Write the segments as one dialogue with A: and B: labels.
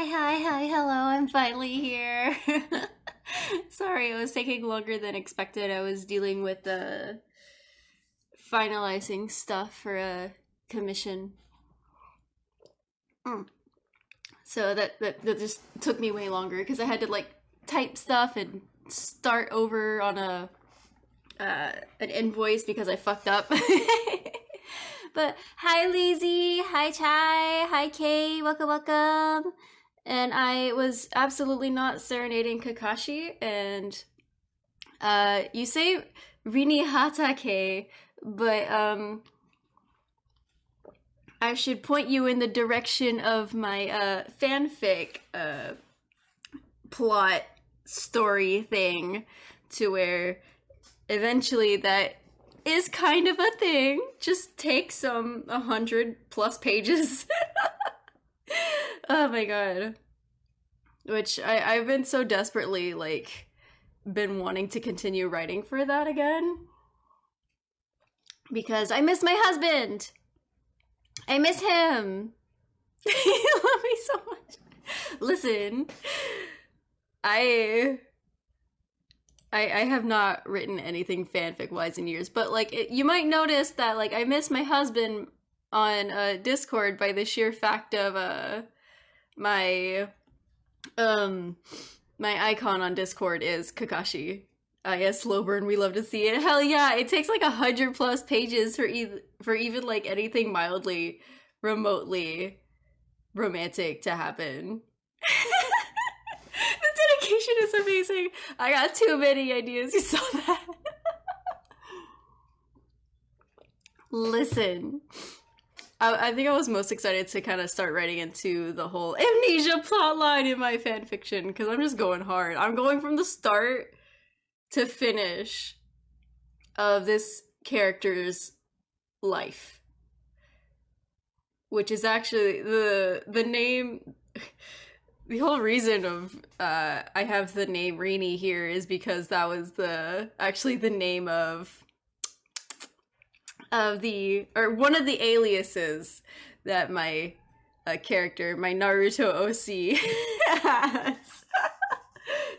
A: Hi, hello, I'm finally here. Sorry, it was taking longer than expected. I was dealing with the finalizing stuff for a commission. Mm. So that just took me way longer because I had to like type stuff and start over on a an invoice because I fucked up. But hi Lizzie, hi Chai, hi Kay, welcome. And I was absolutely not serenading Kakashi, and you say Rini Hatake, but I should point you in the direction of my fanfic plot story thing, to where eventually that is kind of a thing. Just take some 100+ pages. Oh my god. Which I've been so desperately, like, been wanting to continue writing for that again. Because I miss my husband! I miss him! He loves me so much. Listen, I have not written anything fanfic-wise in years, but, like, you might notice that, like, I miss my husband on Discord by the sheer fact of my icon on Discord is Kakashi. Yes, slow burn, we love to see it. Hell yeah, it takes like 100+ pages for even like anything mildly remotely romantic to happen. The dedication is amazing. I got too many ideas. You saw that? Listen, I think I was most excited to kind of start writing into the whole amnesia plotline in my fanfiction, because I'm just going hard. I'm going from the start to finish of this character's life, which is actually the name. The whole reason of I have the name Rini here is because that was actually the name of one of the aliases that my character, my Naruto OC, has.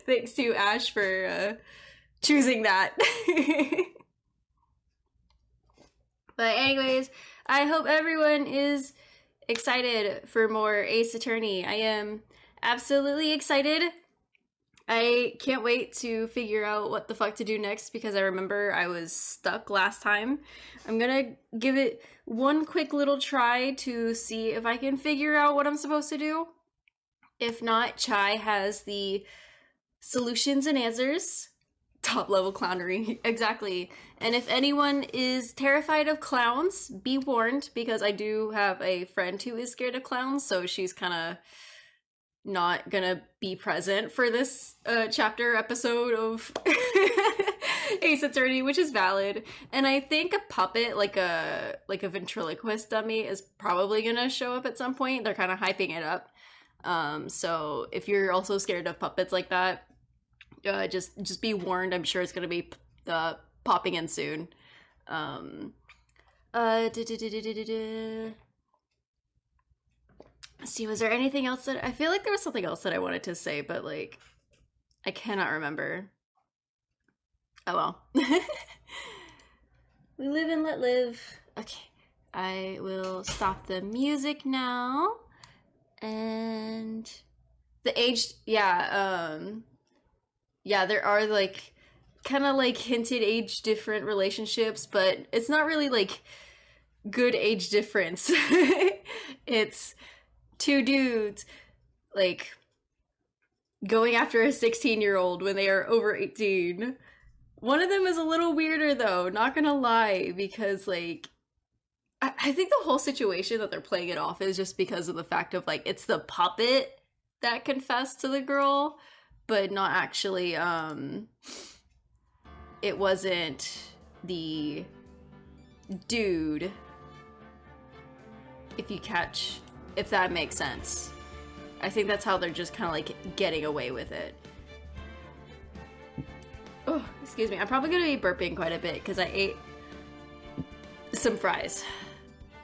A: Thanks to Ash for choosing that. But anyways, I hope everyone is excited for more Ace Attorney. I am absolutely excited. I can't wait to figure out what the fuck to do next, because I remember I was stuck last time. I'm gonna give it one quick little try to see if I can figure out what I'm supposed to do. If not, Chai has the solutions and answers. Top level clownery, exactly. And if anyone is terrified of clowns, be warned, because I do have a friend who is scared of clowns, so she's kind of not gonna be present for this chapter episode of Ace Attorney, which is valid. And I think a puppet, like a ventriloquist dummy, is probably gonna show up at some point. They're kind of hyping it up. So if you're also scared of puppets like that, just be warned. I'm sure it's gonna be popping in soon. Let's see, was there anything else that I feel like there was something else that I wanted to say, but like I cannot remember. Oh well. We live and let live. Okay, I will stop the music now. And the age, yeah, there are like kind of like hinted age different relationships, but it's not really like good age difference. It's two dudes like going after a 16-year-old when they are over 18. One of them is a little weirder though, not gonna lie, because like I think the whole situation that they're playing it off is just because of the fact of like it's the puppet that confessed to the girl, but not actually it wasn't the dude, if that makes sense. I think that's how they're just kind of like getting away with it. Oh, excuse me. I'm probably gonna be burping quite a bit because I ate some fries.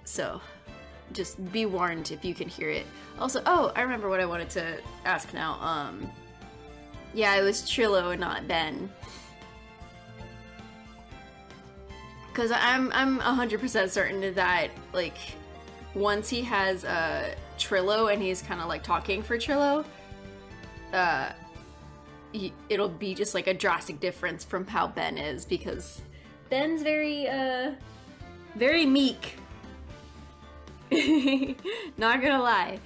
A: So just be warned if you can hear it. Also, oh, I remember what I wanted to ask now. Yeah, it was Trillo and not Ben. Because I'm 100% certain that, like, once he has Trillo and he's kind of like talking for Trillo, it'll be just like a drastic difference from how Ben is, because Ben's very meek. Not gonna lie.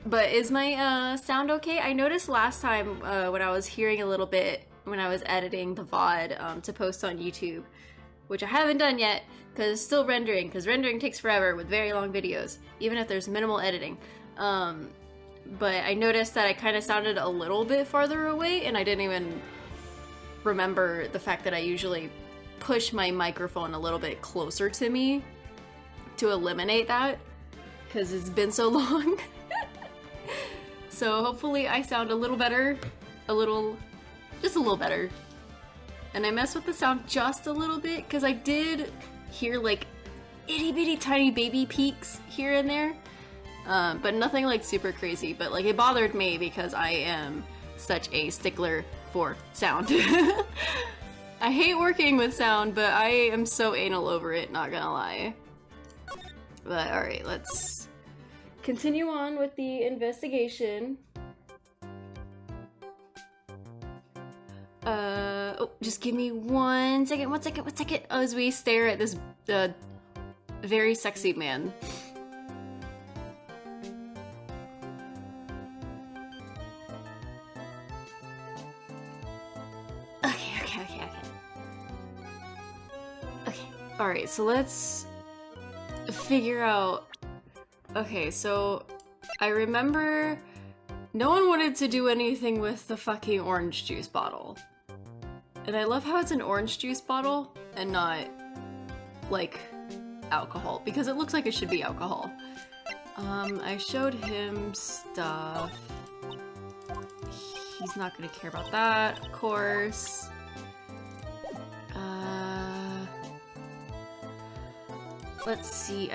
A: But is my sound okay? I noticed last time when I was hearing a little bit when I was editing the VOD to post on YouTube, which I haven't done yet because it's still rendering, because rendering takes forever with very long videos, even if there's minimal editing. But I noticed that I kind of sounded a little bit farther away, and I didn't even remember the fact that I usually push my microphone a little bit closer to me to eliminate that, because it's been so long. So hopefully I sound a little better, just a little better. And I messed with the sound just a little bit, because I did hear like itty bitty tiny baby peaks here and there. But nothing like super crazy, but like it bothered me because I am such a stickler for sound. I hate working with sound, but I am so anal over it, not gonna lie. But alright, let's continue on with the investigation. Oh, just give me one second, as we stare at this very sexy man. Okay, alright, so let's figure out... Okay, so I remember no one wanted to do anything with the fucking orange juice bottle. And I love how it's an orange juice bottle and not, like, alcohol, because it looks like it should be alcohol. I showed him stuff. He's not gonna care about that, of course. Let's see,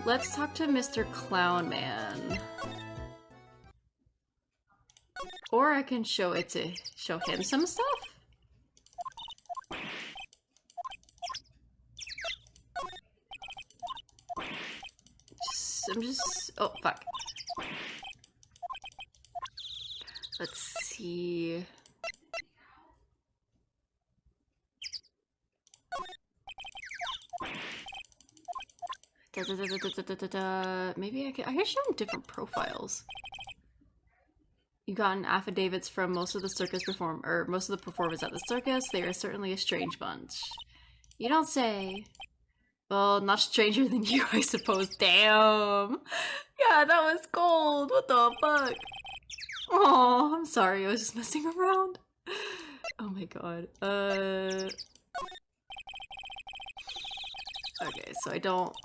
A: let's talk to Mr. Clown Man. Or I can show him some stuff. Oh, fuck. Let's see. Maybe I can show him different profiles. You gotten affidavits from most of the performers at the circus. They are certainly a strange bunch. You don't say. Well, not stranger than you, I suppose. Damn. Yeah, that was cold. What the fuck? Oh, I'm sorry. I was just messing around. Oh my god. Okay, so I don't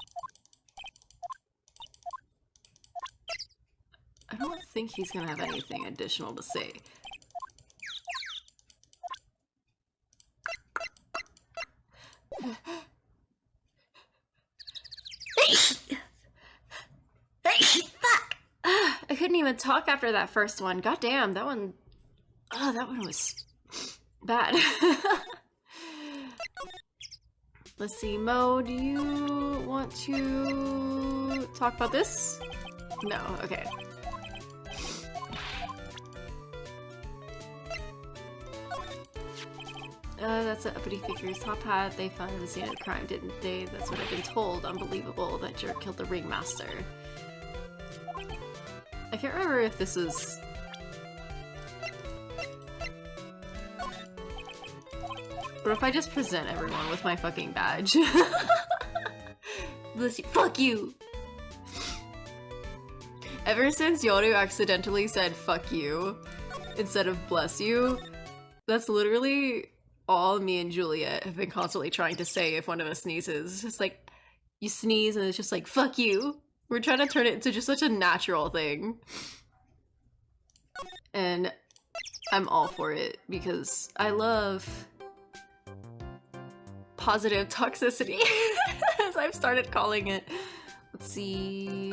A: think he's gonna have anything additional to say. Fuck! I couldn't even talk after that first one. God damn, that one... Oh, that one was bad. Let's see, Mo, do you want to talk about this? No, okay. That's an uppity figure's top hat. They found the scene of the crime, didn't they? That's what I've been told. Unbelievable. That jerk killed the ringmaster. I can't remember if this is... What if I just present everyone with my fucking badge? Bless you. Fuck you! Ever since Yoru accidentally said fuck you instead of bless you, that's literally all me and Juliet have been constantly trying to say if one of us sneezes. It's just like, you sneeze and it's just like, fuck you. We're trying to turn it into just such a natural thing. And I'm all for it because I love positive toxicity. As I've started calling it. Let's see.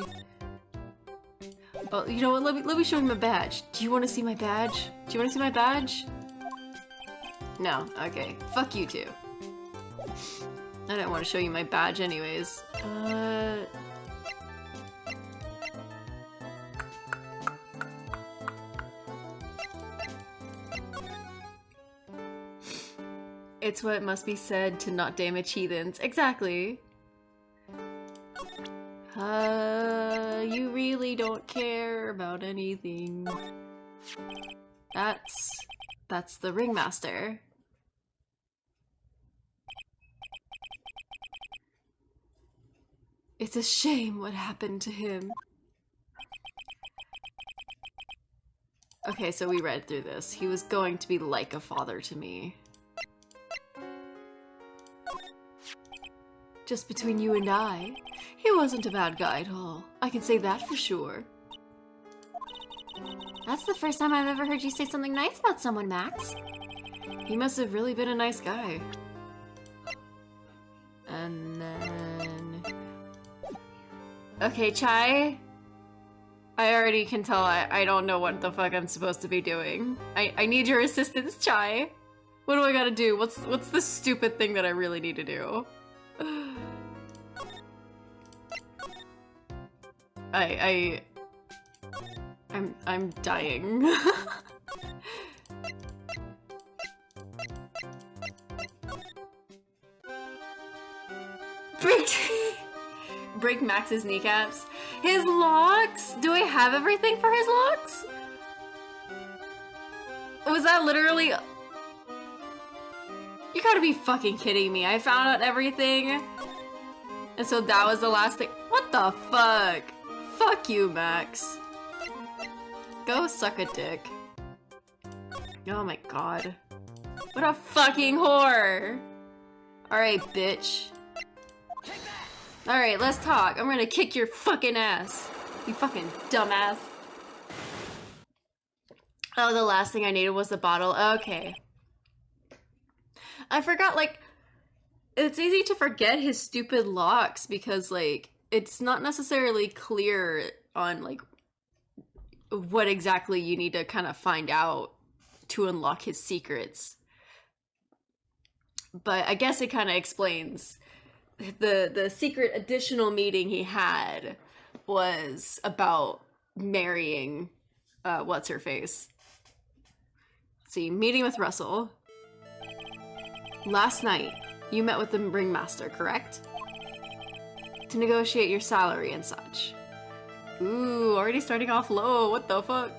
A: Oh, you know what? Let me show you my badge. Do you want to see my badge? Do you want to see my badge? No. Okay. Fuck you too. I didn't want to show you my badge anyways. It's what must be said to not damage heathens. Exactly. You really don't care about anything. That's the ringmaster. It's a shame what happened to him. Okay, so we read through this. He was going to be like a father to me. Just between you and I, he wasn't a bad guy at all. I can say that for sure. That's the first time I've ever heard you say something nice about someone, Max. He must have really been a nice guy. And then... Okay, Chai. I already can tell I don't know what the fuck I'm supposed to be doing. I need your assistance, Chai. What do I gotta do? What's the stupid thing that I really need to do? I'm dying. Break Max's kneecaps. His locks? Do I have everything for his locks? Was that literally... You gotta be fucking kidding me. I found out everything. And so that was the last thing. What the fuck? Fuck you, Max. Go suck a dick. Oh my god. What a fucking whore. Alright, bitch. Alright, let's talk. I'm gonna kick your fucking ass. You fucking dumbass. Oh, the last thing I needed was the bottle. Okay. I forgot, like, it's easy to forget his stupid locks because, like, it's not necessarily clear on, like, what exactly you need to kind of find out to unlock his secrets. But I guess it kind of explains the secret additional meeting he had was about marrying what's-her-face. Let's see, meeting with Russell. Last night, you met with the ringmaster, correct? To negotiate your salary and such. Ooh, already starting off low, what the fuck?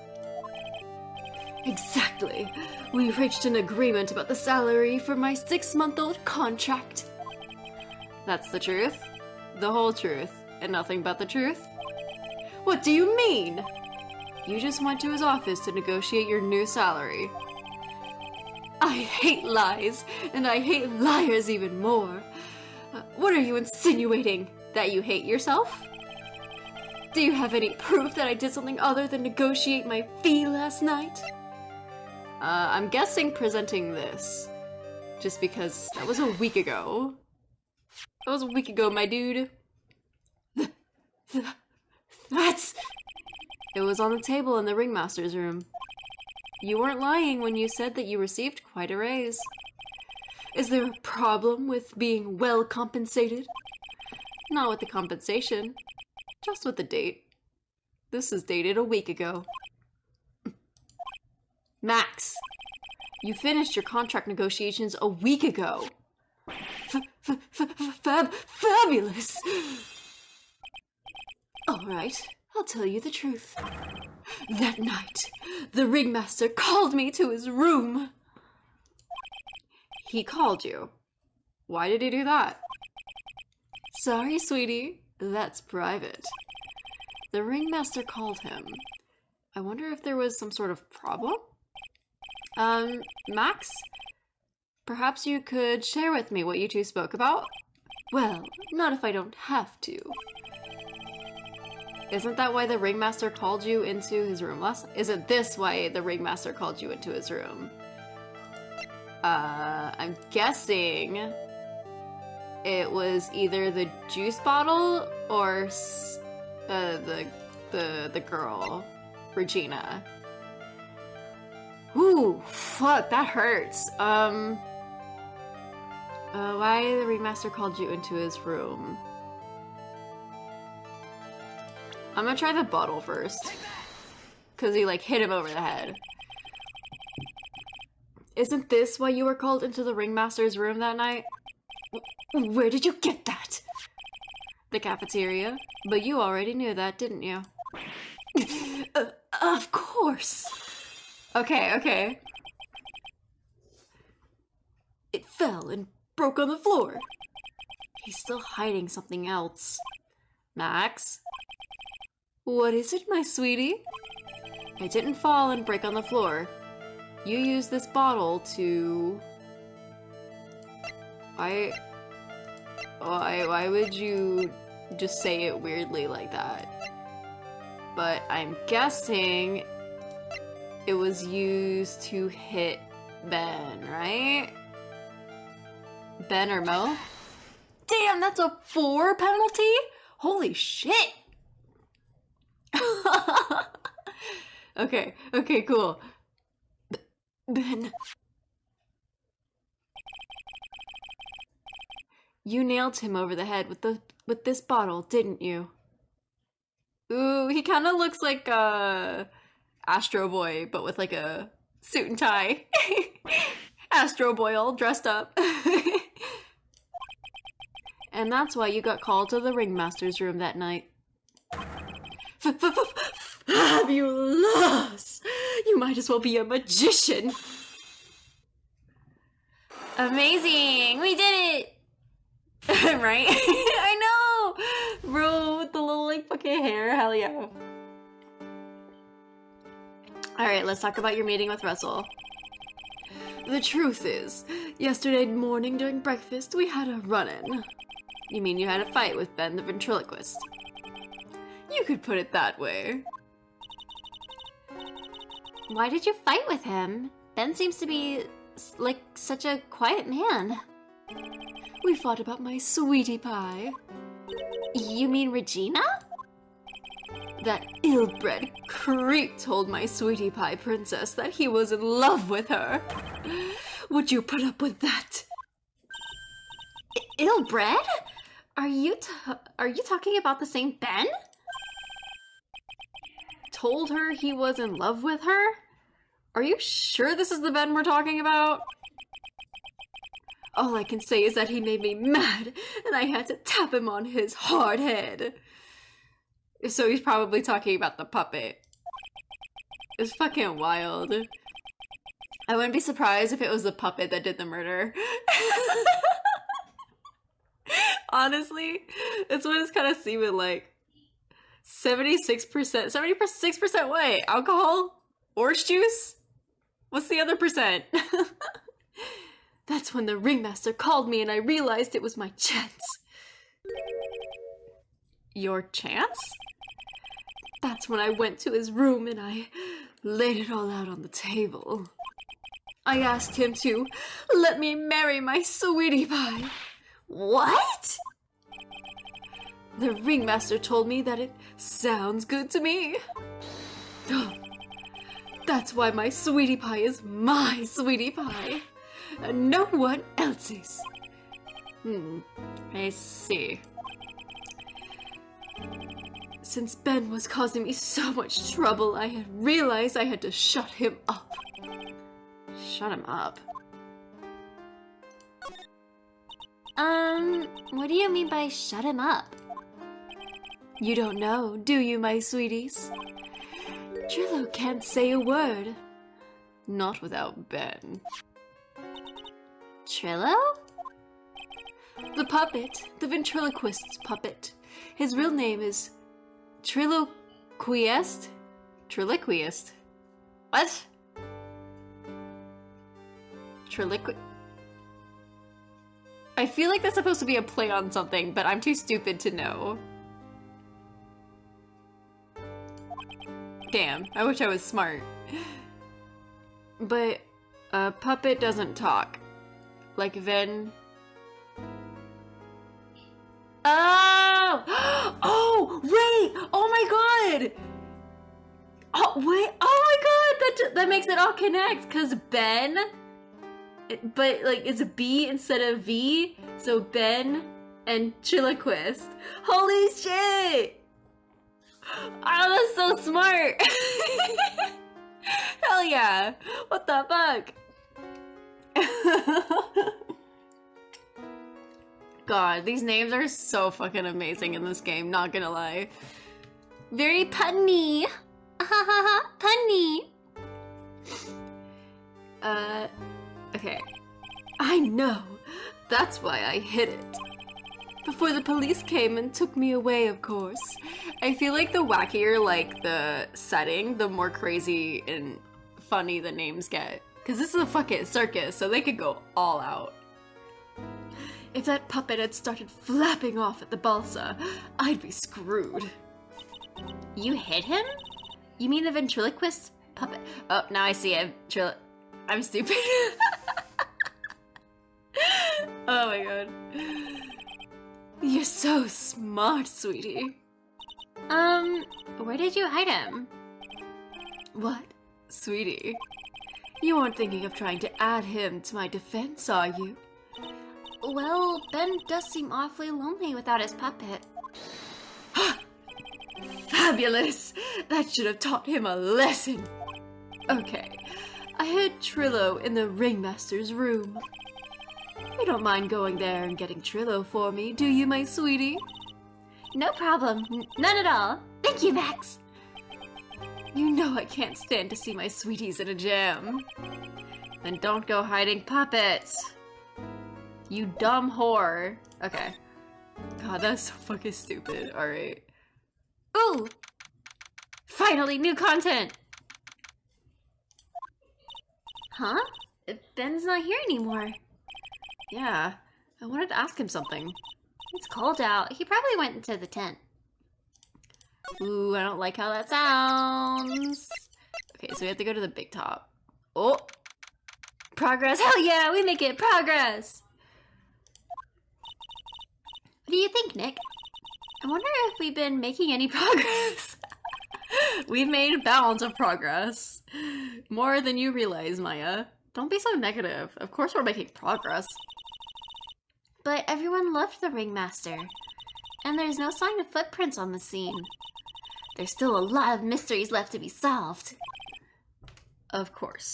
A: Exactly. We reached an agreement about the salary for my 6-month-old contract. That's the truth? The whole truth, and nothing but the truth? What do you mean? You just went to his office to negotiate your new salary. I hate lies, and I hate liars even more. What are you insinuating? That you hate yourself? Do you have any proof that I did something other than negotiate my fee last night? I'm guessing presenting this. Just because that was a week ago. That was a week ago, my dude. That's... It was on the table in the ringmaster's room. You weren't lying when you said that you received quite a raise. Is there a problem with being well compensated? Not with the compensation, just with the date. This is dated a week ago. Max, you finished your contract negotiations a week ago. Fabulous! Alright, I'll tell you the truth. That night, the ringmaster called me to his room. He called you. Why did he do that? Sorry, sweetie. That's private. The ringmaster called him. I wonder if there was some sort of problem? Max? Perhaps you could share with me what you two spoke about? Well, not if I don't have to. Isn't that why the ringmaster called you into his room last? Isn't this why the ringmaster called you into his room? I'm guessing it was either the juice bottle or the girl, Regina. Ooh, fuck, that hurts. Why the ringmaster called you into his room? I'm gonna try the bottle first. Cause he like hit him over the head. Isn't this why you were called into the ringmaster's room that night? Where did you get that? The cafeteria. But you already knew that, didn't you? Of course. Okay. It fell and broke on the floor. He's still hiding something else. Max? What is it, my sweetie? It didn't fall and break on the floor. You used this bottle to... Why would you just say it weirdly like that? But I'm guessing it was used to hit Ben, right? Ben or Mo? Damn, that's a 4 penalty? Holy shit! Okay, cool. Ben. You nailed him over the head with this bottle, didn't you? Ooh, he kind of looks like Astro Boy, but with like a suit and tie. Astro Boy all dressed up. And that's why you got called to the ringmaster's room that night. Fabulous! You might as well be a magician. Amazing! We did it! Right? I know! Bro, with the little like fucking hair, hell yeah. Alright, let's talk about your meeting with Russell. The truth is, yesterday morning during breakfast, we had a run-in. You mean you had a fight with Ben the ventriloquist? You could put it that way. Why did you fight with him? Ben seems to be, like, such a quiet man. We fought about my sweetie pie. You mean Regina? That ill-bred creep told my sweetie pie princess that he was in love with her. Would you put up with that? Ill-bred? Are you talking about the same Ben? Told her he was in love with her? Are you sure this is the Ben we're talking about? All I can say is that he made me mad, and I had to tap him on his hard head. So he's probably talking about the puppet. It's fucking wild. I wouldn't be surprised if it was the puppet that did the murder. Honestly, it's what it's kind of seeming like. 76% what? Alcohol? Orange juice? What's the other percent? That's when the ringmaster called me and I realized it was my chance. Your chance? That's when I went to his room and I laid it all out on the table. I asked him to let me marry my sweetie pie. What? The ringmaster told me that it sounds good to me. That's why my sweetie pie is my sweetie pie, and no one else's. I see. Since Ben was causing me so much trouble, I had realized I had to shut him up. Shut him up? What do you mean by shut him up? You don't know, do you, my sweeties? Trillo can't say a word. Not without Ben. Trillo? The puppet, the ventriloquist's puppet. His real name is Triloquist? Triloquist? What? I feel like that's supposed to be a play on something, but I'm too stupid to know. Damn, I wish I was smart. But a puppet doesn't talk. Like Oh! Oh, wait! Oh my god! Oh, wait! Oh my god! That makes it all connect, because Ben... But, like, it's a B instead of V, so Ben and Chillaquist. Holy shit! Oh, that's so smart! Hell yeah! What the fuck? God, these names are so fucking amazing in this game, not gonna lie. Very punny. Punny. Okay. I know. That's why I hid it. Before the police came and took me away, of course. I feel like the wackier, like, the setting, the more crazy and funny the names get. Because this is a fucking circus, so they could go all out. If that puppet had started flapping off at the balsa, I'd be screwed. You hit him? You mean the ventriloquist puppet? Oh, now I see it. I'm stupid. Oh my god. You're so smart, sweetie. Where did you hide him? What? Sweetie? You weren't thinking of trying to add him to my defense, are you? Well, Ben does seem awfully lonely without his puppet. Fabulous! That should have taught him a lesson. Okay, I hid Trillo in the ringmaster's room. You don't mind going there and getting Trillo for me, do you, my sweetie? No problem. None at all. Thank you, Max. You know I can't stand to see my sweeties in a jam. Then don't go hiding puppets. You dumb whore. Okay. God, that's so fucking stupid. Alright. Ooh! Finally, new content! Huh? Ben's not here anymore. Yeah, I wanted to ask him something. It's cold out. He probably went into the tent. Ooh, I don't like how that sounds. Okay, so we have to go to the big top. Oh! Progress! Hell yeah, we make it! Progress! What do you think, Nick? I wonder if we've been making any progress. We've made bounds of progress. More than you realize, Maya. Don't be so negative. Of course we're making progress. But everyone loved the ringmaster. And there's no sign of footprints on the scene. There's still a lot of mysteries left to be solved. Of course.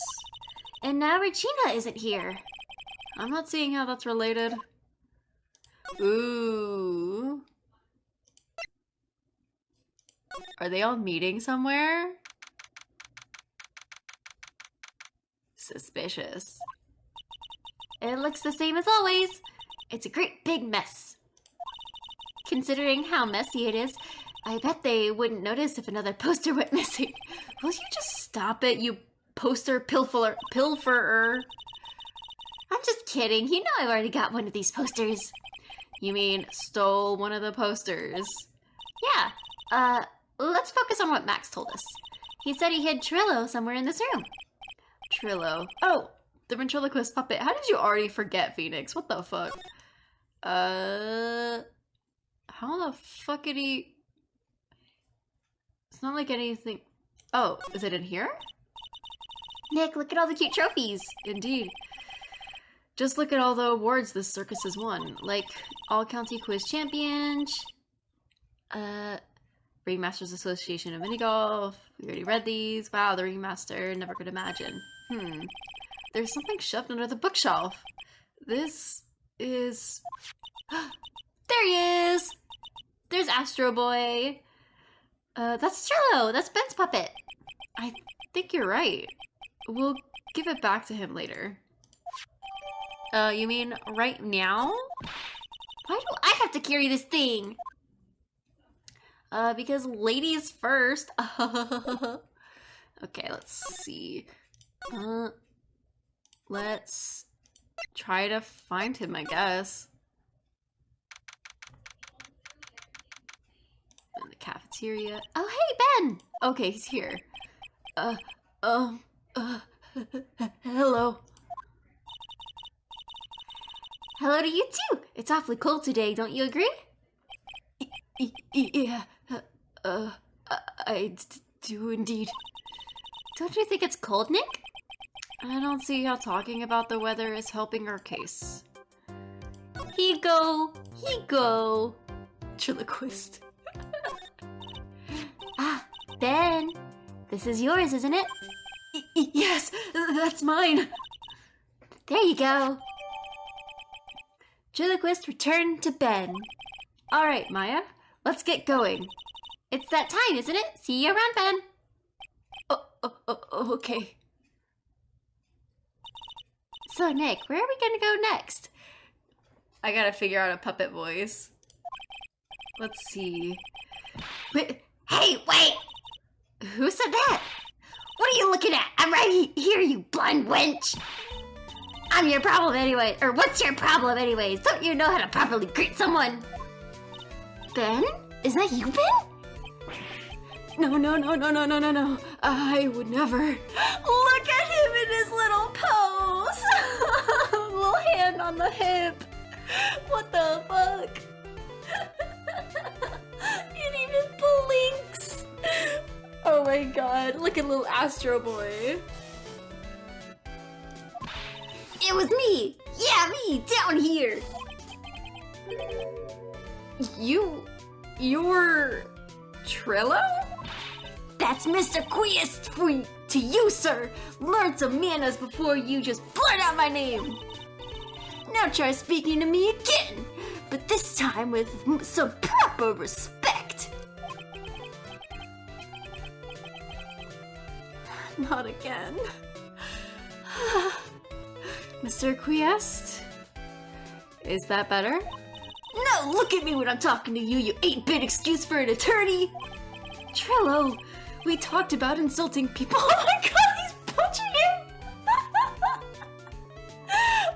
A: And now Regina isn't here. I'm not seeing how that's related. Ooh. Are they all meeting somewhere? Suspicious. It looks the same as always. It's a great big mess. Considering how messy it is, I bet they wouldn't notice if another poster went missing. Will you just stop it, you poster pilferer? I'm just kidding. You know I've already got one of these posters. You mean stole one of the posters? Yeah. Let's focus on what Max told us. He said he hid Trillo somewhere in this room. Trillo. Oh, the ventriloquist puppet. How did you already forget, Phoenix? What the fuck? How the fuck did he... It's not like anything... Oh, is it in here? Nick, look at all the cute trophies. Indeed. Just look at all the awards this circus has won. Like, All-County Quiz Champion... Ringmasters Association of Mini Golf. We already read these. Wow, the Ringmaster. Never could imagine. There's something shoved under the bookshelf. This is... There he is! There's Astro Boy. That's Trillo. That's Ben's puppet. I think you're right. We'll give it back to him later. You mean right now? Why do I have to carry this thing? Because ladies first. Okay, let's see. Let's try to find him, I guess. In the cafeteria. Oh, hey, Ben! Okay, he's here. Hello. Hello to you too. It's awfully cold today, don't you agree? Yeah, I do indeed. Don't you think it's cold, Nick? I don't see how talking about the weather is helping our case. He go. Triloquist. Ah, Ben. This is yours, isn't it? Yes, that's mine. There you go. Triloquist returned to Ben. All right, Maya, let's get going. It's that time, isn't it? See you around, Ben. Okay. So, Nick, where are we gonna go next? I gotta figure out a puppet voice. Let's see. Wait, hey, wait! Who said that? What are you looking at? I'm right here, you blind wench! I'm your problem anyway. Or what's your problem anyways? Don't you know how to properly greet someone? Ben? Is that you, Ben? No. I would never. Look at him in his little pose. Little hand on the hip. What the fuck? It even blinks. Oh my god. Look at little Astro Boy. It was me. Yeah, me. Down here. You're Trillo? That's Mr. Quest to you, sir. Learn some manners before you just blurt out my name. Now try speaking to me again, but this time with some proper respect. Not again. Mr. Quest? Is that better? No, look at me when I'm talking to you, you 8-bit excuse for an attorney! Trillo, we talked about insulting people. Oh my god, he's punching him!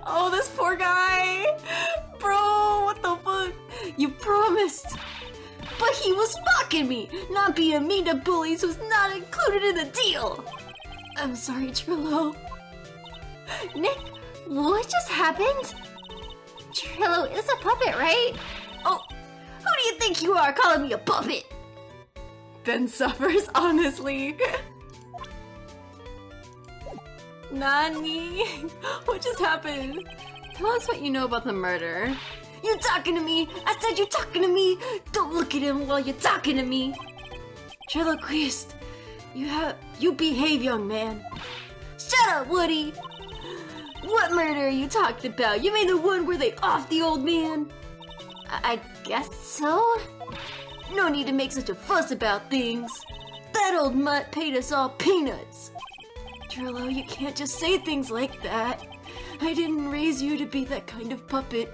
A: Oh, this poor guy! Bro, what the fuck? You promised! But he was mocking me! Not being mean to bullies was not included in the deal! I'm sorry, Trillo. Nick, what just happened? Trillo is a puppet, right? Oh, who do you think you are calling me a puppet? Ben suffers, honestly. Nani? What just happened? Tell us what you know about the murder. You talking to me? I said you talking to me! Don't look at him while you're talking to me! Triloquist, you behave, young man. Shut up, Woody! What murder are you talking about? You mean the one where they off the old man? I guess so? No need to make such a fuss about things. That old mutt paid us all peanuts. Trillo, you can't just say things like that. I didn't raise you to be that kind of puppet.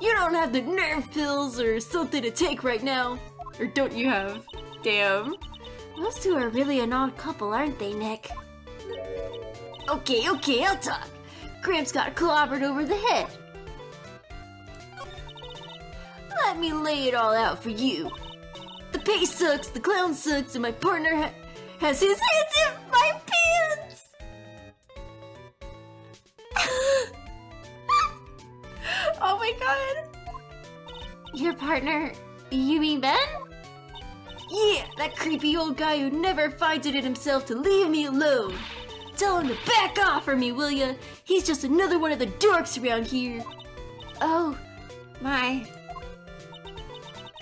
A: You don't have the nerve pills or something to take right now. Or don't you have? Damn. Those two are really an odd couple, aren't they, Nick? Okay, I'll talk. Gramps got clobbered over the head. Let me lay it all out for you. The pay sucks, the clown sucks, and my partner has his hands in my pants! Oh my god. Your partner, you mean Ben? Yeah, that creepy old guy who never finds it in himself to leave me alone. Tell him to back off for me, will ya? He's just another one of the dorks around here. Oh, my.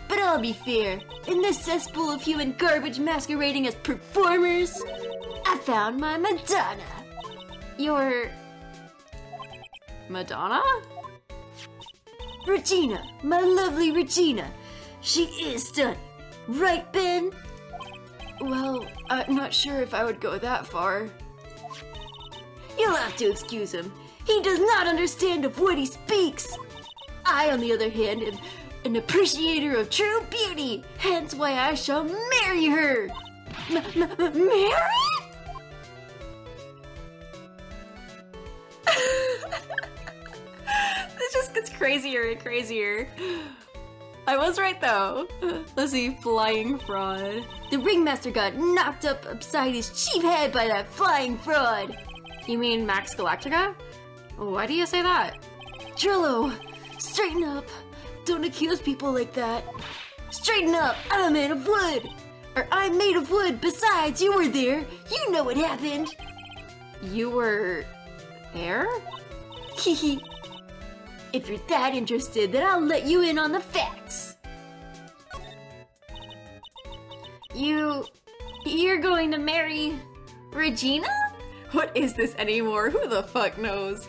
A: But I'll be fair. In this cesspool of human garbage masquerading as performers, I found my Madonna. Your... Madonna? Regina, my lovely Regina. She is stunning. Right, Ben? Well, I'm not sure if I would go that far. You'll have to excuse him. He does not understand of what he speaks. I, on the other hand, am an appreciator of true beauty. Hence why I shall marry her. Marry? This just gets crazier and crazier. I was right though. Let's see, flying fraud. The ringmaster got knocked up upside his cheap head by that flying fraud. You mean Max Galactica? Why do you say that? Trillo, straighten up. Don't accuse people like that.
B: Straighten up, I'm made of wood. Or I'm made of wood, besides, you were there. You know what happened.
A: You were there?
B: Hehe. If you're that interested, then I'll let you in on the facts.
A: You're going to marry Regina? What is this anymore? Who the fuck knows?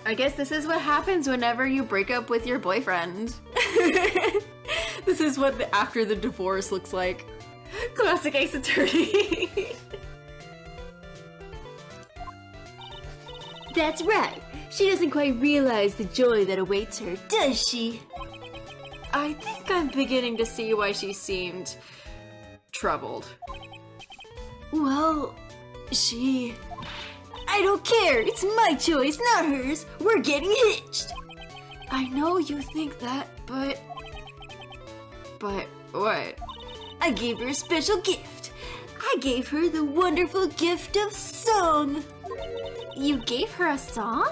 A: I guess this is what happens whenever you break up with your boyfriend. This is what after the divorce looks like. Classic Ace Attorney.
B: That's right. She doesn't quite realize the joy that awaits her, does she?
A: I think I'm beginning to see why she seemed troubled.
B: Well, I don't care. It's my choice, not hers. We're getting hitched.
A: I know you think that, but what?
B: I gave her a special gift. I gave her the wonderful gift of song.
A: You gave her a song?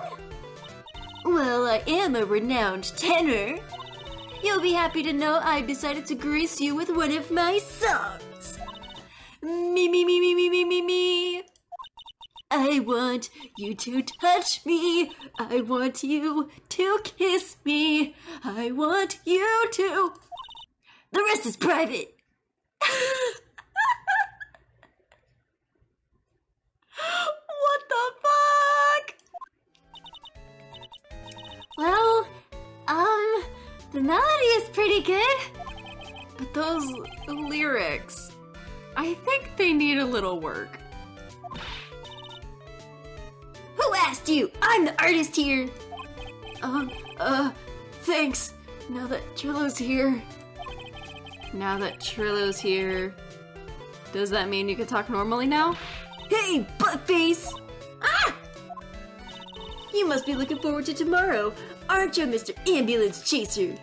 B: Well, I am a renowned tenor. You'll be happy to know I've decided to grace you with one of my songs. Me, me, me, me, me, me, me, me. I want you to touch me. I want you to kiss me. I want you to... The rest is private.
A: What the fuck?
B: Well, the melody is pretty good.
A: But those lyrics, I think they need a little work.
B: Who asked you? I'm the artist here.
A: Thanks. Now that Trillo's here, does that mean you can talk normally now?
B: Hey, buttface! Ah! You must be looking forward to tomorrow, aren't you, Mr. Ambulance Chaser?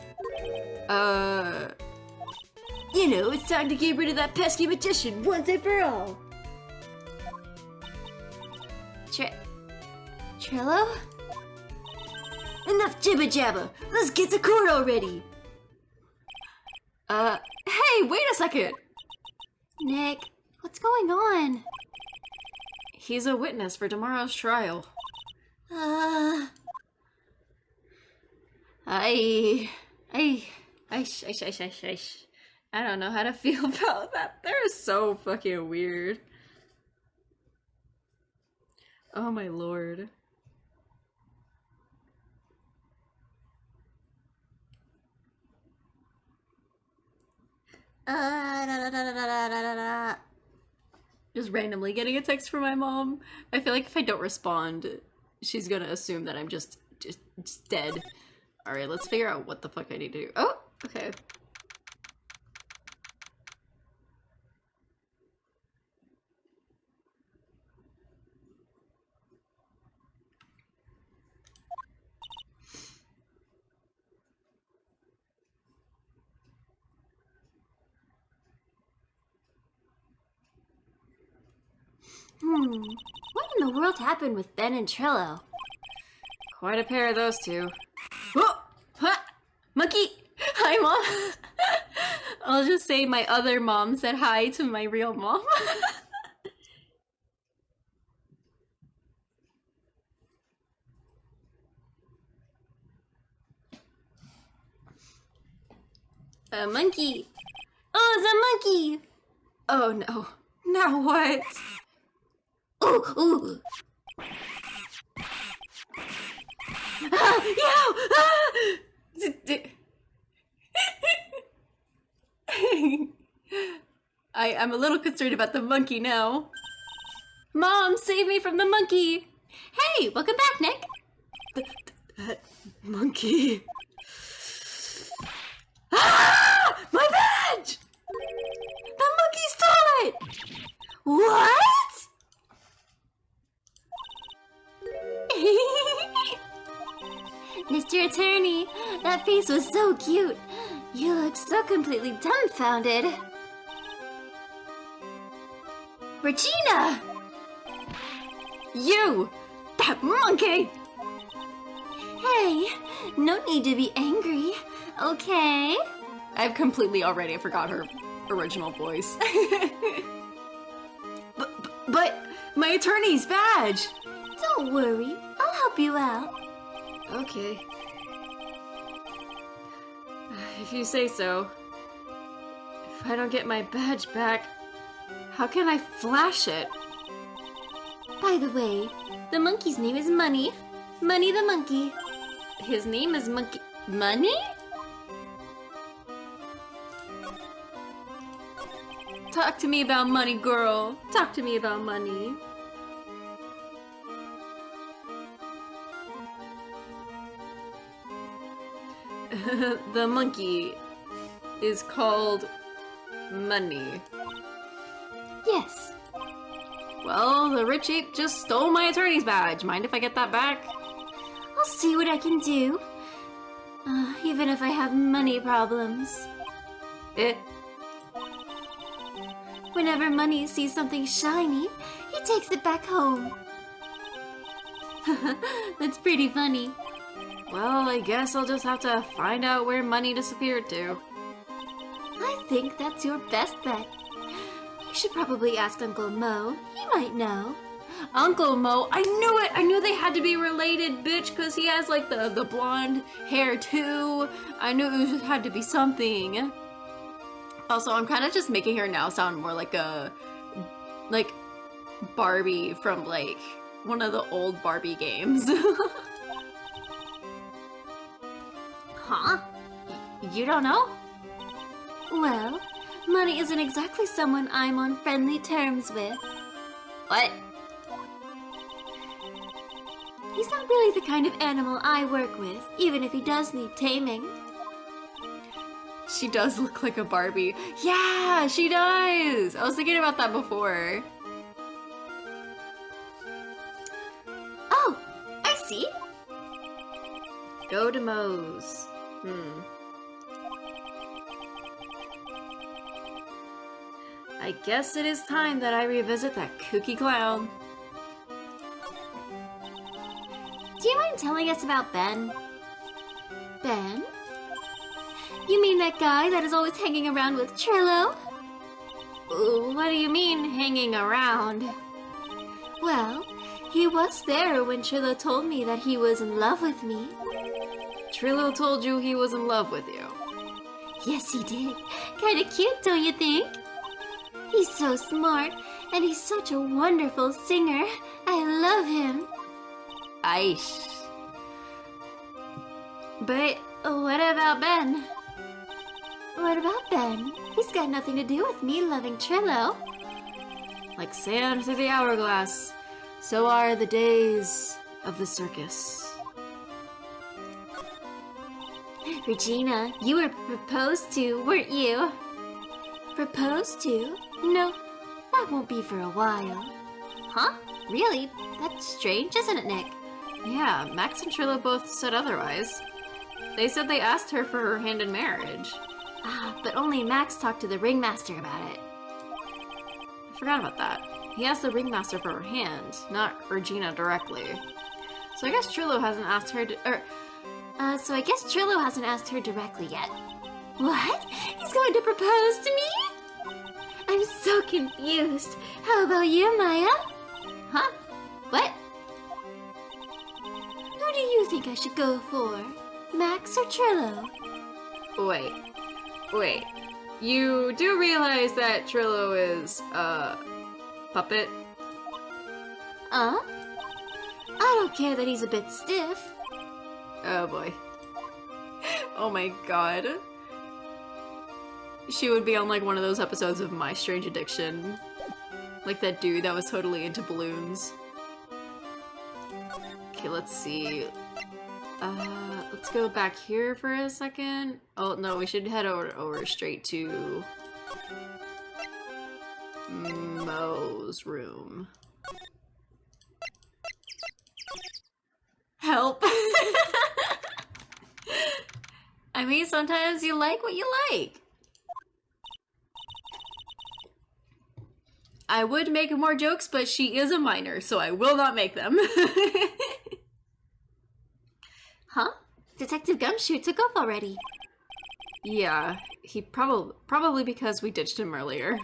B: You know, it's time to get rid of that pesky magician once and for all.
A: Trillo?
B: Enough jibba jabba. Let's get to court already.
A: Hey, wait a second.
B: Nick, what's going on?
A: He's a witness for tomorrow's trial.
B: I
A: don't know how to feel about that. They're so fucking weird. Oh my lord. Just randomly getting a text from my mom. I feel like if I don't respond, she's gonna assume that I'm just dead. Alright, let's figure out what the fuck I need to do. Oh, okay.
B: What in the world happened with Ben and Trillo?
A: Quite a pair of those two. Oh! Ha! Monkey! Hi, Mom! I'll just say my other mom said hi to my real mom. A monkey!
B: Oh, the monkey!
A: Oh no. Now what?
B: Ooh, ooh.
A: I'm a little concerned about the monkey now. Mom, save me from the monkey!
B: Hey, welcome back, Nick.
A: That monkey. Ah! My badge! The monkey stole it!
B: What? Mr. Attorney, that face was so cute. You look so completely dumbfounded. Regina!
A: You! That monkey!
B: Hey, no need to be angry. Okay.
A: I've completely already forgot her original voice. but my attorney's badge!
B: Don't worry, I'll help you out.
A: Okay. If you say so. If I don't get my badge back, how can I flash it?
B: By the way, the monkey's name is Money. Money the monkey.
A: His name is Monkey... Money? Talk to me about money, girl. Talk to me about money. The monkey is called Money.
B: Yes.
A: Well, the rich ape just stole my attorney's badge. Mind if I get that back?
B: I'll see what I can do. Even if I have money problems. Whenever Money sees something shiny, he takes it back home. That's pretty funny.
A: Well, I guess I'll just have to find out where Money disappeared to.
B: I think that's your best bet. You should probably ask Uncle Mo. He might know.
A: Uncle Mo, I knew it! I knew they had to be related, bitch, because he has, like, the blonde hair, too. I knew it had to be something. Also, I'm kind of just making her now sound more like Barbie from, like, one of the old Barbie games.
B: Huh? You don't know? Well, Money isn't exactly someone I'm on friendly terms with.
A: What?
B: He's not really the kind of animal I work with, even if he does need taming.
A: She does look like a Barbie. Yeah, she does! I was thinking about that before.
B: Oh, I see.
A: Go to Moe's. I guess it is time that I revisit that kooky clown.
B: Do you mind telling us about Ben? Ben? You mean that guy that is always hanging around with Trillo?
A: What do you mean, hanging around?
B: Well, he was there when Trillo told me that he was in love with me.
A: Trillo told you he was in love with you?
B: Yes, he did. Kinda cute, don't you think? He's so smart, and he's such a wonderful singer. I love him.
A: Aish.
B: But what about Ben? What about Ben? He's got nothing to do with me loving Trillo.
A: Like sand through the hourglass, so are the days of the circus.
B: Regina, you were proposed to, weren't you? Proposed to? No, that won't be for a while. Huh? Really? That's strange, isn't it, Nick?
A: Yeah, Max and Trillo both said otherwise. They said they asked her for her hand in marriage.
B: Ah, but only Max talked to the ringmaster about it.
A: I forgot about that. He asked the ringmaster for her hand, not Regina directly. So I guess Trillo hasn't asked her to,
B: So I guess Trillo hasn't asked her directly yet. What? He's going to propose to me? I'm so confused. How about you, Maya? Huh? What? Who do you think I should go for? Max or Trillo?
A: Wait. You do realize that Trillo is, puppet?
B: I don't care that he's a bit stiff.
A: Oh boy. Oh my god. She would be on like one of those episodes of My Strange Addiction. Like that dude that was totally into balloons. Okay, let's see. Let's go back here for a second. Oh no, we should head over straight to Mo's room. Help! I mean, sometimes you like what you like. I would make more jokes, but she is a minor, so I will not make them.
B: Huh? Detective Gumshoe took off already.
A: Yeah, he probably because we ditched him earlier.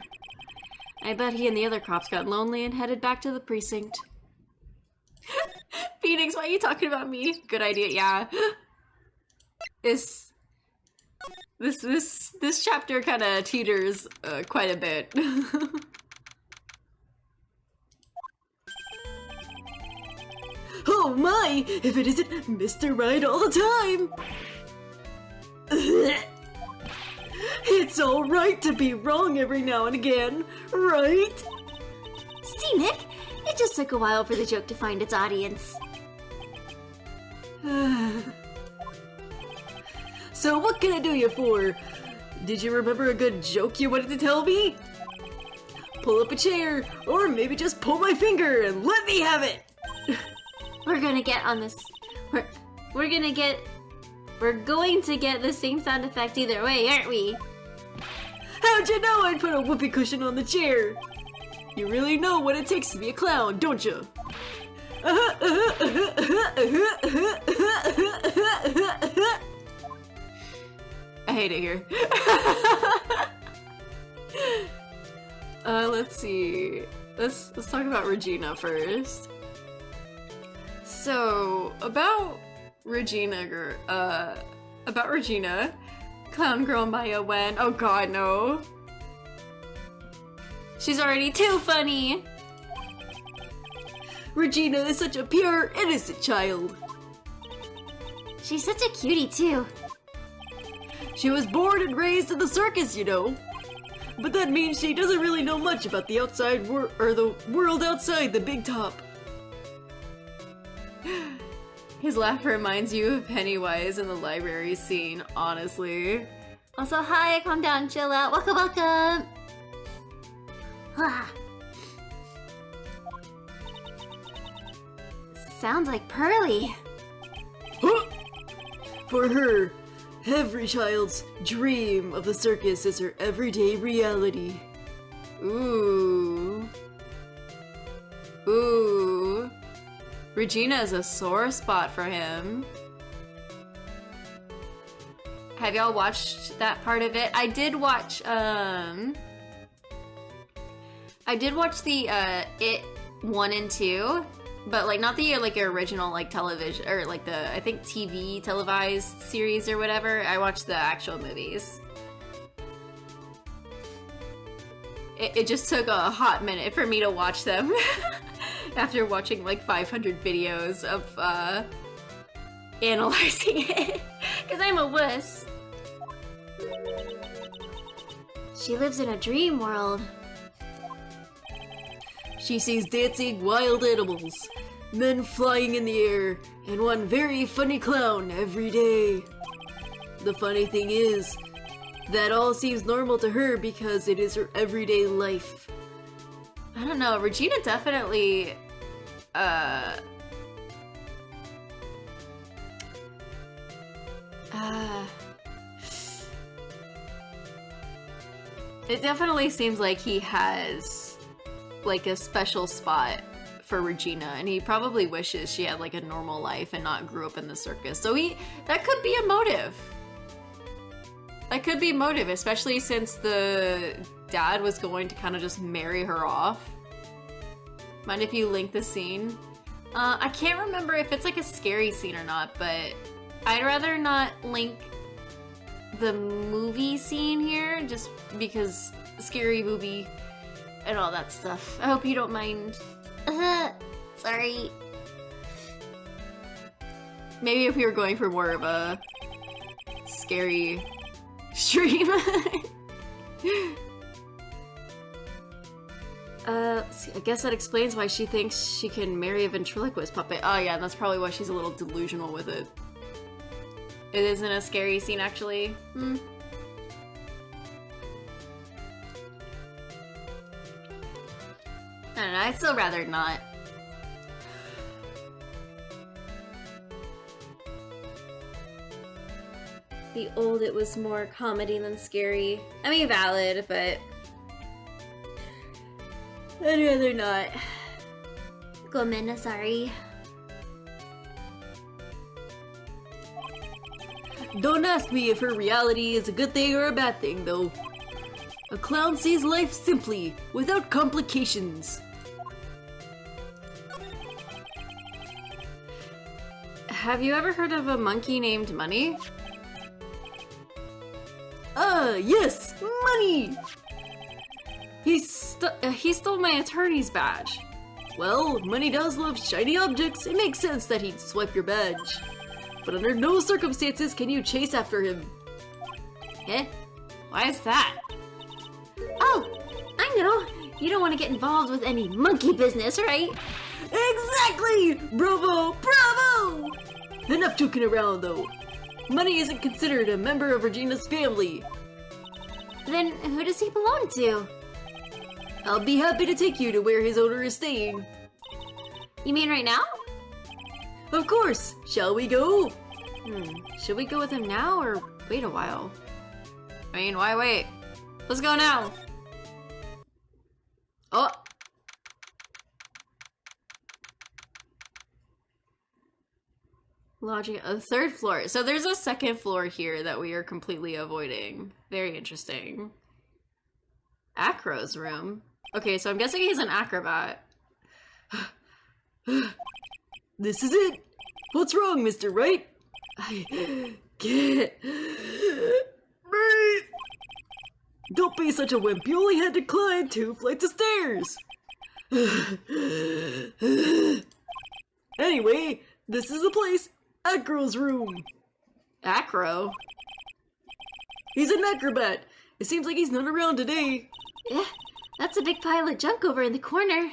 A: I bet he and the other cops got lonely and headed back to the precinct. Phoenix, why are you talking about me? Good idea, yeah. This chapter kind of teeters quite a bit.
B: Oh my! If it isn't Mr. Right all the time! It's alright to be wrong every now and again, right?
C: See, Nick? It just took a while for the joke to find its audience.
B: So what can I do you for? Did you remember a good joke you wanted to tell me? Pull up a chair, or maybe just pull my finger and let me have it!
A: We're gonna get on this. We're going to get the same sound effect either way, aren't we?
B: How'd you know I'd put a whoopee cushion on the chair? You really know what it takes to be a clown, don't you?
A: I hate it here. Let's see. Let's talk about Regina first. So, about Regina, Clown Girl Maya went, oh god, no. She's already too funny.
B: Regina is such a pure, innocent child.
C: She's such a cutie, too.
B: She was born and raised in the circus, you know. But that means she doesn't really know much about the outside the world outside the big top.
A: His laugh reminds you of Pennywise in the library scene, honestly.
C: Also, hi, calm down, chill out. Welcome, welcome. Sounds like Pearly.
B: For her, every child's dream of the circus is her everyday reality.
A: Ooh. Ooh. Regina is a sore spot for him. Have y'all watched that part of it? I did watch the It 1 and 2, but like not the like original like television or like the I think TV televised series or whatever. I watched the actual movies. It just took a hot minute for me to watch them. After watching like 500 videos of analyzing it, because I'm a wuss.
C: She lives in a dream world.
B: She sees dancing wild animals, men flying in the air, and one very funny clown every day. The funny thing is, that all seems normal to her because it is her everyday life.
A: I don't know, Regina definitely it definitely seems like he has like a special spot for Regina, and he probably wishes she had like a normal life and not grew up in the circus. So that could be a motive. That could be a motive, especially since the dad was going to kind of just marry her off. Mind if you link the scene? I can't remember if it's like a scary scene or not, but I'd rather not link the movie scene here just because scary movie and all that stuff. I hope you don't mind.
C: Sorry.
A: Maybe if we were going for more of a scary stream. See, I guess that explains why she thinks she can marry a ventriloquist puppet. Oh yeah, that's probably why she's a little delusional with it. It isn't a scary scene, actually. I don't know, I'd still rather not. The old, it was more comedy than scary. I mean, valid, but I'd rather not.
C: Gomena, sorry.
B: Don't ask me if her reality is a good thing or a bad thing, though. A clown sees life simply, without complications.
A: Have you ever heard of a monkey named Money?
B: Ah, yes! Money!
A: He stole my attorney's badge.
B: Well, Money does love shiny objects. It makes sense that he'd swipe your badge. But under no circumstances can you chase after him.
A: Eh? Why is that?
C: Oh, I know. You don't want to get involved with any monkey business, right?
B: Exactly! Bravo! Bravo! Enough joking around, though. Money isn't considered a member of Regina's family.
C: Then who does he belong to?
B: I'll be happy to take you to where his owner is staying.
C: You mean right now?
B: Of course! Shall we go?
A: Should we go with him now or wait a while? I mean, why wait? Let's go now! Oh! Lodging, a third floor. So there's a second floor here that we are completely avoiding. Very interesting. Acro's room. Okay, so I'm guessing he's an acrobat.
B: This is it! What's wrong, Mr. Wright? I can't breathe! Don't be such a wimp, you only had to climb 2 flights of stairs! Anyway, this is the place. Acro's room.
A: Acro?
B: He's an acrobat. It seems like he's not around today.
C: Yeah, that's a big pile of junk over in the corner.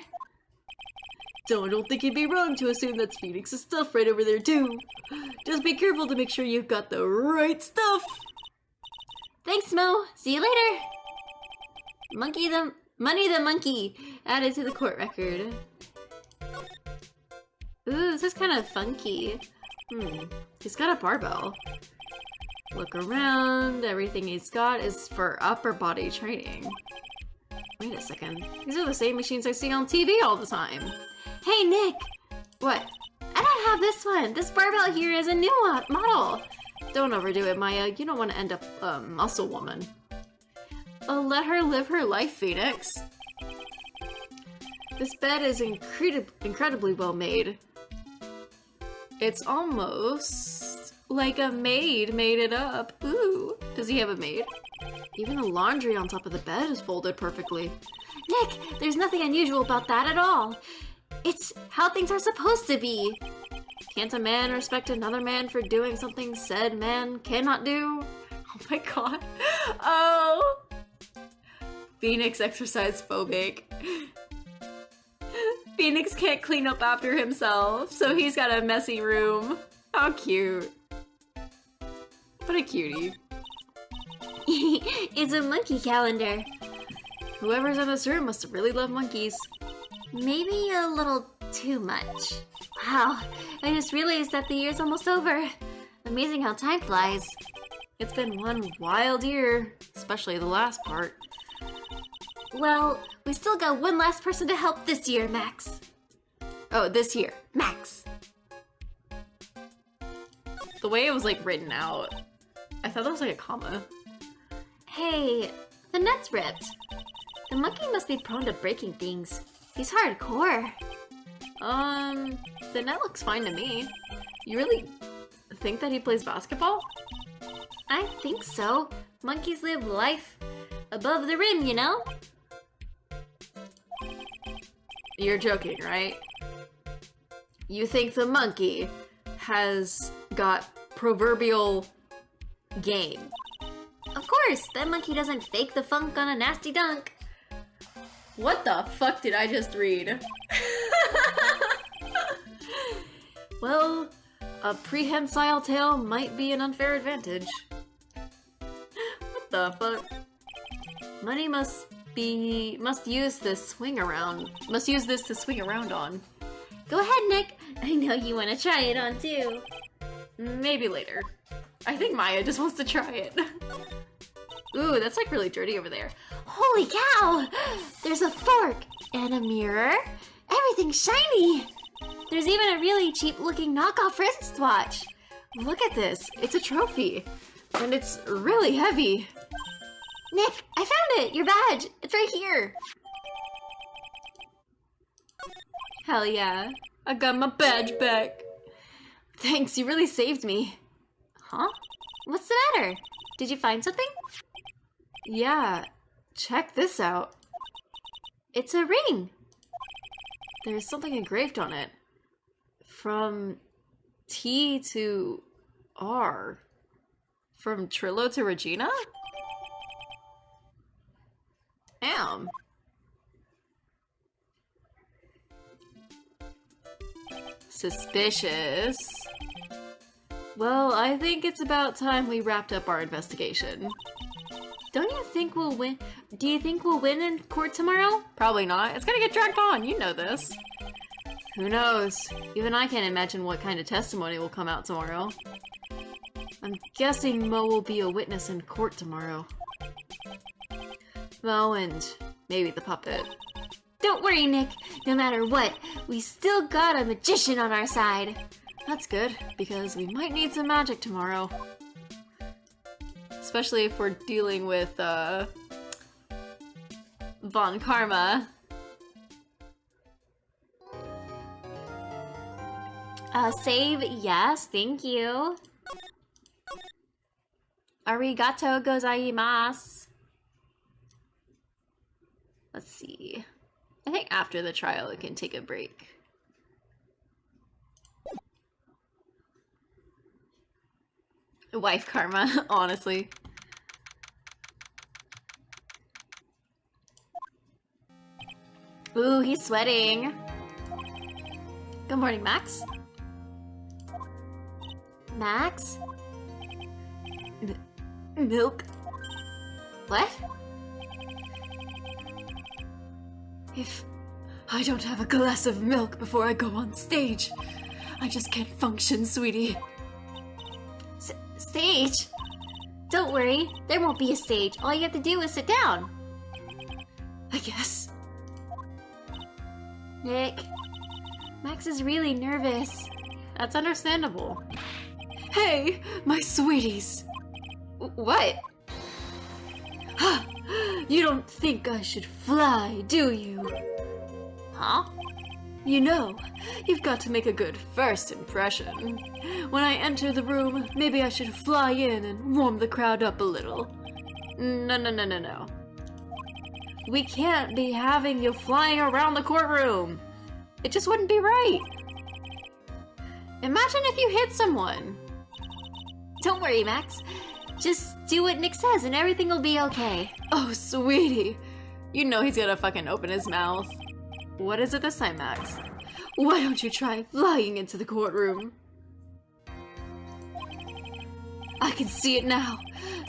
B: So I don't think you'd be wrong to assume that's Phoenix's stuff right over there too. Just be careful to make sure you've got the right stuff.
C: Thanks, Mo. See you later.
A: Money the monkey added to the court record. Ooh, this is kind of funky. He's got a barbell. Look around. Everything he's got is for upper body training. Wait a second. These are the same machines I see on TV all the time.
C: Hey, Nick.
A: What?
C: I don't have this one. This barbell here is a new model.
A: Don't overdo it, Maya. You don't want to end up a muscle woman. Let her live her life, Phoenix. This bed is incredibly well made. It's almost like a maid made it up. Ooh, does he have a maid? Even the laundry on top of the bed is folded perfectly.
C: Nick, there's nothing unusual about that at all. It's how things are supposed to be.
A: Can't a man respect another man for doing something said man cannot do? Oh my god. Oh! Phoenix exercise phobic. Phoenix can't clean up after himself, so he's got a messy room. How cute. What a cutie.
C: It's a monkey calendar.
A: Whoever's in this room must really love monkeys.
C: Maybe a little too much. Wow, I just realized that the year's almost over. Amazing how time flies.
A: It's been one wild year, especially the last part.
C: Well, we still got one last person to help this year, Max.
A: Oh, this year.
C: Max.
A: The way it was like written out, I thought that was like a comma.
C: Hey, the net's ripped. The monkey must be prone to breaking things. He's hardcore.
A: The net looks fine to me. You really think that he plays basketball?
C: I think so. Monkeys live life above the rim, you know?
A: You're joking, right? You think the monkey has got proverbial game?
C: Of course, that monkey doesn't fake the funk on a nasty dunk.
A: What the fuck did I just read? Well, a prehensile tail might be an unfair advantage. What the fuck? Money must use this to swing around on.
C: Go ahead, Nick. I know you want to try it on too.
A: Maybe later. I think Maya just wants to try it. Ooh, that's like really dirty over there.
C: Holy cow! There's a fork and a mirror. Everything's shiny. There's even a really cheap looking knockoff wristwatch.
A: Look at this. It's a trophy. And it's really heavy.
C: Nick, I found it! Your badge! It's right here!
A: Hell yeah. I got my badge back. Thanks, you really saved me.
C: Huh? What's the matter? Did you find something?
A: Yeah, check this out.
C: It's a ring!
A: There's something engraved on it. From T to R. From Trillo to Regina? Damn. Suspicious. Well, I think it's about time we wrapped up our investigation.
C: Don't you think we'll win? Do you think we'll win in court tomorrow?
A: Probably not. It's gonna get dragged on, you know this. Who knows? Even I can't imagine what kind of testimony will come out tomorrow. I'm guessing Mo will be a witness in court tomorrow. Mo and maybe the puppet.
C: Don't worry, Nick. No matter what, we still got a magician on our side.
A: That's good, because we might need some magic tomorrow. Especially if we're dealing with, Von Karma.
C: Save, yes, thank you.
A: Arigato gozaimasu. Let's see. I think after the trial we can take a break. Wife karma, honestly. Ooh, he's sweating. Good morning, Max.
C: Max?
A: Milk.
C: What?
A: If I don't have a glass of milk before I go on stage, I just can't function, sweetie.
C: Stage? Don't worry, there won't be a stage. All you have to do is sit down.
A: I guess.
C: Nick, Max is really nervous.
A: That's understandable. Hey, my sweeties. What? You don't think I should fly, do you?
C: Huh?
A: You know, you've got to make a good first impression. When I enter the room, maybe I should fly in and warm the crowd up a little. No. We can't be having you flying around the courtroom. It just wouldn't be right. Imagine if you hit someone.
C: Don't worry, Max. Just do what Nick says and everything will be okay.
A: Oh, sweetie. You know he's gonna fucking open his mouth. What is it this time, Max? Why don't you try flying into the courtroom? I can see it now.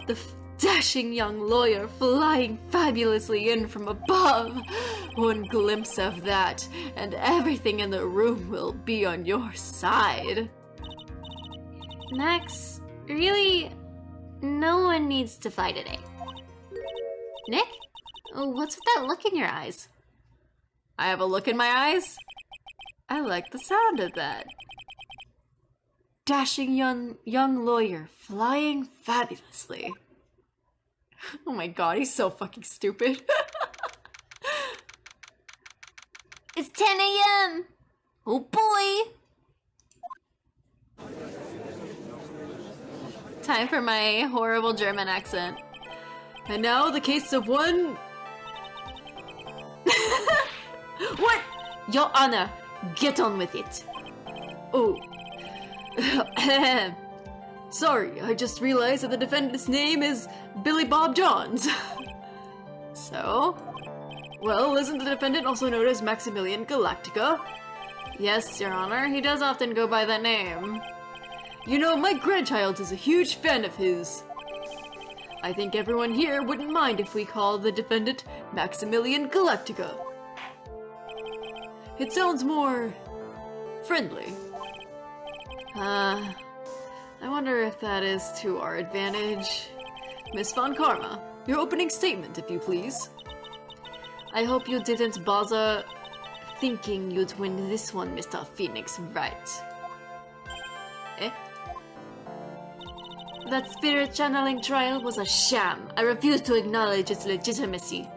A: The dashing young lawyer flying fabulously in from above. One glimpse of that, and everything in the room will be on your side.
C: Max, really, no one needs to fly today. Nick? What's with that look in your eyes?
A: I have a look in my eyes? I like the sound of that. Dashing young lawyer flying fabulously. Oh my god, he's so fucking stupid.
C: It's 10 a.m. Oh boy.
A: Time for my horrible German accent. And now the case of one... What? Your Honor, get on with it. Oh. Sorry, I just realized that the defendant's name is Billy Bob Johns. So? Well, isn't the defendant also known as Maximilian Galactica? Yes, Your Honor, he does often go by that name. You know, my grandchild is a huge fan of his. I think everyone here wouldn't mind if we call the defendant Maximilian Galactica. It sounds more... friendly. I wonder if that is to our advantage. Miss Von Karma, your opening statement, if you please. I hope you didn't bother thinking you'd win this one, Mr. Phoenix, right? Eh?
B: That spirit channeling trial was a sham. I refuse to acknowledge its legitimacy.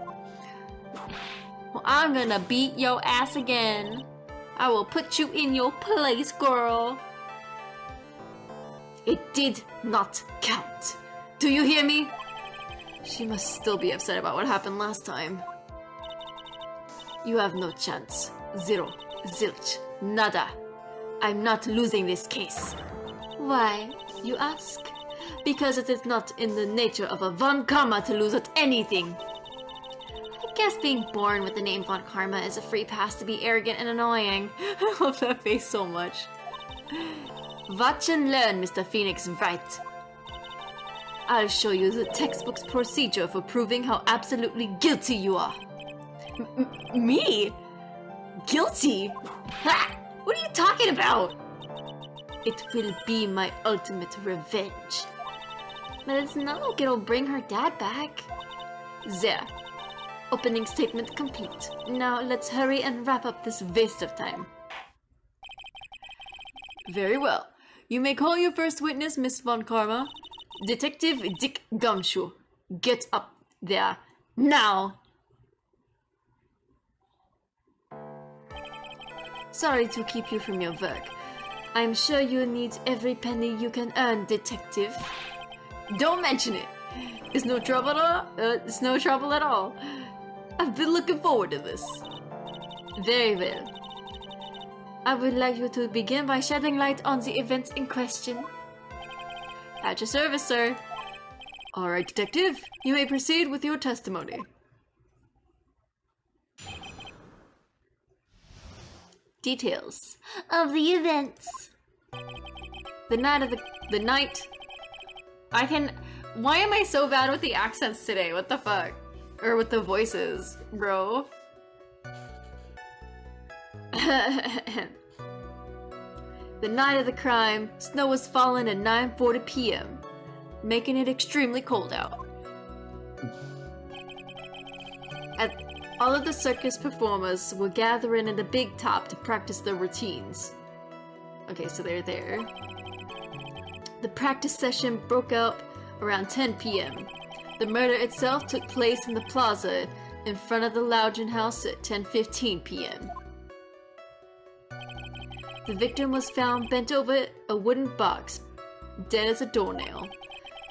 B: Well, I'm gonna beat your ass again. I will put you in your place, girl. It did not count. Do you hear me? She must still be upset about what happened last time. You have no chance. Zero. Zilch. Nada. I'm not losing this case. Why, you ask? Because it is not in the nature of a Von Karma to lose at anything.
C: I guess being born with the name Von Karma is a free pass to be arrogant and annoying.
A: I love that face so much.
B: Watch and learn, Mr. Phoenix Wright. I'll show you the textbook's procedure for proving how absolutely guilty you are.
A: Me? Guilty?
B: Ha!
A: What are you talking about?
B: It will be my ultimate revenge.
C: But it's not like it'll bring her dad back.
B: There. Opening statement complete. Now let's hurry and wrap up this waste of time.
A: Very well. You may call your first witness, Miss Von Karma.
B: Detective Dick Gumshoe. Get up there. Now! Sorry to keep you from your work. I'm sure you need every penny you can earn, detective.
A: Don't mention it. It's no trouble at all. It's no trouble at all. I've been looking forward to this.
B: Very well. I would like you to begin by shedding light on the events in question.
A: At your service, sir. All right, detective. You may proceed with your testimony.
B: Details.
C: Of the events.
B: The night.
A: Why am I so bad with the accents today? What the fuck? Or with the voices, bro?
B: The night of the crime, snow was falling at 9:40 p.m., making it extremely cold out. All of the circus performers were gathering in the big top to practice their routines.
A: Okay, so they're there.
B: The practice session broke up around 10 p.m. The murder itself took place in the plaza in front of the Loudon House at 10:15 p.m. The victim was found bent over a wooden box, dead as a doornail.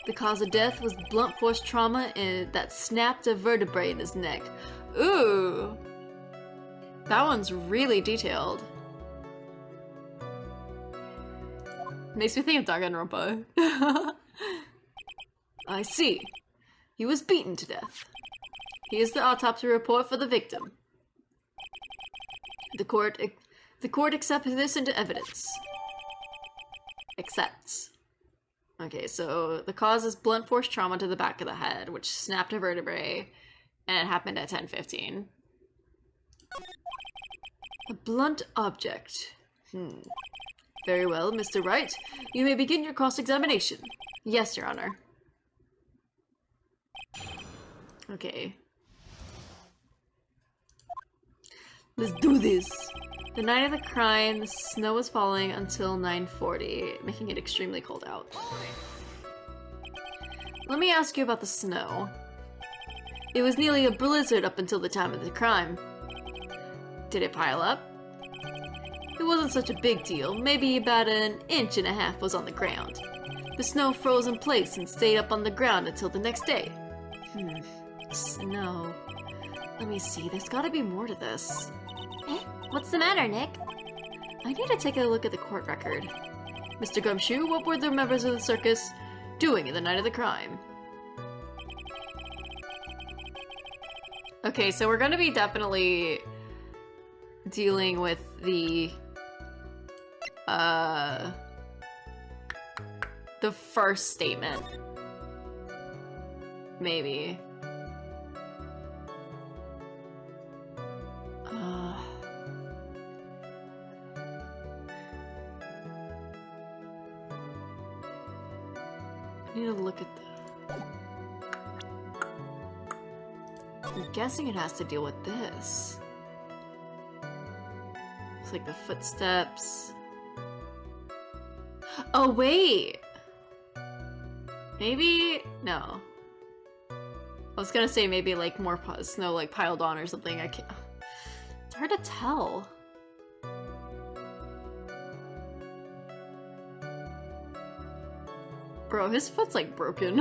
B: The cause of death was blunt force trauma and that snapped a vertebrae in his neck.
A: Ooh! That one's really detailed. Makes me think of Danganronpa.
B: I see. He was beaten to death. Here's the autopsy report for the victim. The court accepts this into evidence. Accepts. Okay, so the cause is blunt force trauma to the back of the head, which snapped a vertebrae, and it happened at 10:15. A blunt object. Very well, Mr. Wright. You may begin your cross-examination. Yes, Your Honor. Okay. Let's do this! The night of the crime, the snow was falling until 9:40, making it extremely cold out. Let me ask you about the snow. It was nearly a blizzard up until the time of the crime. Did it pile up? It wasn't such a big deal. Maybe about 1.5 inches was on the ground. The snow froze in place and stayed up on the ground until the next day. Snow. Let me see, there's gotta be more to this.
C: What's the matter, Nick?
B: I need to take a look at the court record. Mr. Gumshoe, what were the members of the circus doing in the night of the crime?
A: Okay, so we're gonna be definitely dealing with the first statement. Maybe. I need to look at the... I'm guessing it has to deal with this. It's like the footsteps. Oh, wait! Maybe... no. I was gonna say maybe like more snow like piled on or something. I can't... It's hard to tell. Bro, his foot's like broken.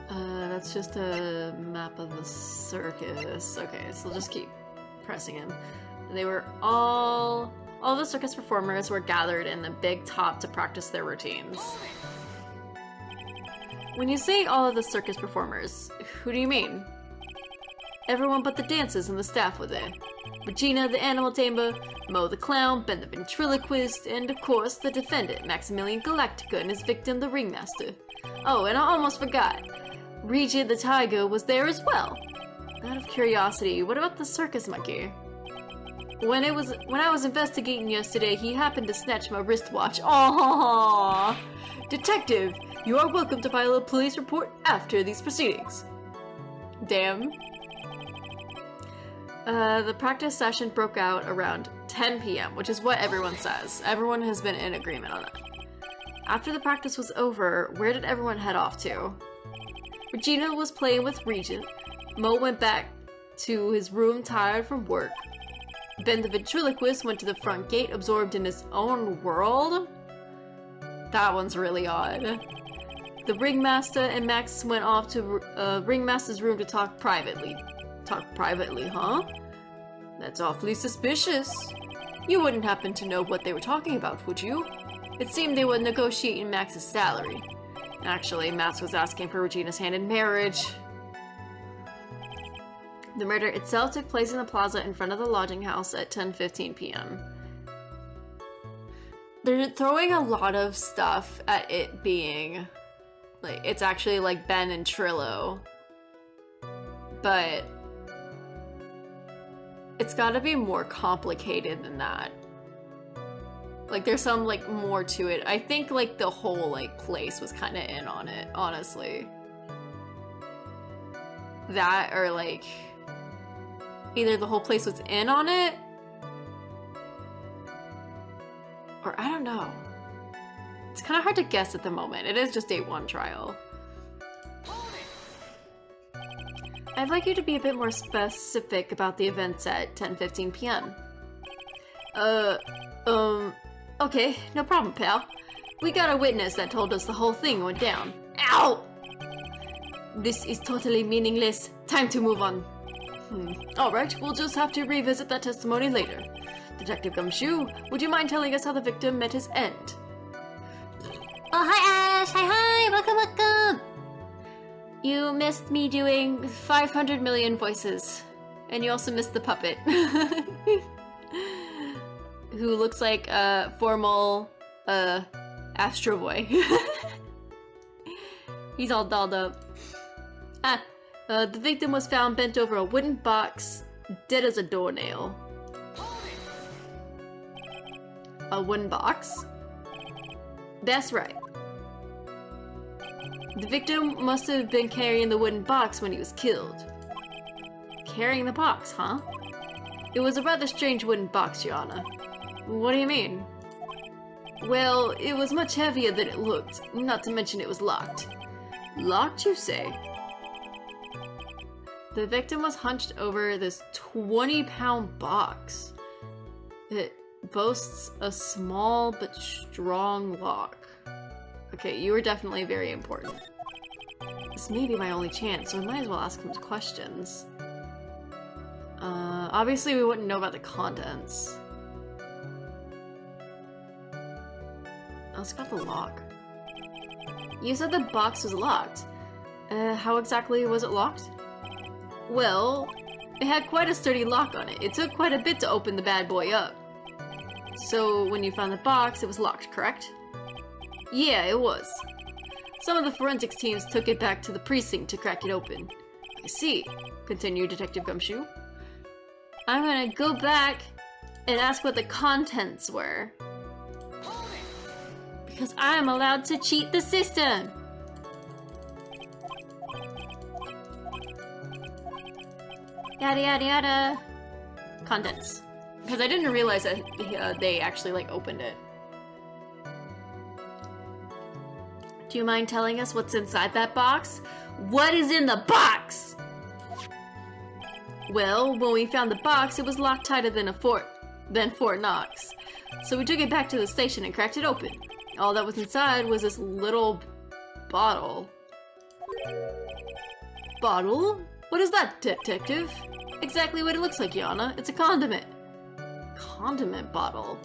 A: That's just a map of the circus. Okay, so we'll just keep pressing him. They were all the circus performers were gathered in the big top to practice their routines. When you say all of the circus performers, who do you mean? Everyone but the dancers and the staff were there. Regina, the animal tamer, Mo the clown, Ben the ventriloquist, and of course the defendant, Maximilian Galactica, and his victim, the ringmaster. Oh, and I almost forgot. Reggie the tiger was there as well. Out of curiosity, what about the circus monkey? When I was investigating yesterday, he happened to snatch my wristwatch. Aww! Detective, you are welcome to file a police report after these proceedings. Damn. The practice session broke out around 10 p.m., which is what everyone says. Everyone has been in agreement on that. After the practice was over, where did everyone head off to? Regina was playing with Regent. Mo went back to his room tired from work. Ben the ventriloquist went to the front gate absorbed in his own world? That one's really odd. The ringmaster and Max went off to ringmaster's room to talk privately. Talk privately, huh? That's awfully suspicious. You wouldn't happen to know what they were talking about, would you? It seemed they were negotiating Max's salary. Actually, Max was asking for Regina's hand in marriage. The murder itself took place in the plaza in front of the lodging house at 10:15 p.m. They're throwing a lot of stuff at it being... like, it's actually like Ben and Trillo. But... it's gotta be more complicated than that. Like, there's some, like, more to it. I think, like, the whole, like, place was kind of in on it, honestly. That, or, like... either the whole place was in on it, or I don't know. It's kind of hard to guess at the moment. It is just day 1 trial. I'd like you to be a bit more specific about the events at 10:15 p.m. Okay, no problem, pal. We got a witness that told us the whole thing went down. Ow! This is totally meaningless. Time to move on. Alright, we'll just have to revisit that testimony later. Detective Gumshoe, would you mind telling us how the victim met his end?
C: Oh, hi Ash! Hi! Welcome!
A: You missed me doing 500 million voices. And you also missed the puppet. Who looks like a formal, Astro Boy. He's all dolled up. The victim was found bent over a wooden box, dead as a doornail. A wooden box? That's right. The victim must have been carrying the wooden box when he was killed. Carrying the box, huh? It was a rather strange wooden box, Your Honor. What do you mean? Well, it was much heavier than it looked, not to mention it was locked. Locked, you say? The victim was hunched over this 20-pound box. It boasts a small but strong lock. Okay, you are definitely very important. This may be my only chance, so I might as well ask him questions. Obviously we wouldn't know about the contents. Let's got the lock. You said the box was locked. How exactly was it locked? Well, it had quite a sturdy lock on it. It took quite a bit to open the bad boy up. So when you found the box, it was locked, correct? Yeah, it was. Some of the forensics teams took it back to the precinct to crack it open. I see, continued Detective Gumshoe. I'm gonna go back and ask what the contents were. Because I'm allowed to cheat the system! Yada yada yada. Contents. Because I didn't realize that they actually, like, opened it. Do you mind telling us what's inside that box? What is in the box? Well, when we found the box, it was locked tighter than Fort Knox. So we took it back to the station and cracked it open. All that was inside was this little bottle. Bottle? What is that, detective? Exactly what it looks like, Yana. It's a condiment. Condiment bottle.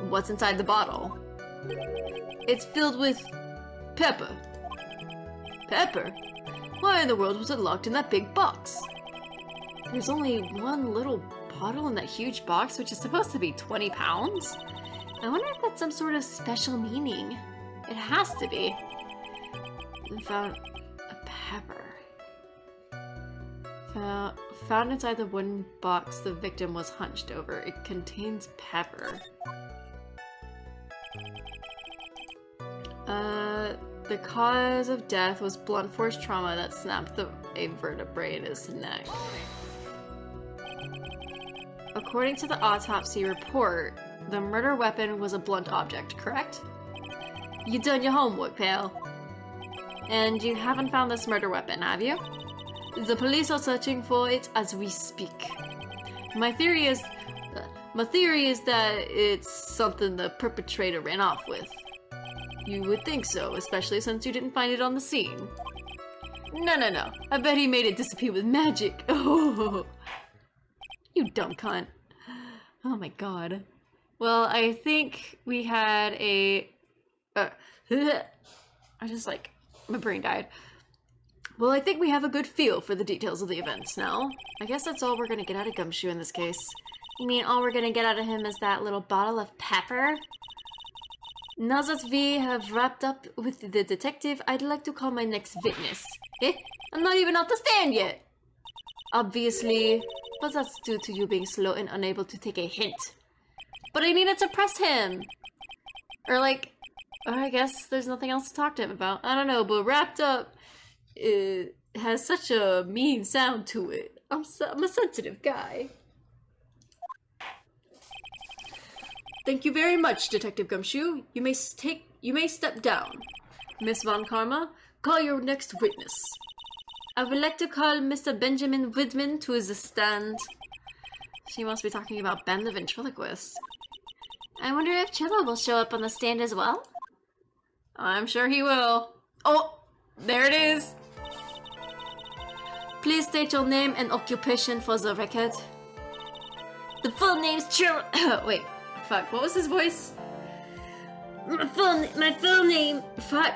A: What's inside the bottle? It's filled with pepper. Pepper? Why in the world was it locked in that big box? There's only one little bottle in that huge box, which is supposed to be 20 pounds? I wonder if that's some sort of special meaning. It has to be. We found a pepper. Found inside the wooden box the victim was hunched over. It contains pepper. The cause of death was blunt force trauma that snapped a vertebrae in his neck. According to the autopsy report, the murder weapon was a blunt object, correct? You done your homework, pal. And you haven't found this murder weapon, have you? The police are searching for it as we speak. My theory is that it's something the perpetrator ran off with. You would think so, especially since you didn't find it on the scene. No. I bet he made it disappear with magic. Oh, you dumb cunt. Oh my god. Well, I think we had a... my brain died. Well, I think we have a good feel for the details of the events now. I guess that's all we're gonna get out of Gumshoe in this case.
C: You mean all we're gonna get out of him is that little bottle of pepper?
A: Now that we have wrapped up with the detective, I'd like to call my next witness. I'm not even off the stand yet! Obviously, but that's due to you being slow and unable to take a hint. But I needed to press him! Or I guess there's nothing else to talk to him about. I don't know, but wrapped up, it has such a mean sound to it. I'm a sensitive guy. Thank you very much, Detective Gumshoe. You may step down. Miss Von Karma, call your next witness. I would like to call Mr. Benjamin Widman to the stand. She must be talking about Ben the ventriloquist.
C: I wonder if Chillo will show up on the stand as well?
A: I'm sure he will. Oh, there it is. Please state your name and occupation for the record.
C: The full name's Chillo.
A: Wait. Fuck, what was his voice?
C: My full name.
A: Fuck.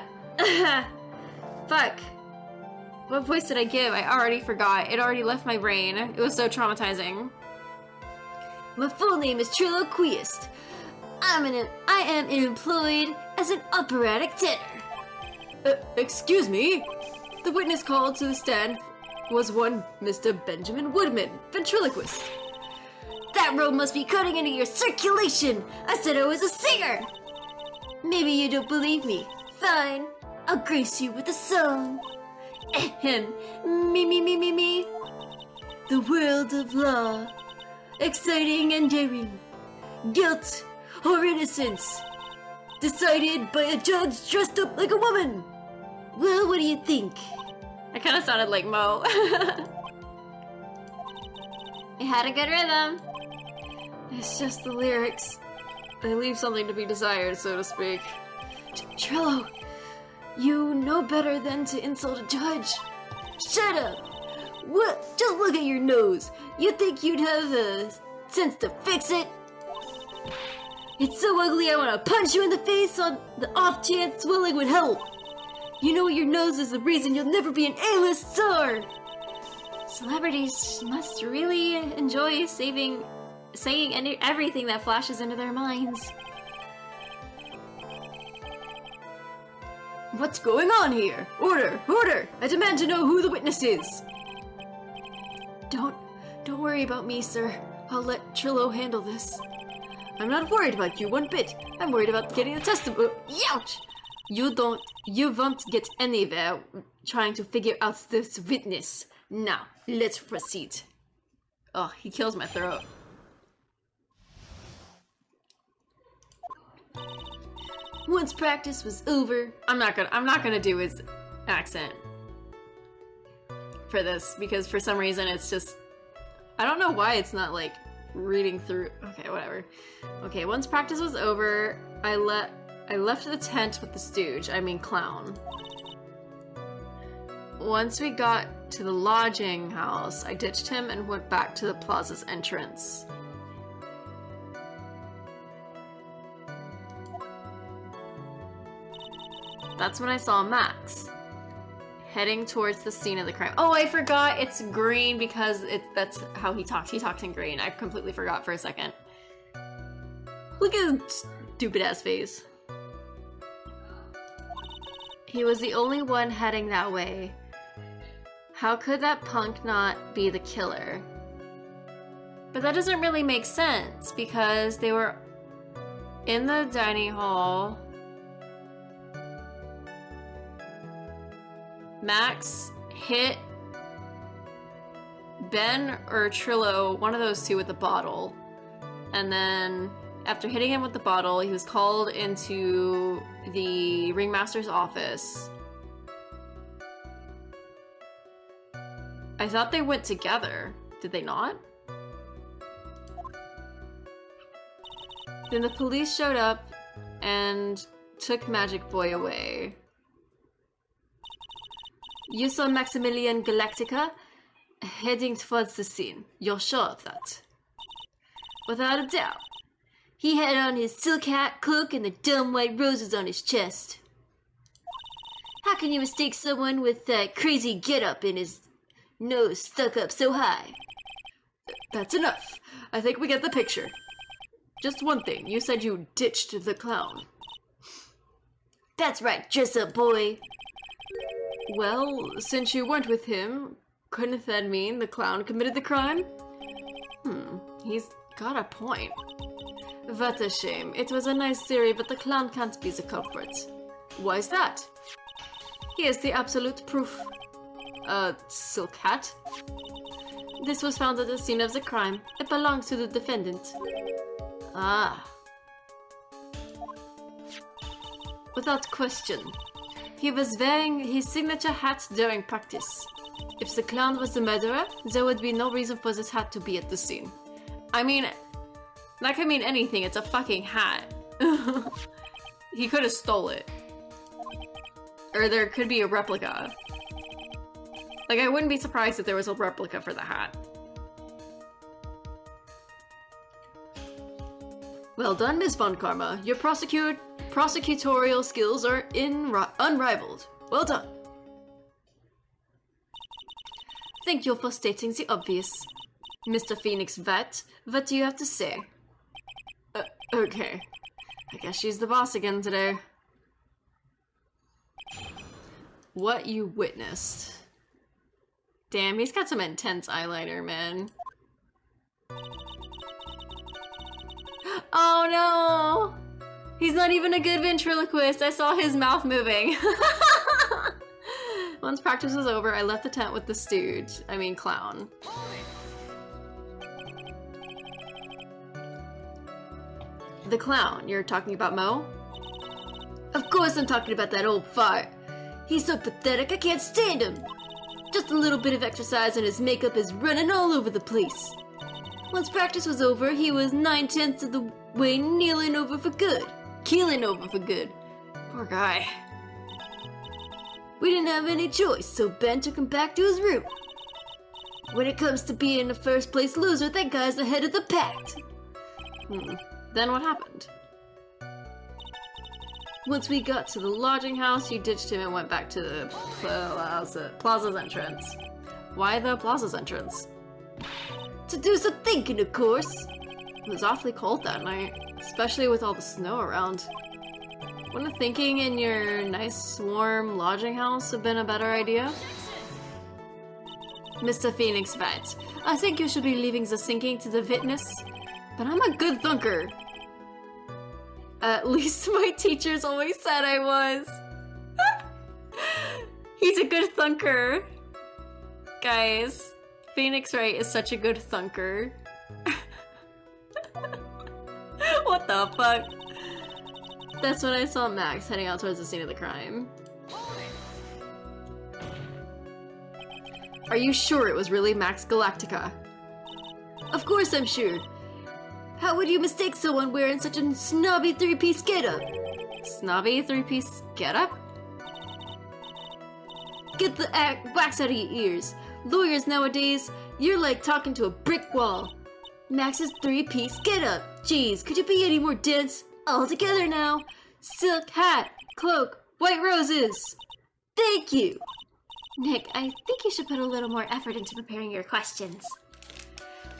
A: Fuck. What voice did I give? I already forgot. It already left my brain. It was so traumatizing.
B: My full name is Triloquist. I am employed as an operatic tenor.
A: Excuse me? The witness called to the stand was one Mr. Benjamin Woodman, ventriloquist.
B: That rope must be cutting into your circulation. I said I was a singer. Maybe you don't believe me. Fine. I'll grace you with a song. Ahem. Me. The world of law. Exciting and daring. Guilt or innocence. Decided by a judge dressed up like a woman. Well, what do you think?
A: I kind of sounded like Mo.
C: It had a good rhythm.
A: It's just the lyrics. They leave something to be desired, so to speak.
B: Trillo, you know better than to insult a judge. Shut up! What? Just look at your nose. You think you'd have the sense to fix it? It's so ugly I want to punch you in the face on the off chance swelling would help. You know your nose is the reason you'll never be an A-list star.
C: Celebrities must really enjoy saying everything that flashes into their minds.
A: What's going on here? Order! I demand to know who the witness is. Don't worry about me, sir. I'll let Trillo handle this. I'm not worried about you one bit. I'm worried about getting the testimony. Ouch! You won't get anywhere trying to figure out this witness. Now, let's proceed. Oh, he kills my throat.
B: Once practice was over...
A: I'm not gonna do his accent for this, because for some reason it's just... I don't know why it's not, like, reading through... Okay, whatever. Okay, once practice was over, I left the tent with the stooge, I mean clown. Once we got to the lodging house, I ditched him and went back to the plaza's entrance. That's when I saw Max heading towards the scene of the crime. Oh, I forgot it's green because that's how he talks. He talks in green. I completely forgot for a second. Look at his stupid ass face. He was the only one heading that way. How could that punk not be the killer? But that doesn't really make sense because they were in the dining hall. Max hit Ben or Trillo, one of those two, with the bottle. And then after hitting him with the bottle, he was called into the ringmaster's office. I thought they went together. Did they not? Then the police showed up and took Magic Boy away. You saw Maximilian Galactica heading towards the scene. You're sure of that? Without a doubt. He had on his silk hat, cloak, and the dumb white roses on his chest. How can you mistake someone with that crazy getup and his nose stuck up so high? That's enough. I think we get the picture. Just one thing. You said you ditched the clown. That's right, dress-up boy. Well, since you weren't with him, couldn't that mean the clown committed the crime? He's got a point. What a shame. It was a nice theory, but the clown can't be the culprit. Why is that? Here's the absolute proof. A silk hat. This was found at the scene of the crime. It belongs to the defendant. Ah. Without question. He was wearing his signature hat during practice. If the clown was the murderer, there would be no reason for this hat to be at the scene. I mean, that could mean anything. It's a fucking hat. He could have stole it. Or there could be a replica. Like, I wouldn't be surprised if there was a replica for the hat. Well done, Miss Von Karma. Your prosecutorial skills are unrivaled. Well done. Thank you for stating the obvious. Mr. Phoenix Vet, what do you have to say? Okay. I guess she's the boss again today. What you witnessed. Damn, he's got some intense eyeliner, man. Oh no! He's not even a good ventriloquist. I saw his mouth moving. Once practice was over, I left the tent with the stooge. I mean, clown. The clown. You're talking about Mo? Of course I'm talking about that old fart. He's so pathetic, I can't stand him. Just a little bit of exercise and his makeup is running all over the place. Once practice was over, he was 9/10 of the way keeling over for good. Poor guy. We didn't have any choice, so Ben took him back to his room. When it comes to being a first place loser, that guy's the head of the pack. Then what happened? Once we got to the lodging house, you ditched him and went back to the plaza's entrance. Why the plaza's entrance? To do some thinking, of course. It was awfully cold that night, especially with all the snow around. Wouldn't thinking in your nice, warm lodging house have been a better idea? Mr. Phoenix Vet, I think you should be leaving the thinking to the witness, but I'm a good thunker. At least my teachers always said I was. He's a good thunker. Guys, Phoenix Wright is such a good thunker. What the fuck? That's when I saw Max heading out towards the scene of the crime. Are you sure it was really Max Galactica?
B: Of course I'm sure. How would you mistake someone wearing such a snobby three-piece getup?
A: Snobby three-piece getup?
B: Get the wax out of your ears. Lawyers nowadays, you're like talking to a brick wall. Max's three-piece getup. Jeez, could you be any more dense? All together now. Silk hat, cloak, white roses. Thank you.
C: Nick, I think you should put a little more effort into preparing your questions.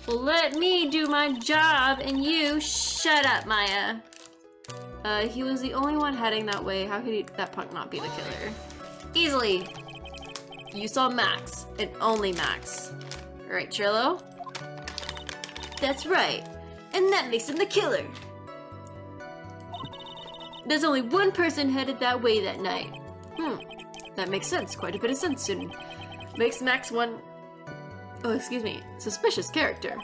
A: Well, let me do my job and you shut up, Maya. He was the only one heading that way. How could that punk not be the killer? Easily. You saw Max, and only Max. Right, Trillo?
B: That's right. And that makes him the killer. There's only one person headed that way that night.
A: That makes sense. Quite a bit of sense, and makes Max one... Oh, excuse me. Suspicious character.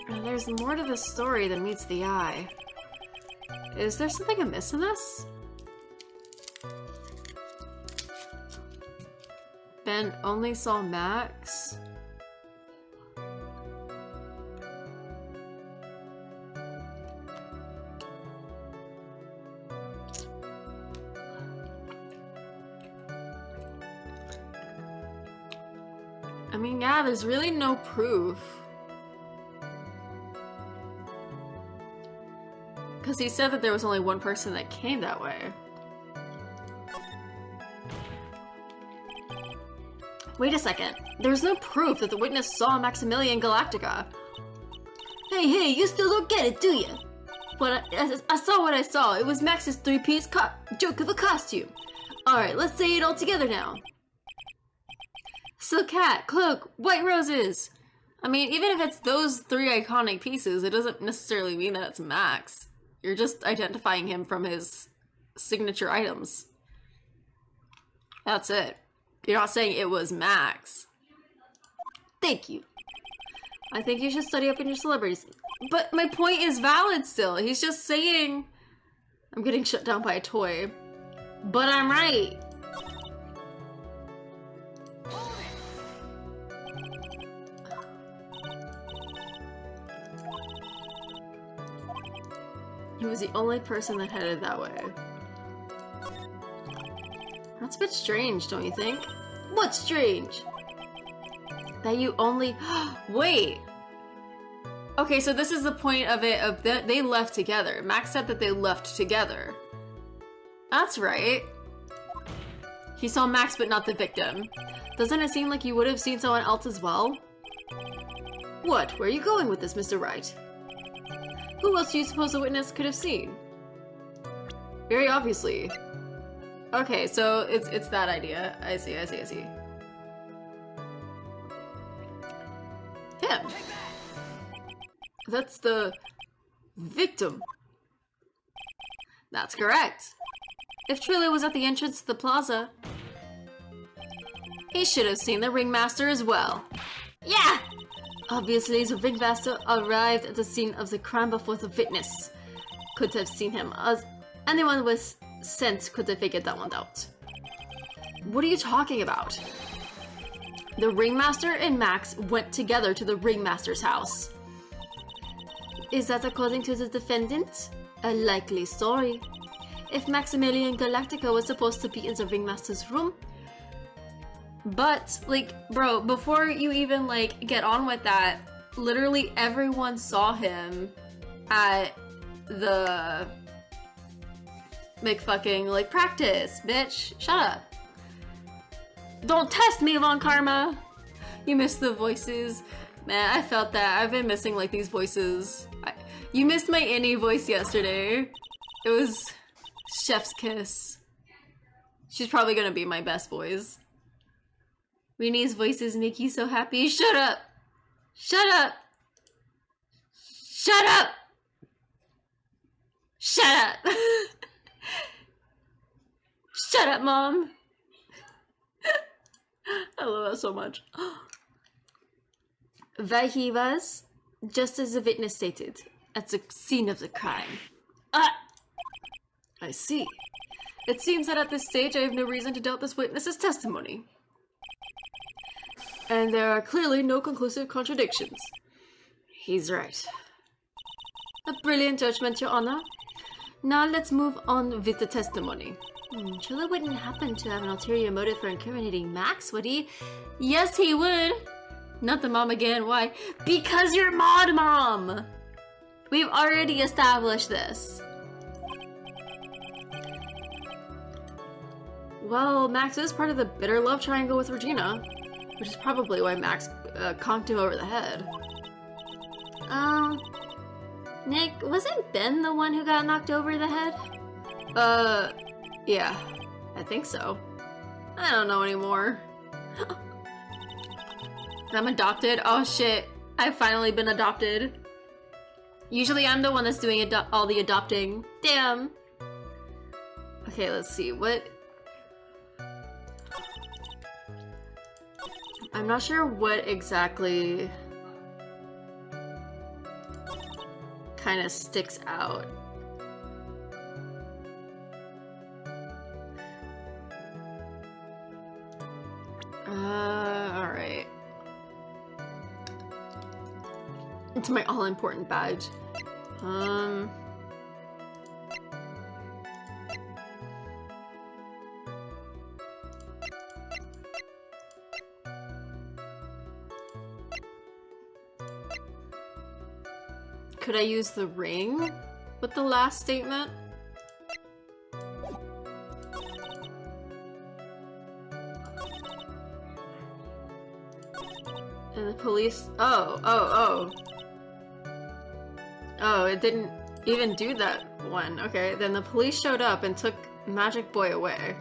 A: There's more to the story than meets the eye. Is there something amiss in this? Ben only saw Max? I mean, yeah, there's really no proof. Because he said that there was only one person that came that way. Wait a second. There's no proof that the witness saw Maximilian Galactica.
B: Hey, you still don't get it, do you?
A: But I saw what I saw. It was Max's three-piece joke of a costume. Alright, let's say it all together now. Silk hat, cloak, white roses. I mean, even if it's those three iconic pieces, it doesn't necessarily mean that it's Max. You're just identifying him from his signature items. That's it. You're not saying it was Max.
B: Thank you.
A: I think you should study up on your celebrities. But my point is valid still. He's just saying... I'm getting shut down by a toy. But I'm right. He was the only person that headed that way. That's a bit strange, don't you think?
B: What's strange?
A: That you only... Wait! Okay, so this is the point of it, of that they left together. Max said that they left together. That's right. He saw Max but not the victim. Doesn't it seem like you would have seen someone else as well? What? Where are you going with this, Mr. Wright? Who else do you suppose the witness could have seen? Very obviously. Okay, so it's that idea. I see. Him. That's the victim. That's correct. If Trillo was at the entrance to the plaza, he should have seen the ringmaster as well.
C: Yeah!
A: Obviously, the ringmaster arrived at the scene of the crime before the witness could have seen him, as anyone with sense could have figured that one out. What are you talking about? The ringmaster and Max went together to the ringmaster's house. Is that according to the defendant? A likely story. If Maximilian Galactica was supposed to be in the ringmaster's room. But, like, bro, before you even, like, get on with that, literally everyone saw him at the McFucking, like, practice, bitch. Shut up. Don't test me, Von Karma. You missed the voices. Man, I felt that. I've been missing, like, these voices. You missed my Annie voice yesterday. It was chef's kiss. She's probably gonna be my best voice. Rini's voices make you so happy. Shut up! Shut up! Shut up! Shut up! Shut up, Mom! I love that so much. There he was, just as the witness stated, at the scene of the crime. I see. It seems that at this stage I have no reason to doubt this witness's testimony. And there are clearly no conclusive contradictions. He's right. A brilliant judgment, Your Honor. Now let's move on with the testimony.
C: Chula wouldn't happen to have an ulterior motive for incriminating Max, would he?
A: Yes, he would. Not the mom again. Why? Because you're Mod Mom! We've already established this. Well, Max is part of the bitter love triangle with Regina, which is probably why Max conked him over the head.
C: Nick, wasn't Ben the one who got knocked over the head?
A: Yeah, I think so. I don't know anymore. I'm adopted? Oh shit, I've finally been adopted. Usually I'm the one that's doing all the adopting. Damn. Okay, let's see, what... I'm not sure what exactly kind of sticks out. Alright. It's my all-important badge. Could I use the ring with the last statement? And the police... Oh, it didn't even do that one. Okay, then the police showed up and took Magic Boy away.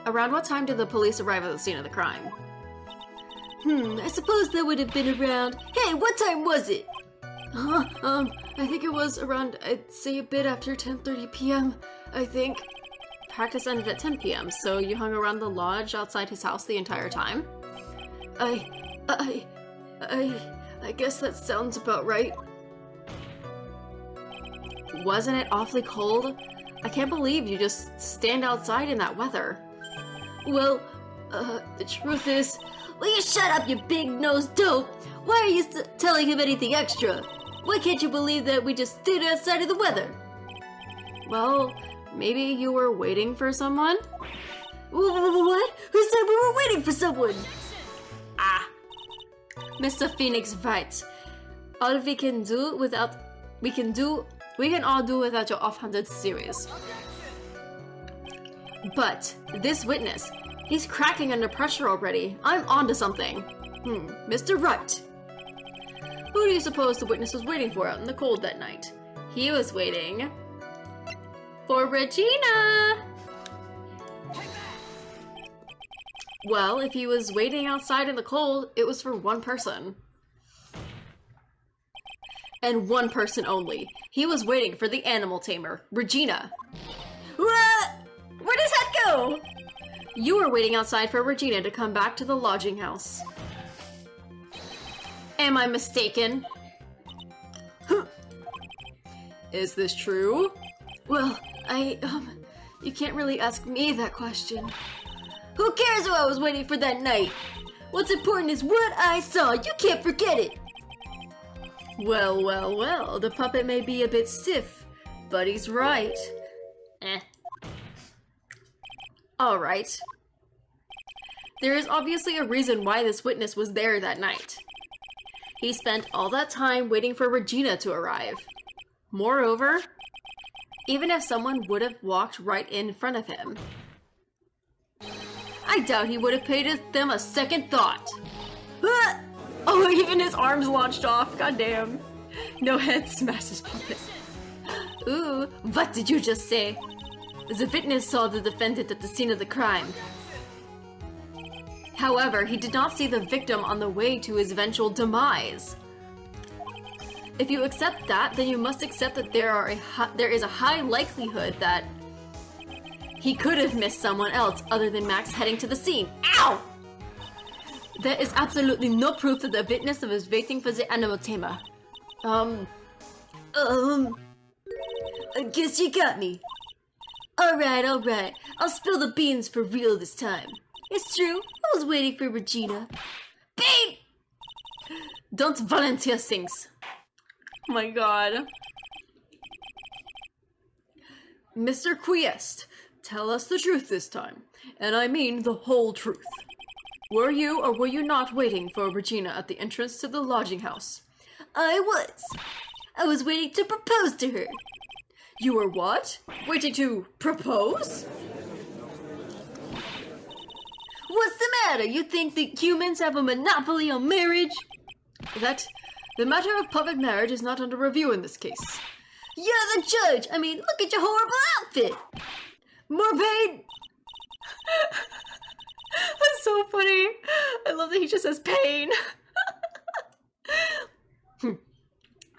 A: Around what time did the police arrive at the scene of the crime?
B: I suppose that would have been around... Hey, what time was it?
A: I think it was around, I'd say a bit after 10:30 p.m., I think. Practice ended at 10 p.m., so you hung around the lodge outside his house the entire time?
B: I guess that sounds about right.
A: Wasn't it awfully cold? I can't believe you just stand outside in that weather.
B: Well, the truth is... Will you shut up, you big-nosed dope? Why are you telling him anything extra? Why can't you believe that we just stood outside of the weather?
A: Well, maybe you were waiting for someone?
B: What? Who said we were waiting for someone?
A: Ah. Mr. Phoenix Wright. All we can all do without your offhanded series. But this witness, he's cracking under pressure already. I'm onto something. Mr. Wright. Who do you suppose the witness was waiting for out in the cold that night? He was waiting for Regina! Well, if he was waiting outside in the cold, it was for one person. And one person only. He was waiting for the animal tamer, Regina.
B: What? Where does that go?
A: You were waiting outside for Regina to come back to the lodging house. Am I mistaken? Is this true?
B: Well, you can't really ask me that question. Who cares who I was waiting for that night? What's important is what I saw. You can't forget it.
A: Well, well, well. The puppet may be a bit stiff, but he's right. Alright. There is obviously a reason why this witness was there that night. He spent all that time waiting for Regina to arrive. Moreover, even if someone would have walked right in front of him, I doubt he would have paid them a second thought. Oh, even his arms launched off. Goddamn. No head smashes puppet. Ooh, what did you just say? The witness saw the defendant at the scene of the crime. However, he did not see the victim on the way to his eventual demise. If you accept that, then you must accept that there is a high likelihood that he could have missed someone else other than Max heading to the scene. Ow! There is absolutely no proof that the witness was waiting for the animal tamer.
B: I guess you got me. Alright, I'll spill the beans for real this time. It's true, I was waiting for Regina.
A: Bean! Don't volunteer things. Oh my god. Mr. Quiest, tell us the truth this time. And I mean the whole truth. Were you or were you not waiting for Regina at the entrance to the lodging house?
B: I was waiting to propose to her.
A: You were what? Waiting to propose?
B: What's the matter? You think the humans have a monopoly on marriage?
A: The matter of puppet marriage is not under review in this case.
B: You're the judge! I mean, look at your horrible outfit! More pain!
A: That's so funny. I love that he just says pain.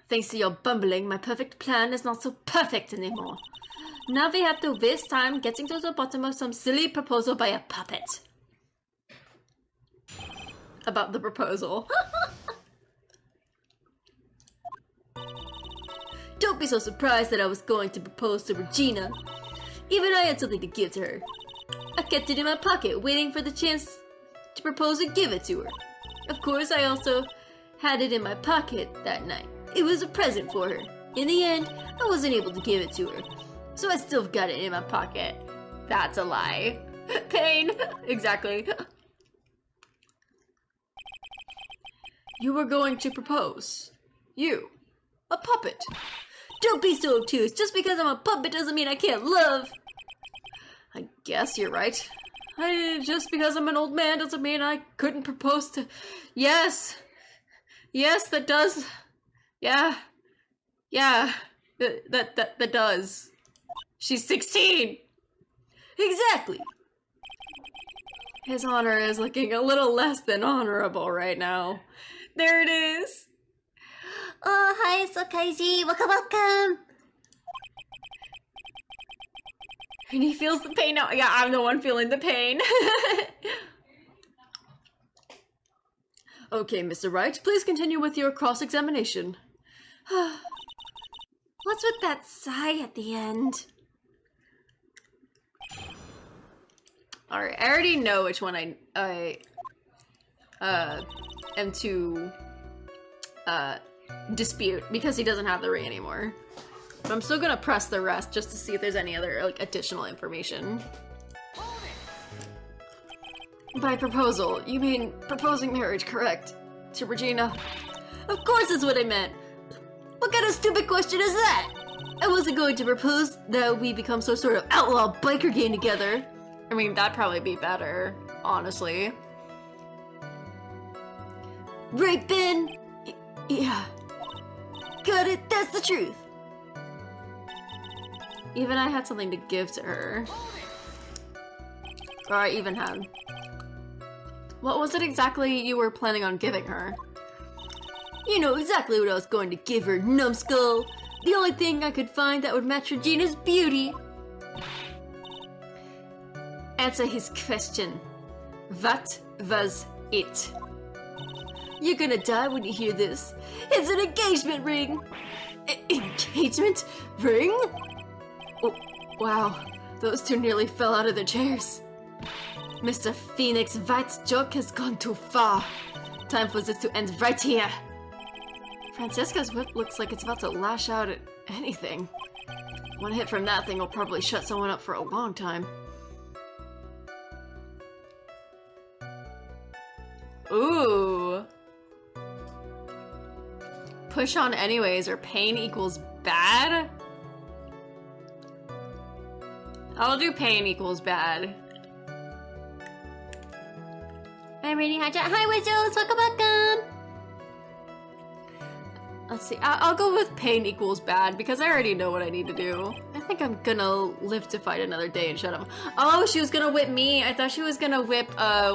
A: Thanks to your bumbling, my perfect plan is not so perfect anymore. Now we have to waste time getting to the bottom of some silly proposal by a puppet. About the proposal.
B: Don't be so surprised that I was going to propose to Regina. Even I had something to give to her. I kept it in my pocket, waiting for the chance to propose and give it to her. Of course, I also had it in my pocket that night. It was a present for her. In the end, I wasn't able to give it to her, so I still got it in my pocket.
A: That's a lie. Pain. Exactly. You were going to propose. You. A puppet.
B: Don't be so obtuse. Just because I'm a puppet doesn't mean I can't love.
A: I guess you're right. Just because I'm an old man doesn't mean I couldn't propose to... Yes. Yes, that does. Yeah. Yeah. That does. She's 16.
B: Exactly.
A: His honor is looking a little less than honorable right now. There it is.
C: Oh, hi, Sokaiji. Welcome.
A: And he feels the pain now. Yeah, I'm the one feeling the pain. Okay, Mr. Wright, please continue with your cross-examination.
C: What's with that sigh at the end?
A: Alright, I already know which one I am to dispute because he doesn't have the ring anymore. But I'm still gonna press the rest just to see if there's any other like additional information. By proposal, you mean proposing marriage, correct? To Regina?
B: Of course that's what I meant. What kind of stupid question is that? I wasn't going to propose that we become some sort of outlaw biker gang together.
A: I mean, that'd probably be better, honestly.
B: Right, Ben? Yeah. Got it, that's the truth.
A: Even I had something to give to her. Or I even had. What was it exactly you were planning on giving her?
B: You know exactly what I was going to give her, numbskull. The only thing I could find that would match Regina's beauty.
A: Answer his question. What was it?
B: You're gonna die when you hear this. It's an engagement ring.
A: Engagement ring? Oh, wow, those two nearly fell out of their chairs. Mr. Phoenix White's joke has gone too far. Time for this to end right here. Francesca's whip looks like it's about to lash out at anything. One hit from that thing will probably shut someone up for a long time. Ooh. Push on anyways, or pain equals bad? I'll do pain equals bad.
C: I'm Rini. Hi, Wizards. Welcome.
A: Let's see. I'll go with pain equals bad because I already know what I need to do. I think I'm gonna live to fight another day and shut up. Oh, she was gonna whip me. I thought she was gonna whip,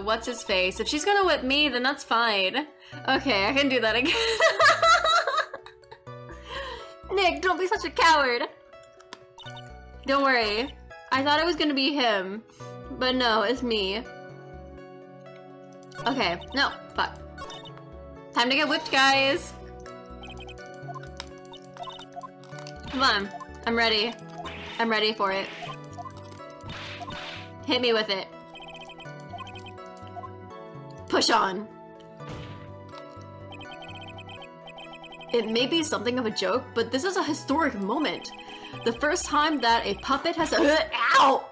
A: what's his face? If she's gonna whip me, then that's fine. Okay, I can do that again. Nick, don't be such a coward. Don't worry. I thought it was gonna be him. But no, it's me. Okay, no, fuck. Time to get whipped, guys. Come on. I'm ready. I'm ready for it. Hit me with it. Push on. It may be something of a joke, but this is a historic moment. The first time that a puppet has ow!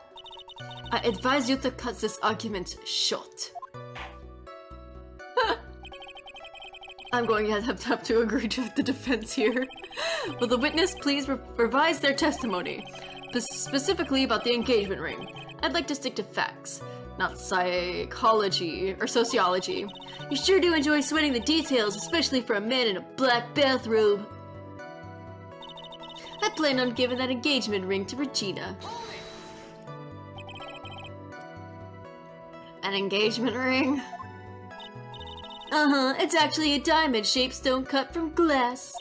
A: I advise you to cut this argument short. I'm going to have to agree to the defense here. Will the witness please revise their testimony, specifically about the engagement ring? I'd like to stick to facts, not psychology or sociology. You sure do enjoy sweating the details, especially for a man in a black bathrobe. I plan on giving that engagement ring to Regina. An engagement ring?
B: Uh-huh, it's actually a diamond-shaped stone cut from glass.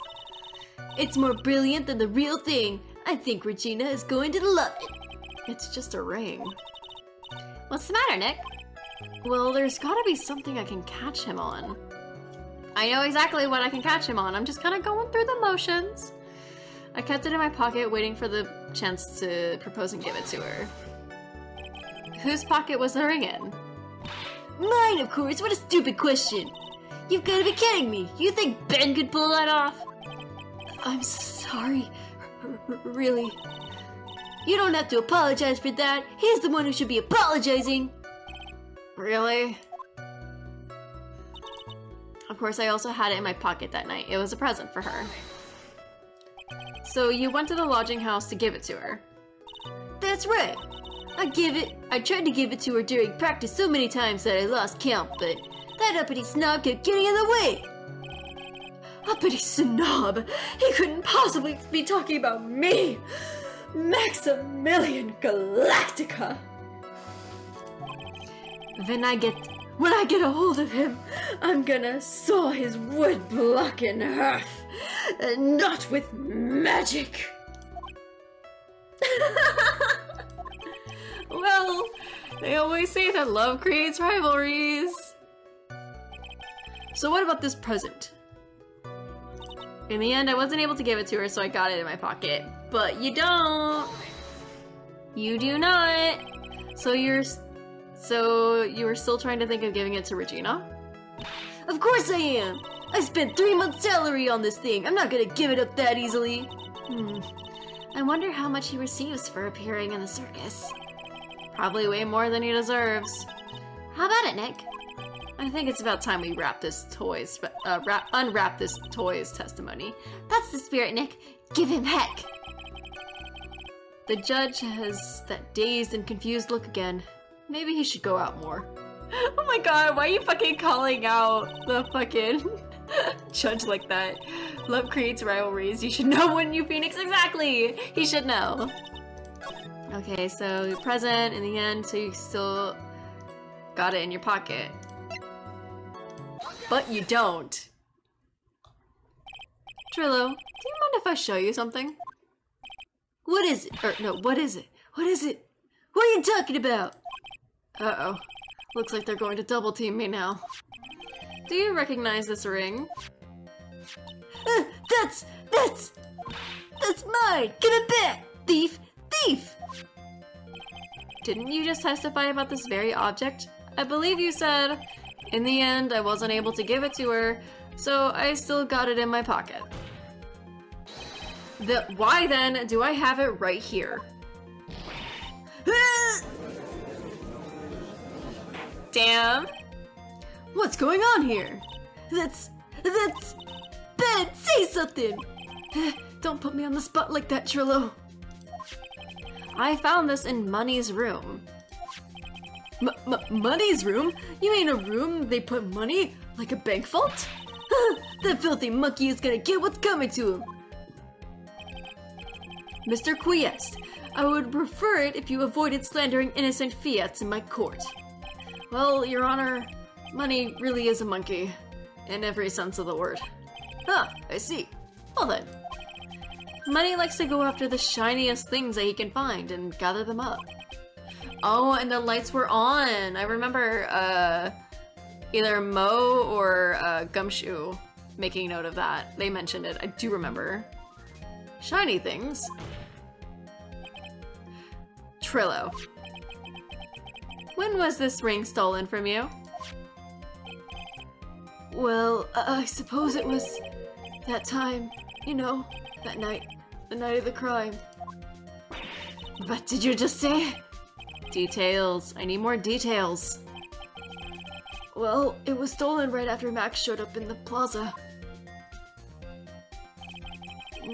B: It's more brilliant than the real thing. I think Regina is going to love it.
A: It's just a ring.
C: What's the matter, Nick?
A: Well, there's gotta be something I can catch him on. I know exactly what I can catch him on. I'm just kind of going through the motions. I kept it in my pocket, waiting for the chance to propose and give it to her. Whose pocket was the ring in?
B: Mine, of course. What a stupid question. You've got to be kidding me. You think Ben could pull that off? I'm sorry. Really. You don't have to apologize for that. He's the one who should be apologizing.
A: Really? Of course, I also had it in my pocket that night. It was a present for her. So you went to the lodging house to give it to her?
B: That's right. I tried to give it to her during practice so many times that I lost count, but that uppity snob kept getting in the way.
A: Uppity snob? He couldn't possibly be talking about me! Maximilian Galactica! When I get a hold of him, I'm gonna saw his wood block in half. Not with magic. Well, they always say that love creates rivalries. So what about this present? In the end, I wasn't able to give it to her, so I got it in my pocket. But you don't. You do not. So you were still trying to think of giving it to Regina?
B: Of course I am. I spent 3 months' salary on this thing. I'm not gonna give it up that easily.
A: I wonder how much he receives for appearing in the circus. Probably way more than he deserves.
C: How about it, Nick?
A: I think it's about time we unwrap this toys testimony.
C: That's the spirit, Nick. Give him heck.
A: The judge has that dazed and confused look again. Maybe he should go out more. Oh my god, why are you fucking calling out the fucking judge like that? Love creates rivalries. You should know when you Phoenix exactly. He should know. Okay, so you're present in the end, so you still got it in your pocket. But you don't. Trillo, do you mind if I show you something?
B: What is it?
A: Or no, what is it? What is it?
B: What are you talking about?
A: Uh-oh. Looks like they're going to double team me now. Do you recognize this ring?
B: That's mine! Give it back! Thief! Thief!
A: Didn't you just testify about this very object? I believe you said, in the end, I wasn't able to give it to her, so I still got it in my pocket. Why then do I have it right here? Damn.
B: What's going on here? That's... Ben, say something!
A: Don't put me on the spot like that, Trillo. I found this in Money's room.
B: Money's room? You mean a room they put money? Like a bank vault? That filthy monkey is gonna get what's coming to him.
A: Mr. Quiest, I would prefer it if you avoided slandering innocent fiats in my court. Well, Your Honor, Money really is a monkey, in every sense of the word.
B: Ah, I see.
A: Well then. Money likes to go after the shiniest things that he can find and gather them up. Oh, and the lights were on! I remember, either Mo or Gumshoe making note of that. They mentioned it. I do remember. Shiny things? Trillo. When was this ring stolen from you? Well, I suppose it was that time, you know, that night. The night of the crime. What did you just say? Details. I need more details. Well, it was stolen right after Max showed up in the plaza.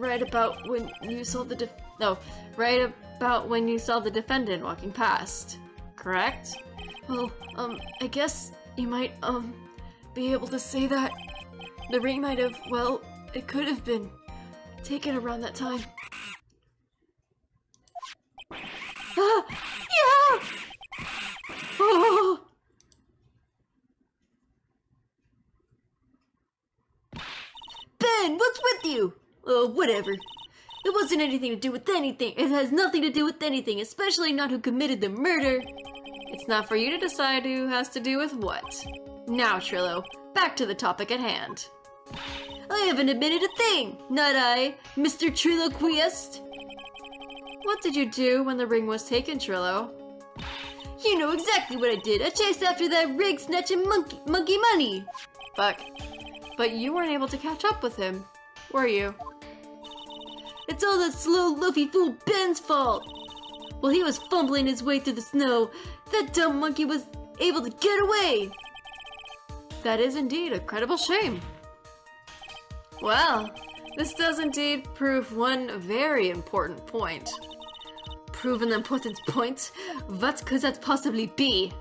A: Right about when you saw the right about when you saw the defendant walking past. Correct? Well, I guess you might, be able to say that. The ring might have, well, it could have been taken around that time. Ah! Yeah! Oh!
B: Ben, what's with you? Oh, whatever. It wasn't anything to do with anything. It has nothing to do with anything, especially not who committed the murder.
A: It's not for you to decide who has to do with what. Now, Trillo, back to the topic at hand.
B: I haven't admitted a thing, not I, Mr. Trilloquist.
A: What did you do when the ring was taken, Trillo?
B: You know exactly what I did. I chased after that rig-snatching monkey money.
A: But you weren't able to catch up with him, were you?
B: It's all that slow, loafy fool Ben's fault. While he was fumbling his way through the snow, that dumb monkey was able to get away.
A: That is indeed a credible shame. Well, this does indeed prove one very important point. Prove an important point? What could that possibly be?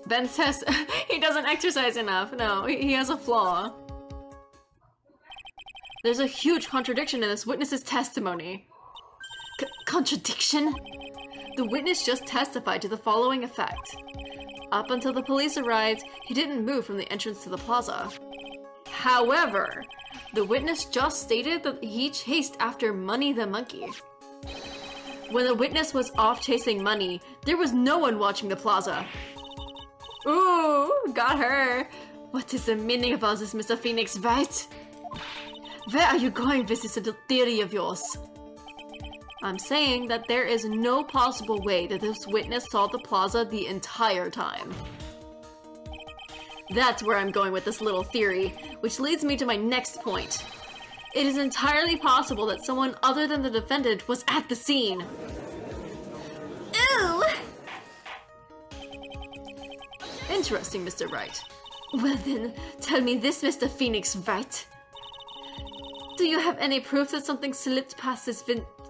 A: Ben says he doesn't exercise enough. No, he has a flaw. There's a huge contradiction in this witness's testimony. Contradiction? The witness just testified to the following effect. Up until the police arrived, he didn't move from the entrance to the plaza. However, the witness just stated that he chased after Money the monkey. When the witness was off chasing Money, there was no one watching the plaza. Ooh, got her. What is the meaning of all this, Mr. Phoenix, right? Where are you going with this little theory of yours? I'm saying that there is no possible way that this witness saw the plaza the entire time. That's where I'm going with this little theory, which leads me to my next point. It is entirely possible that someone other than the defendant was at the scene.
B: Ooh!
A: Interesting, Mr. Wright.
B: Well then, tell me this, Mr. Phoenix Wright.
A: Do you have any proof that something slipped past this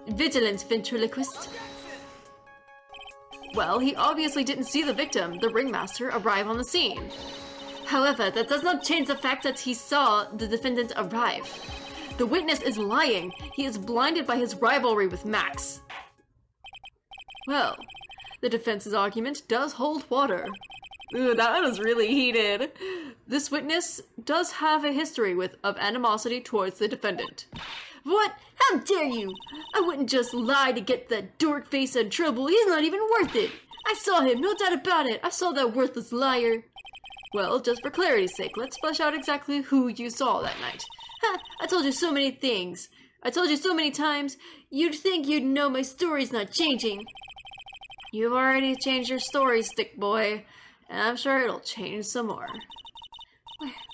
A: vigilant ventriloquist? Well, he obviously didn't see the victim, the ringmaster, arrive on the scene. However, that does not change the fact that he saw the defendant arrive. The witness is lying. He is blinded by his rivalry with Max. Well, the defense's argument does hold water. Ooh, that one was really heated. This witness does have a history of animosity towards the defendant.
B: What? How dare you? I wouldn't just lie to get that dork face in trouble. He's not even worth it. I saw him, no doubt about it. I saw that worthless liar.
A: Well, just for clarity's sake, let's flesh out exactly who you saw that night.
B: Ha! I told you so many things. I told you so many times, you'd think you'd know my story's not changing.
A: You've already changed your story, stick boy, and I'm sure it'll change some more.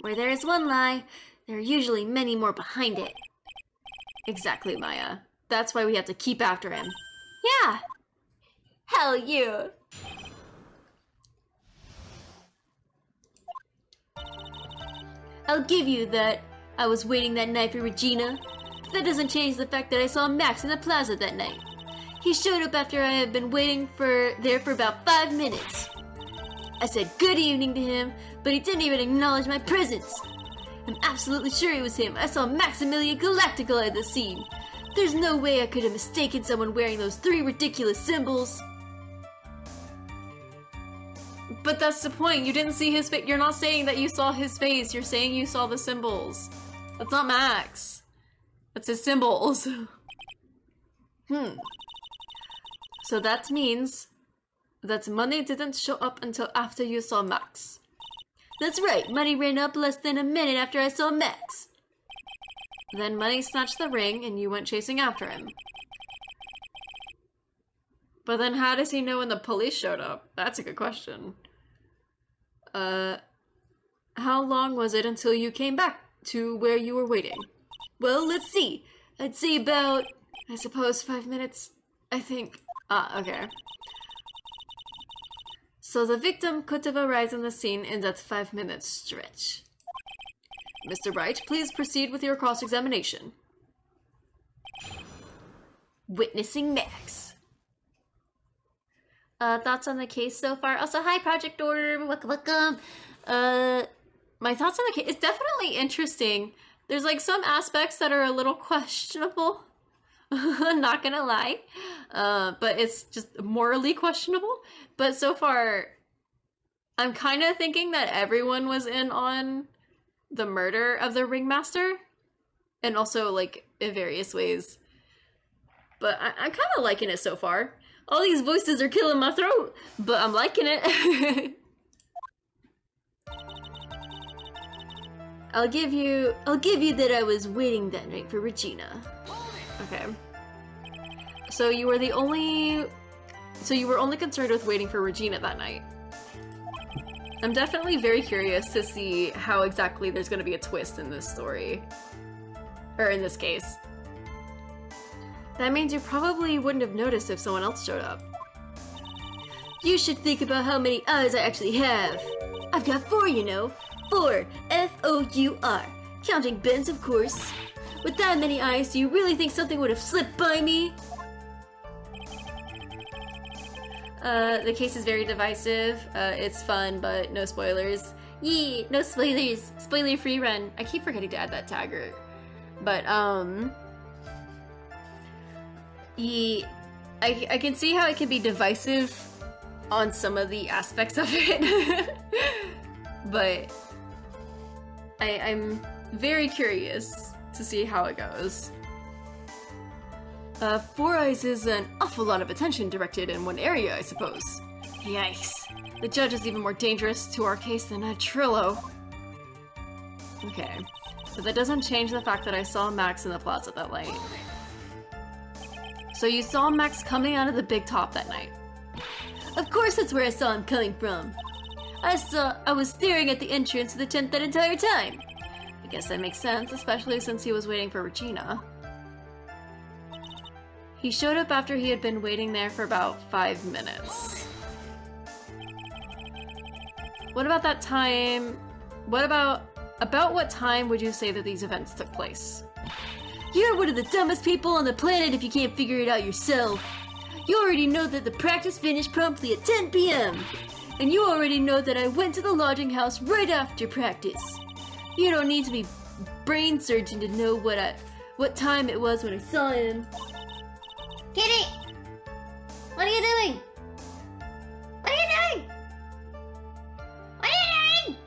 C: Where there is one lie, there are usually many more behind it.
A: Exactly, Maya. That's why we have to keep after him.
C: Yeah!
B: Hell yeah! I'll give you that. I was waiting that night for Regina. But that doesn't change the fact that I saw Max in the plaza that night. He showed up after I had been waiting there for about 5 minutes. I said good evening to him, but he didn't even acknowledge my presence. I'm absolutely sure it was him. I saw Maximilian Galactical at the scene. There's no way I could have mistaken someone wearing those 3 ridiculous symbols.
A: But that's the point. You didn't see his face. You're not saying that you saw his face. You're saying you saw the symbols. That's not Max. That's his symbols. So that means that Money didn't show up until after you saw Max.
B: That's right. Money ran up less than a minute after I saw Max.
A: Then Money snatched the ring and you went chasing after him. But then how does he know when the police showed up? That's a good question. How long was it until you came back to where you were waiting?
B: Well, let's see. I'd say about,
A: I suppose 5 minutes, I think. Ah, okay. So the victim could have arrived on the scene in that 5 minute stretch. Mr. Wright, please proceed with your cross-examination.
B: Witnessing Max.
A: Thoughts on the case so far? Also, hi, Project Order. Welcome. My thoughts on the case, it's definitely interesting. There's like some aspects that are a little questionable. Not gonna lie. But it's just morally questionable. But so far, I'm kind of thinking that everyone was in on the murder of the ringmaster. And also like in various ways. But I'm kind of liking it so far. All these voices are killing my throat, but I'm liking it.
B: I'll give you that I was waiting that night for Regina.
A: Okay. So you were only concerned with waiting for Regina that night. I'm definitely very curious to see how exactly there's going to be a twist in this story. Or in this case. That means you probably wouldn't have noticed if someone else showed up.
B: You should think about how many eyes I actually have. I've got 4, you know. 4. F-O-U-R. Counting Ben's, of course. With that many eyes, do you really think something would have slipped by me?
A: The case is very divisive. It's fun, but no spoilers. Yee! No spoilers! Spoiler-free run. I keep forgetting to add that tagger. But, I can see how it can be divisive on some of the aspects of it. But I'm very curious to see how it goes. 4 eyes is an awful lot of attention directed in one area, I suppose. Yikes. The judge is even more dangerous to our case than a Trillo. Okay. But that doesn't change the fact that I saw Max in the plaza that night. So you saw Max coming out of the big top that night?
B: Of course that's where I saw him coming from. I was staring at the entrance of the tent that entire time.
A: I guess that makes sense, especially since he was waiting for Regina. He showed up after he had been waiting there for about 5 minutes. What about that time? About what time would you say that these events took place?
B: You're one of the dumbest people on the planet if you can't figure it out yourself. You already know that the practice finished promptly at 10 p.m. And you already know that I went to the lodging house right after practice. You don't need to be brain surgeon to know what time it was when I saw him.
C: Kitty! What are you doing? What are you doing? What are you doing?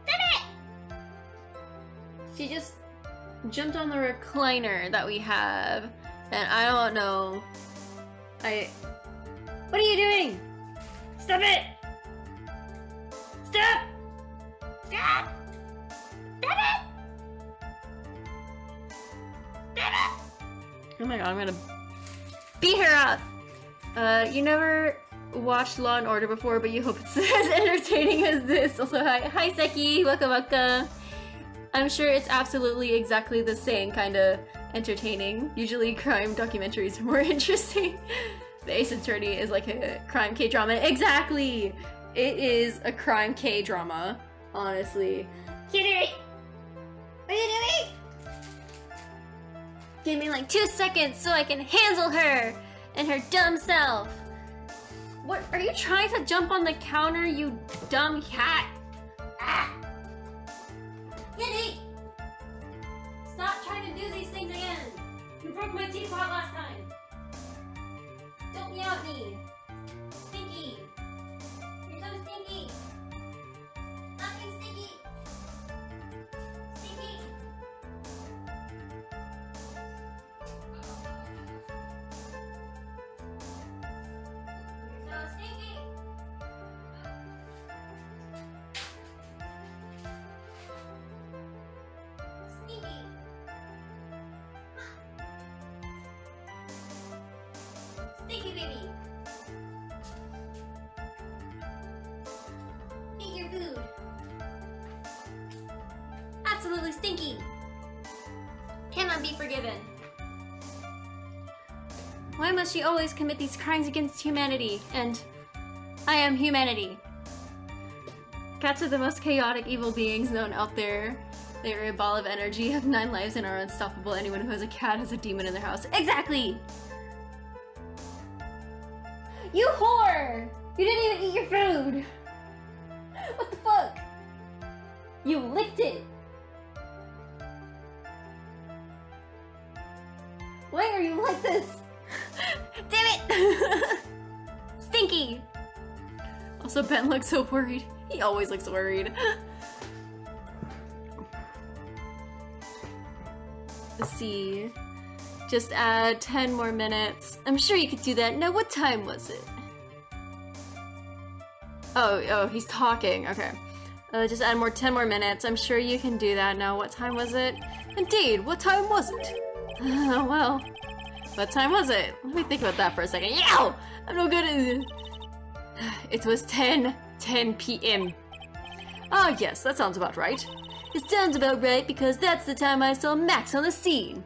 C: Stop it!
A: She just jumped on the recliner that we have, and I don't know. What are you doing? Stop it! Stop!
C: Stop! Stop it! Stop it!
A: Oh my god, I'm gonna beat her up! You never watched Law and Order before, but you hope it's as entertaining as this. Also, hi Seki, welcome. I'm sure it's absolutely exactly the same kind of entertaining. Usually crime documentaries are more interesting. The Ace Attorney is like a crime K-drama. Exactly! It is a crime K-drama, honestly.
C: Kitty! What are you doing?
A: Give me like 2 seconds so I can handle her and her dumb self. What, are you trying to jump on the counter, you dumb cat? Ah!
C: Kitty!
A: Stop trying to do these things again. You broke my teapot last time. Don't yell at me. Stinky. You're so stinky. Stop being stinky. Stinky. You're so stinky. Stinky.
C: Hey, baby. Eat your food. Absolutely stinky. Cannot be forgiven.
A: Why must she always commit these crimes against humanity? And I am humanity. Cats are the most chaotic evil beings known out there. They are a ball of energy, have 9 lives, and are unstoppable. Anyone who has a cat has a demon in their house. Exactly! You whore! You didn't even eat your food! What the fuck? You licked it! Why are you like this? Damn it! Stinky! Also, Ben looks so worried. He always looks worried. Let's see. Just add 10 more minutes. I'm sure you could do that. Now, what time was it? Oh, he's talking. Okay. Just add 10 more minutes. I'm sure you can do that. Now, what time was it? Indeed, what time was it? Well, what time was it? Let me think about that for a second. Yow! I'm no good at it. It was 10 p.m. Ah, yes, that sounds about right. It sounds about right because that's the time I saw Max on the scene.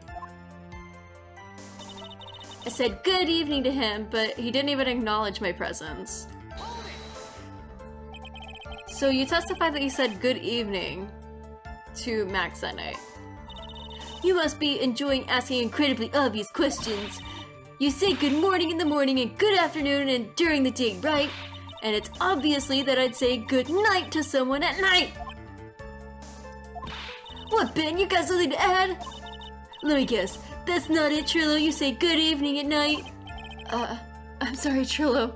A: I said good evening to him, but he didn't even acknowledge my presence. So you testified that you said good evening to Max that night. You must be enjoying asking incredibly obvious questions. You say good morning in the morning and good afternoon and during the day, right? And it's obviously that I'd say good night to someone at night. What, Ben? You got something to add? Let me guess. That's not it, Trillo. You say good evening at night. I'm sorry, Trillo.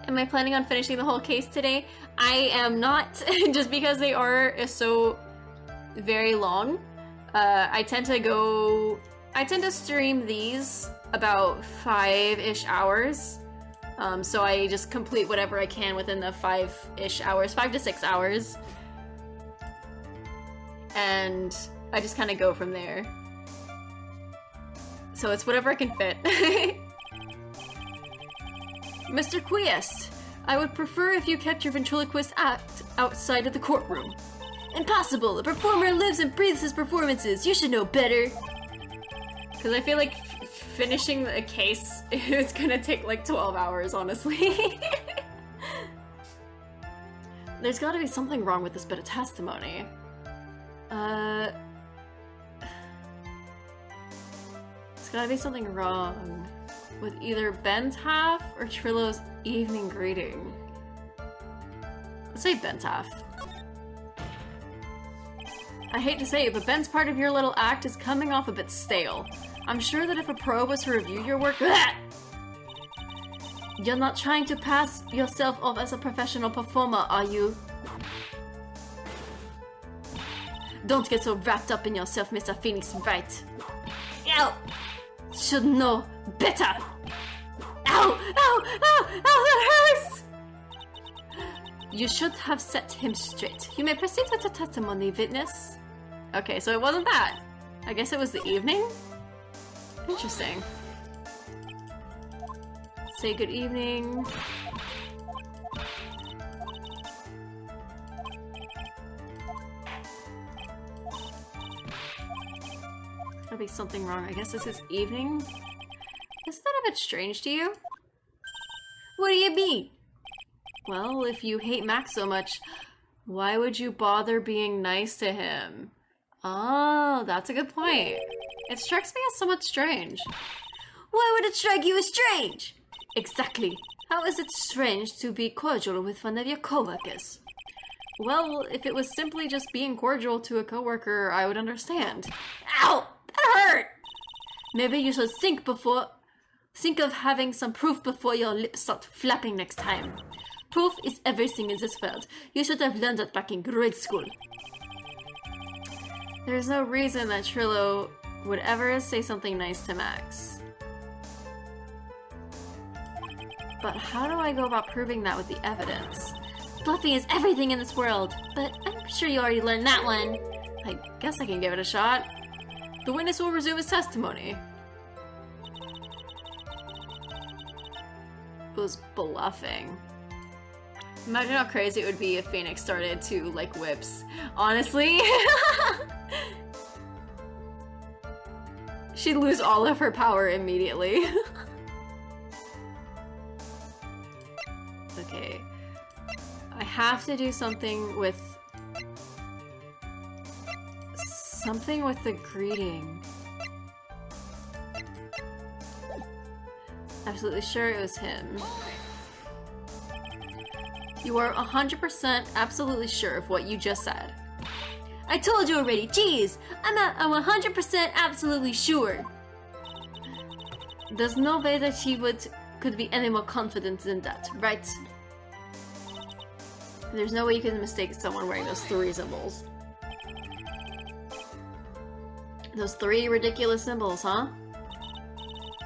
A: Am I planning on finishing the whole case today? I am not, just because they are so very long. I tend to stream these about 5-ish hours. So I just complete whatever I can within the 5-ish hours, 5 to 6 hours. And I just kind of go from there. So it's whatever I can fit. Mr. Quiest, I would prefer if you kept your ventriloquist act outside of the courtroom. Impossible! A performer lives and breathes his performances. You should know better. Because I feel like finishing a case is gonna take like 12 hours, honestly. There's gotta be something wrong with this bit of testimony. There's gotta be something wrong with either Ben's half or Trillo's evening greeting. Let's say Ben's half. I hate to say it, but Ben's part of your little act is coming off a bit stale. I'm sure that if a pro was to review your work, you're not trying to pass yourself off as a professional performer, are you? Don't get so wrapped up in yourself, Mr. Phoenix Wright. Ow! Should know better. Ow! Ow! Ow! Ow! That hurts! You should have set him straight. You may proceed with the testimony, witness. Okay, so it wasn't that. I guess it was the evening? Interesting. Say good evening. Gotta be something wrong. I guess this is evening? Isn't that a bit strange to you? What do you mean? Well, if you hate Max so much, why would you bother being nice to him? Oh, that's a good point. It strikes me as somewhat strange. Why would it strike you as strange? Exactly. How is it strange to be cordial with one of your coworkers? Well, if it was simply just being cordial to a coworker, I would understand. Ow! That hurt! Maybe you should think of having some proof before your lips start flapping next time. Proof is everything in this world. You should have learned that back in grade school. There's no reason that Trillo would ever say something nice to Max. But how do I go about proving that with the evidence? Bluffing is everything in this world, but I'm sure you already learned that one. I guess I can give it a shot. The witness will resume his testimony. was bluffing. Imagine how crazy it would be if Phoenix started to like whips. Honestly. She'd lose all of her power immediately. Okay. I have to do something with the greeting. Absolutely sure it was him. You are 100% absolutely sure of what you just said.
B: I told you already, jeez! I'm 100% absolutely sure.
A: There's no way that she could be any more confident than that, right? There's no way you can mistake someone wearing those 3 symbols. Those 3 ridiculous symbols, huh?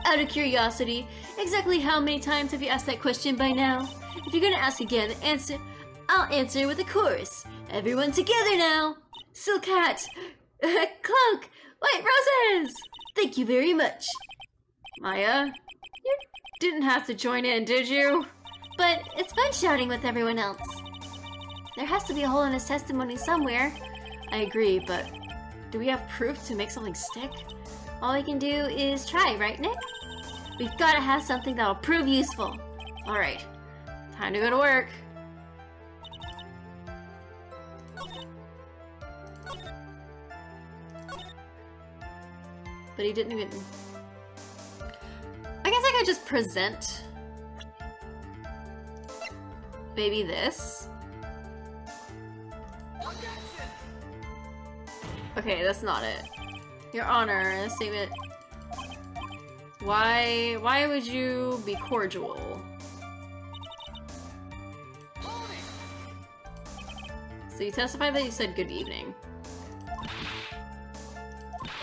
B: Out of curiosity, exactly how many times have you asked that question by now? If you're gonna ask again, I'll answer with a chorus. Everyone together now! Silk hat! Cloak! White roses! Thank you very much.
A: Maya, you didn't have to join in, did you?
C: But it's fun shouting with everyone else. There has to be a hole in his testimony somewhere.
A: I agree, but do we have proof to make something stick?
C: All we can do is try, right, Nick? We've gotta have something that'll prove useful.
A: Alright, time to go to work. But he didn't even... I guess I could just present maybe this. Okay, that's not it. Your Honor, the statement. Why would you be cordial? So you testified that you said good evening.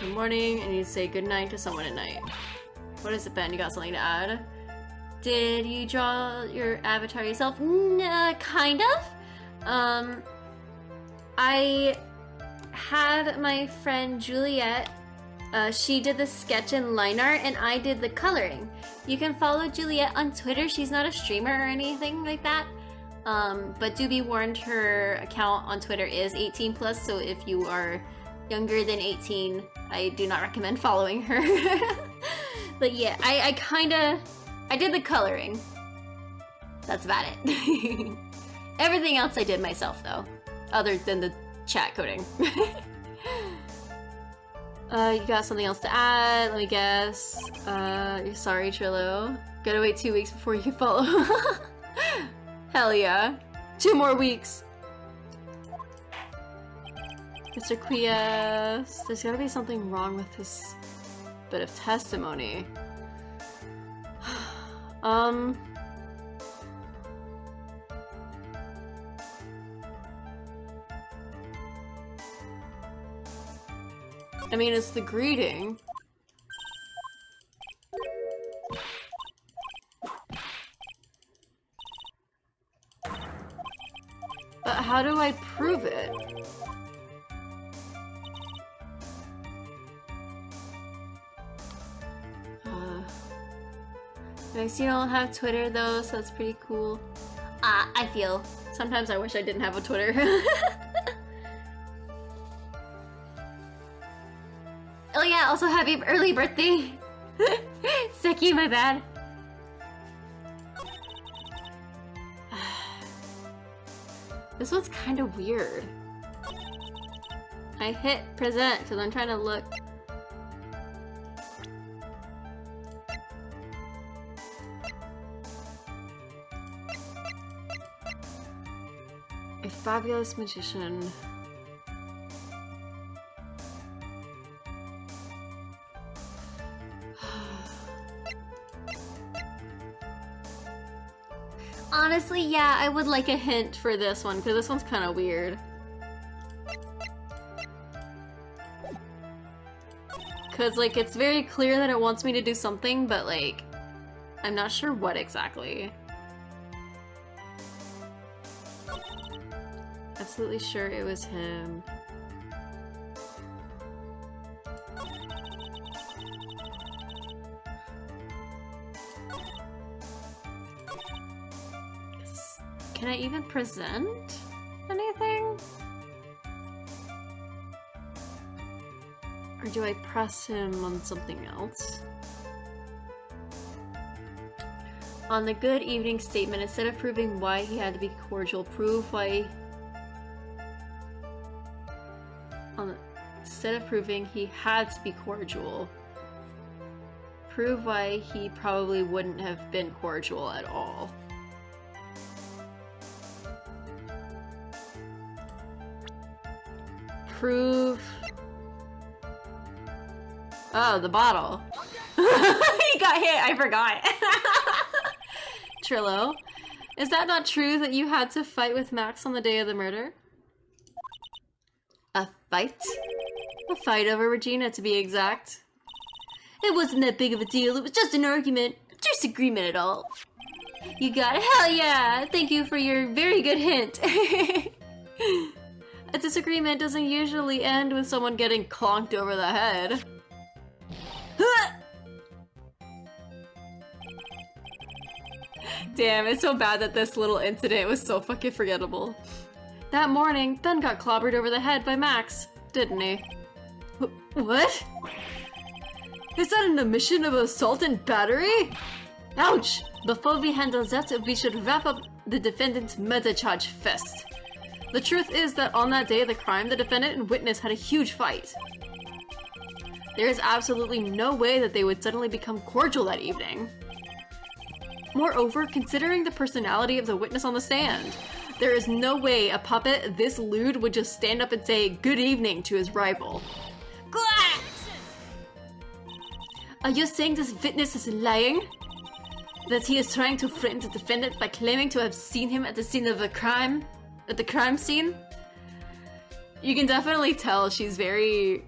A: Good morning, and you say good night to someone at night. What is it, Ben? You got something to add?
C: Did you draw your avatar yourself? Kind of. I had my friend Juliet. She did the sketch and line art, and I did the coloring. You can follow Juliet on Twitter. She's not a streamer or anything like that. But do be warned, her account on Twitter is 18 plus, so if you are younger than 18, I do not recommend following her. But yeah, I did the coloring. That's about it. Everything else I did myself though, other than the chat coding. You got something else to add? Let me guess. You're sorry, Trillo. Gotta wait 2 weeks before you can follow. Hell yeah. 2 more weeks. Mr. Quies, there's gotta be something wrong with this bit of testimony. I mean, it's the greeting. But how do I prove it? I see you don't have Twitter though, so that's pretty cool. I feel.
A: Sometimes I wish I didn't have a Twitter.
C: Oh yeah, also happy early birthday. Seki, my bad.
A: This one's kind of weird. I hit present because I'm trying to look. A fabulous magician. Honestly, yeah, I would like a hint for this one, because this one's kind of weird. Because, like, it's very clear that it wants me to do something, but, like, I'm not sure what exactly. Absolutely sure it was him.
C: Can I even present anything? Or do I press him on something else? On the good evening statement, instead of proving why he had to be cordial, prove why... Instead of proving he had to be cordial, prove why he probably wouldn't have been cordial at all. Prove... Oh, the bottle. He got hit, I forgot. Trillo, is that not true that you had to fight with Max on the day of the murder? A fight? A fight over Regina, to be exact.
B: It wasn't that big of a deal, it was just an argument. Disagreement at all.
C: You got it? Hell yeah! Thank you for your very good hint. A disagreement doesn't usually end with someone getting clonked over the head. Damn, it's so bad that this little incident was so fucking forgettable. That morning, Ben got clobbered over the head by Max, didn't he? What? Is that an admission of assault and battery? Ouch! Before we handle that, we should wrap up the defendant's murder charge first. The truth is that on that day of the crime, the defendant and witness had a huge fight. There is absolutely no way that they would suddenly become cordial that evening. Moreover, considering the personality of the witness on the stand, there is no way a puppet this lewd would just stand up and say good evening to his rival.
B: Are you saying this witness is lying? That he is trying to frighten the defendant by claiming to have seen him at the scene of the crime? At the crime scene?
C: You can definitely tell she's very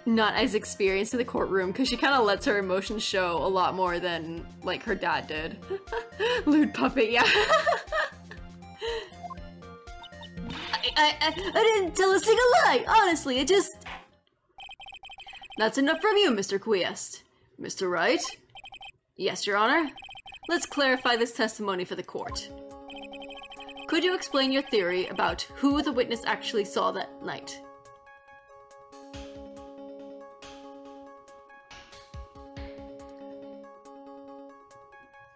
C: not as experienced in the courtroom because she kind of lets her emotions show a lot more than like her dad did. Lewd puppet, yeah.
B: I didn't tell a single lie, honestly, I just...
C: That's enough from you, Mr. Quiest. Mr. Wright? Yes, Your Honor? Let's clarify this testimony for the court. Could you explain your theory about who the witness actually saw that night?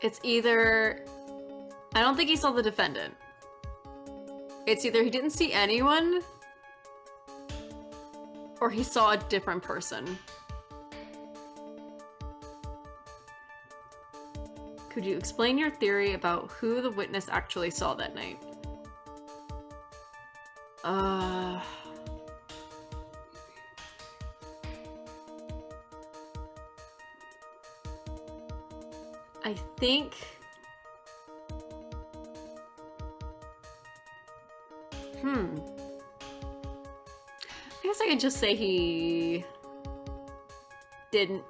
C: It's either... I don't think he saw the defendant. It's either he didn't see anyone, or he saw a different person. Could you explain your theory about who the witness actually saw that night? I think... I guess I could just say he didn't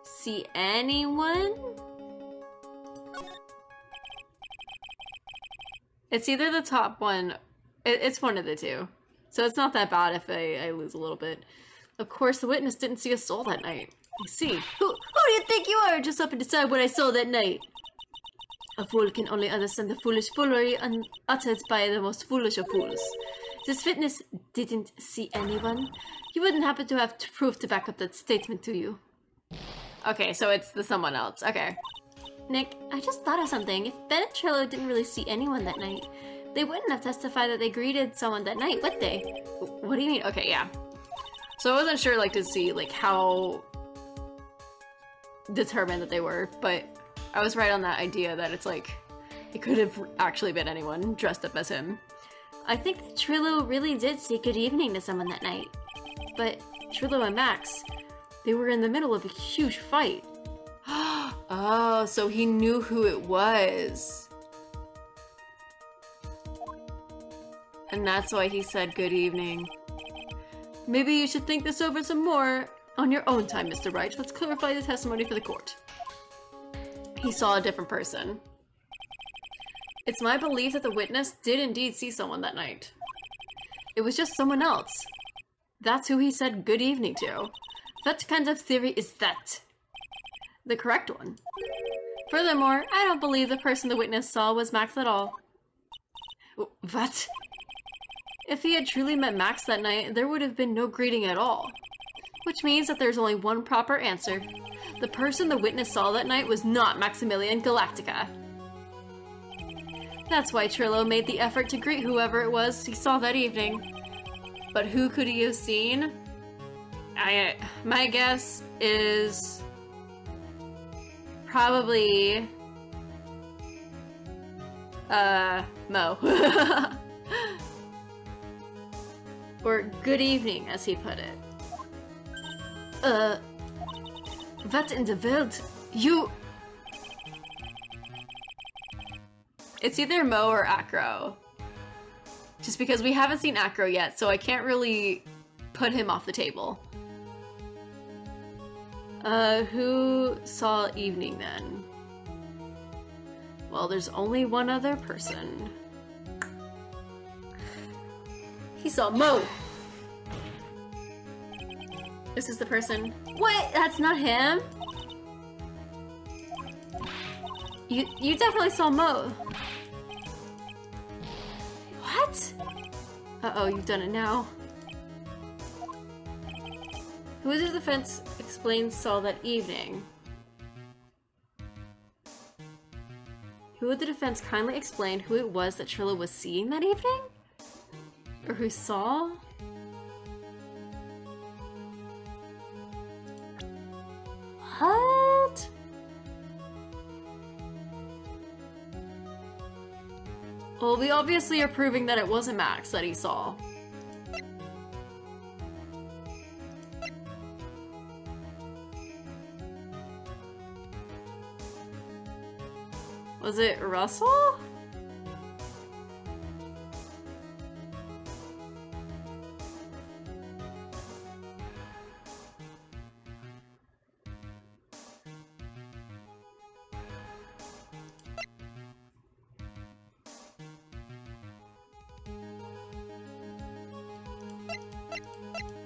C: see anyone? It's either the top one, it's one of the two. So it's not that bad if I lose a little bit. Of course, the witness didn't see a soul that night. I see.
B: Who do you think you are? Just up and decide what I saw that night. A fool can only understand the foolish foolery uttered by the most foolish of fools. This witness didn't see anyone. You wouldn't happen to have proof to back up that statement, do you?
C: Okay, so it's the someone else. Okay.
B: Nick, I just thought of something. If Ben and Trillo didn't really see anyone that night, they wouldn't have testified that they greeted someone that night, would they?
C: What do you mean? Okay, yeah. So I wasn't sure, like, to see, like, how determined that they were, but I was right on that idea that it's like, it could have actually been anyone dressed up as him.
B: I think that Trillo really did say good evening to someone that night. But Trillo and Max,
C: they were in the middle of a huge fight. Oh, so he knew who it was. And that's why he said good evening. Maybe you should think this over some more on your own time, Mr. Wright. Let's clarify the testimony for the court. He saw a different person. It's my belief that the witness did indeed see someone that night. It was just someone else. That's who he said good evening to.
B: What kind of theory is that?
C: The correct one. Furthermore, I don't believe the person the witness saw was Max at all. What? If he had truly met Max that night, there would have been no greeting at all. Which means that there's only one proper answer. The person the witness saw that night was not Maximilian Galactica. That's why Trillo made the effort to greet whoever it was he saw that evening. But who could he have seen? My guess is probably Mo. Or good evening, as he put it. What in the world? You... It's either Mo or Acro. Just because we haven't seen Acro yet, so I can't really put him off the table. Who saw evening then? Well, there's only one other person. He saw Mo! This is the person. What? That's not him? You definitely saw Mo. What? Uh-oh, you've done it now. Who is the defense explains saw that evening? Who would the defense kindly explain who it was that Trillo was seeing that evening? Or who saw? What? Well, we obviously are proving that it wasn't Max that he saw. Was it Russell?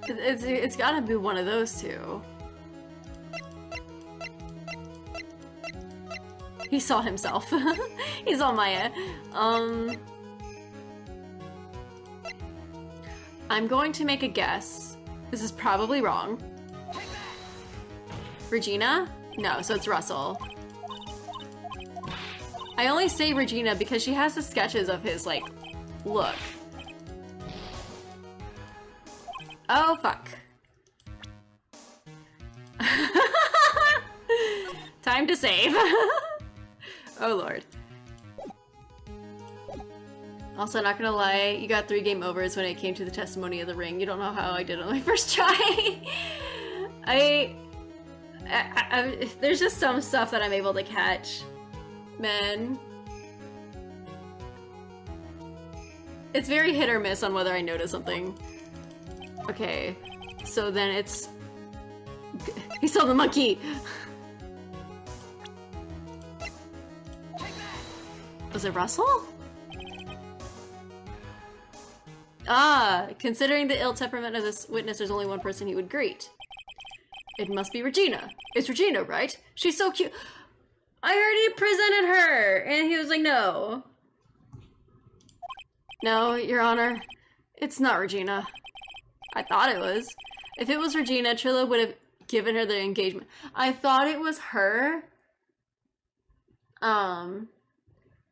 C: It's gotta be one of those two. He saw himself. He saw Maya. I'm going to make a guess. This is probably wrong. Regina? No, so it's Russell. I only say Regina because she has the sketches of his, like, look. Oh, fuck. Time to save. Oh, Lord. Also, not gonna lie, you got 3 game overs when it came to the testimony of the ring. You don't know how I did on my first try. There's just some stuff that I'm able to catch. Man. It's very hit or miss on whether I notice something. Okay, so then it's... He saw the monkey! Was it Russell? Ah, considering the ill temperament of this witness, there's only one person he would greet. It must be Regina. It's Regina, right? She's so cute. I already presented her! And he was like, no. No, Your Honor. It's not Regina. I thought it was. If it was Regina, Trillo would have given her the engagement. I thought it was her.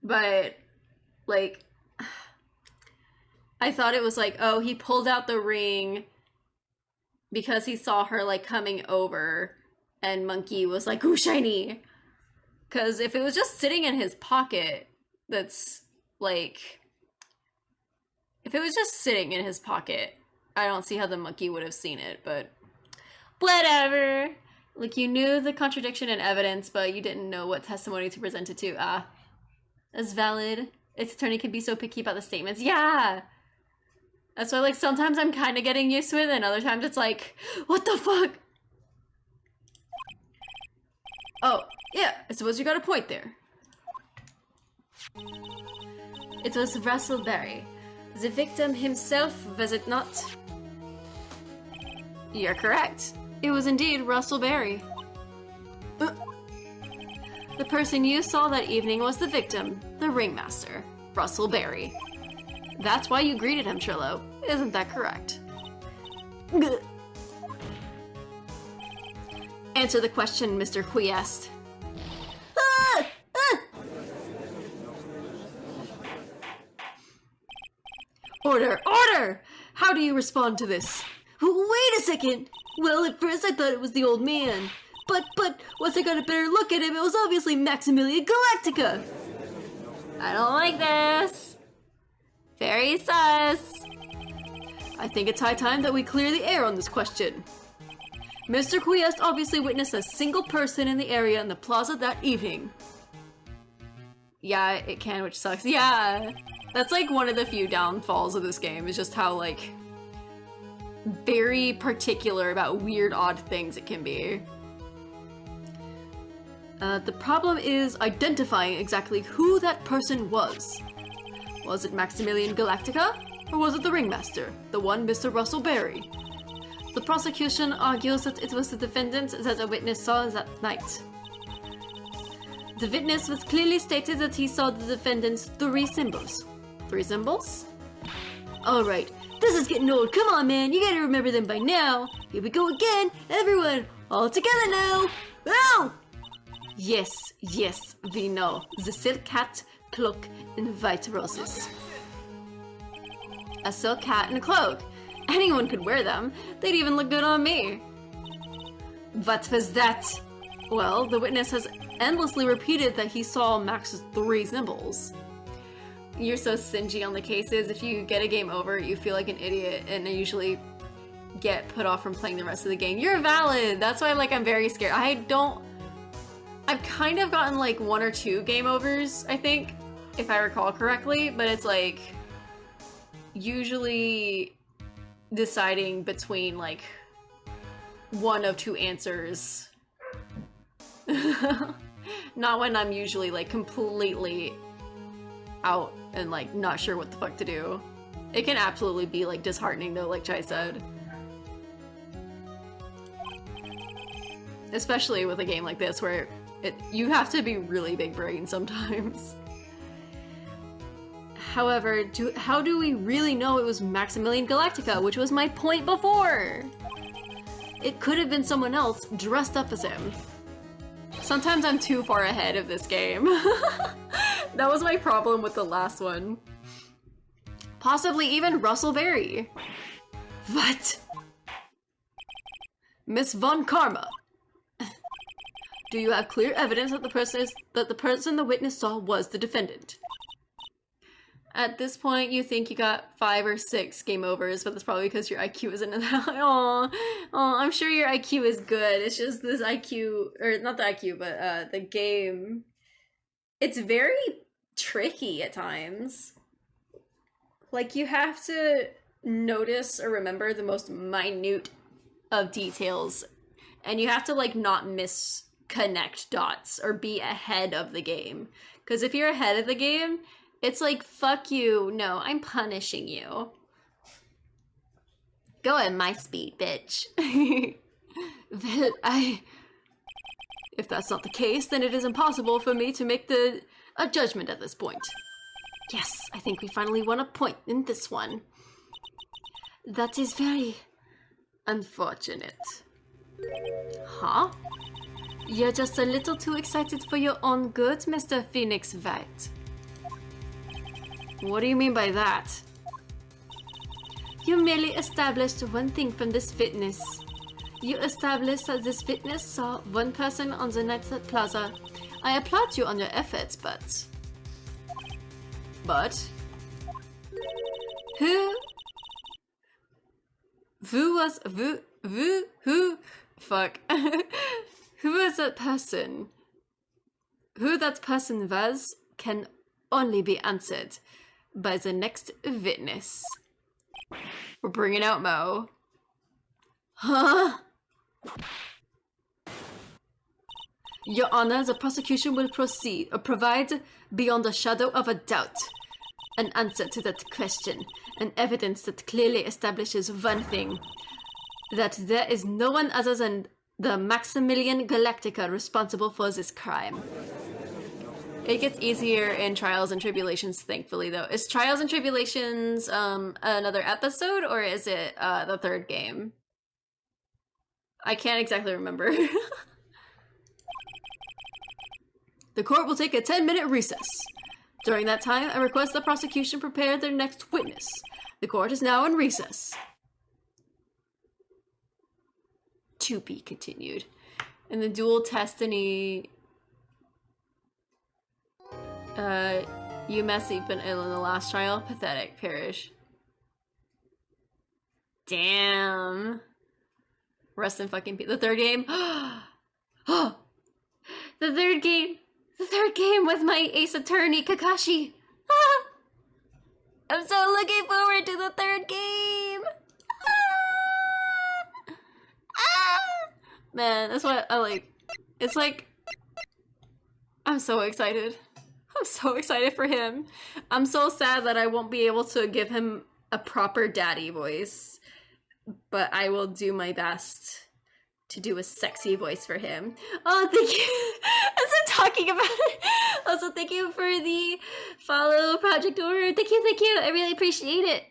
C: But, like, I thought it was like, oh, he pulled out the ring because he saw her, like, coming over, and Monkey was like, ooh, shiny! Because if it was just sitting in his pocket, that's, like... If it was just sitting in his pocket, I don't see how the monkey would have seen it, but... Whatever! Like, you knew the contradiction in evidence, but you didn't know what testimony to present it to. Ah. That's valid. Its attorney can be so picky about the statements. Yeah! That's why, like, sometimes I'm kind of getting used to it, and other times it's like, what the fuck? Oh, yeah, I suppose you got a point there. It was Russell Berry. The victim himself, was it not? You're correct. It was indeed Russell Berry.
A: The person you saw that evening was the victim, the ringmaster, Russell Berry. That's why you greeted him, Trillo. Isn't that correct? Answer the question, Mr. Quiest.
B: Ah! Ah!
A: Order! Order! How do you respond to this?
B: Wait a second! Well, at first I thought it was the old man. But once I got a better look at him, it was obviously Maximilian Galactica!
A: I don't like this. Very sus. I think it's high time that we clear the air on this question. Mr. Quiest obviously witnessed a single person in the area in the plaza that evening. Yeah, it can, which sucks. Yeah! That's like one of the few downfalls of this game, is just how like very particular about weird, odd things it can be. The problem is identifying exactly who that person was. Was it Maximilian Galactica? Or was it the ringmaster, the one Mr. Russell Berry? The prosecution argues that it was the defendant that a witness saw that night. The witness was clearly stated that he saw the defendant's 3 symbols. 3 symbols?
B: Alright, this is getting old. Come on, man, you gotta remember them by now. Here we go again. Everyone, all together now. Ow!
A: Yes, we know. The silk hat, cloak, and white roses. A silk hat and a cloak. Anyone could wear them. They'd even look good on me. What was that? Well, the witness has endlessly repeated that he saw Max's 3 symbols. You're so stingy on the cases. If you get a game over, you feel like an idiot, and I usually get put off from playing the rest of the game. You're valid. That's why, like, I'm very scared. I've kind of gotten like 1 or 2 game overs, I think, if I recall correctly, but it's like usually deciding between like 1 of 2 answers. Not when I'm usually like completely out and like not sure what the fuck to do. It can absolutely be like disheartening though, like Chai said. Especially with a game like this where you have to be really big brain sometimes. However, how do we really know it was Maximilian Galactica, which was my point before? It could have been someone else dressed up as him. Sometimes I'm too far ahead of this game. That was my problem with the last one. Possibly even Russell Berry. What? Miss Von Karma. Do you have clear evidence that the person the witness saw was the defendant? At this point, you think you got 5 or 6 game overs, but that's probably because your IQ isn't that high. Aw, I'm sure your IQ is good. It's just this IQ, or not the IQ, but the game. It's very tricky at times. Like, you have to notice or remember the most minute of details, and you have to, like, not misconnect dots or be ahead of the game. Because if you're ahead of the game, it's like, fuck you. No, I'm punishing you. Go at my speed, bitch. Well, if that's not the case, then it is impossible for me to make a judgment at this point. Yes, I think we finally won a point in this one. That is very unfortunate. Huh? You're just a little too excited for your own good, Mr. Phoenix Wright. What do you mean by that? You merely established one thing from this witness. You established that this witness saw one person on the night at Plaza. I applaud you on your efforts, but... Who was that person? Who that person was can only be answered by the next witness. We're bringing out Mo. Huh? Your Honor, the prosecution will provide beyond a shadow of a doubt an answer to that question, an evidence that clearly establishes one thing, that there is no one other than the Maximilian Galactica responsible for this crime. It gets easier in Trials and Tribulations, thankfully, though. Is Trials and Tribulations another episode, or is it the third game? I can't exactly remember. The court will take a 10-minute recess. During that time, I request the prosecution prepare their next witness. The court is now in recess. To be continued. And the dual destiny... you messy been ill in the last trial. Pathetic. Perish. Damn. Rest in fucking peace. The third game. Oh, the third game. The third game with my ace attorney Kakashi. Ah! I'm so looking forward to the third game. Ah! Ah! Man, that's what I like. It's like I'm so excited. I'm so excited for him. I'm so sad that I won't be able to give him a proper daddy voice, but I will do my best to do a sexy voice for him. Oh, thank you. As I'm talking about it. Also, thank you for the follow, Project Order. Thank you. I really appreciate it.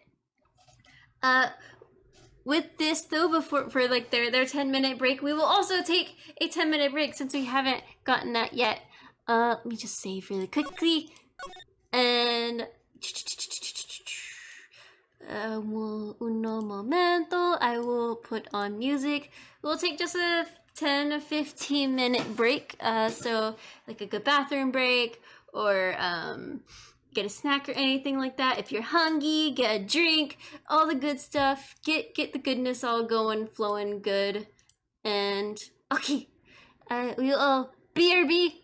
A: With this though, before for like their 10-minute break, we will also take a 10-minute break since we haven't gotten that yet. Let me just save really quickly. And uno momento. I will put on music. We'll take just a 10-15 minute break. So like a good bathroom break, or get a snack or anything like that. If you're hungry, get a drink, all the good stuff. Get the goodness all going, flowing good. And okay, we'll all BRB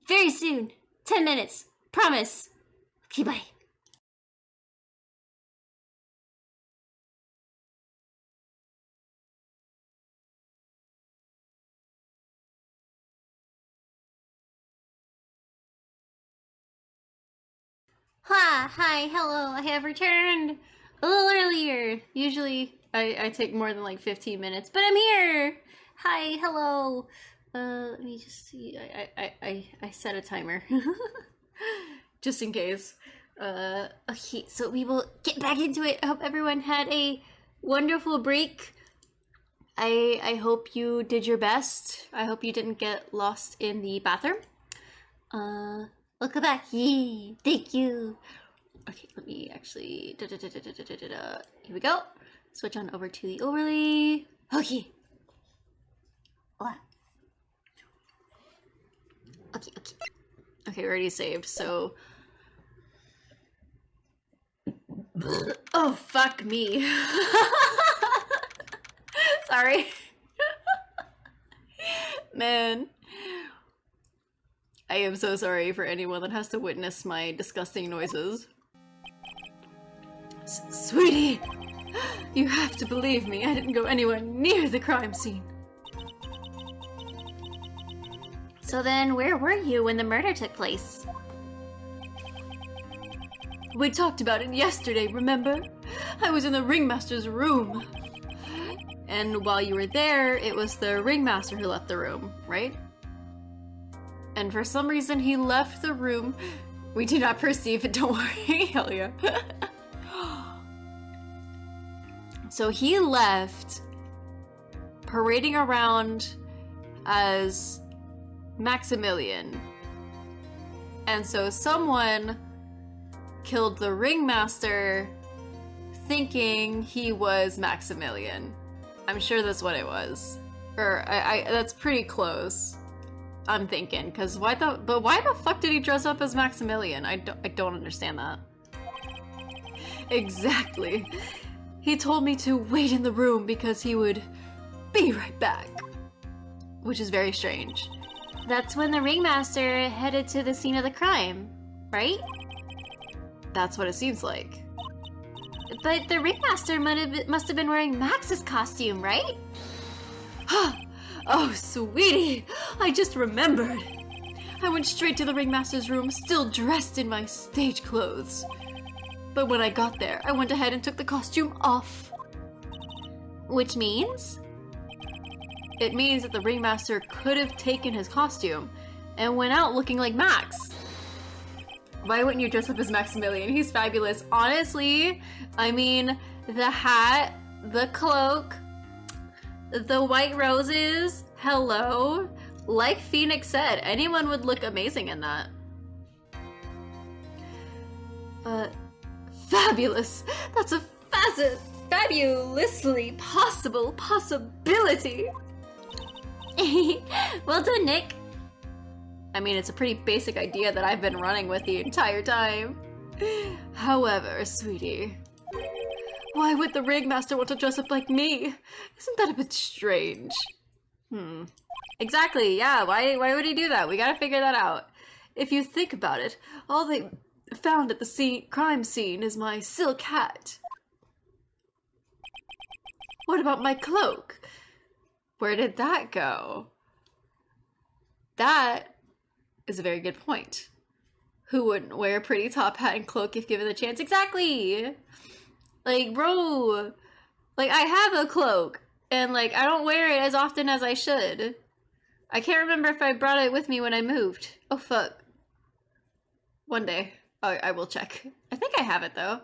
A: very soon. 10 minutes, promise. Okay, bye. Hi, hello, I have returned a little earlier. Usually I take more than like 15 minutes, but I'm here. Hi, hello. Let me just see. I set a timer just in case. Okay, so we will get back into it. I hope everyone had a wonderful break. I hope you did your best. I hope you didn't get lost in the bathroom. Welcome back. Yay, thank you. Okay, let me actually here we go. Switch on over to the overlay. Okay. Okay, already saved, so oh fuck me. Sorry. Man, I am so sorry for anyone that has to witness my disgusting noises. Sweetie, you have to believe me. I didn't go anywhere near the crime scene. So then, where were you when the murder took place? We talked about it yesterday, remember? I was in the ringmaster's room. And while you were there, it was the ringmaster who left the room, right? And for some reason, he left the room. We do not perceive it, don't worry. Hell yeah. So he left, parading around as Maximilian. And so someone killed the ringmaster thinking he was Maximilian. I'm sure that's what it was. Or that's pretty close. I'm thinking, because why the fuck did he dress up as Maximilian? I don't understand that. Exactly. He told me to wait in the room because he would be right back. Which is very strange. That's when the ringmaster headed to the scene of the crime, right? That's what it seems like. But the ringmaster must have been wearing Max's costume, right? Oh, sweetie, I just remembered. I went straight to the ringmaster's room, still dressed in my stage clothes. But when I got there, I went ahead and took the costume off. Which means? It means that the ringmaster could have taken his costume and went out looking like Max. Why wouldn't you dress up as Maximilian? He's fabulous. Honestly, I mean, the hat, the cloak, the white roses, hello. Like Phoenix said, anyone would look amazing in that. Fabulous. That's a fabulously possible possibility.
C: Well done, Nick.
A: I mean, it's a pretty basic idea that I've been running with the entire time. However, sweetie, why would the ringmaster want to dress up like me? Isn't that a bit strange? Exactly, yeah, why would he do that? We gotta figure that out. If you think about it, all they found at the crime scene is my silk hat. What about my cloak? Where did that go? That is a very good point. Who wouldn't wear a pretty top hat and cloak if given the chance? Exactly! Like, bro, like, I have a cloak, and, like, I don't wear it as often as I should. I can't remember if I brought it with me when I moved. Oh, fuck. One day. Oh, I will check. I think I have it, though.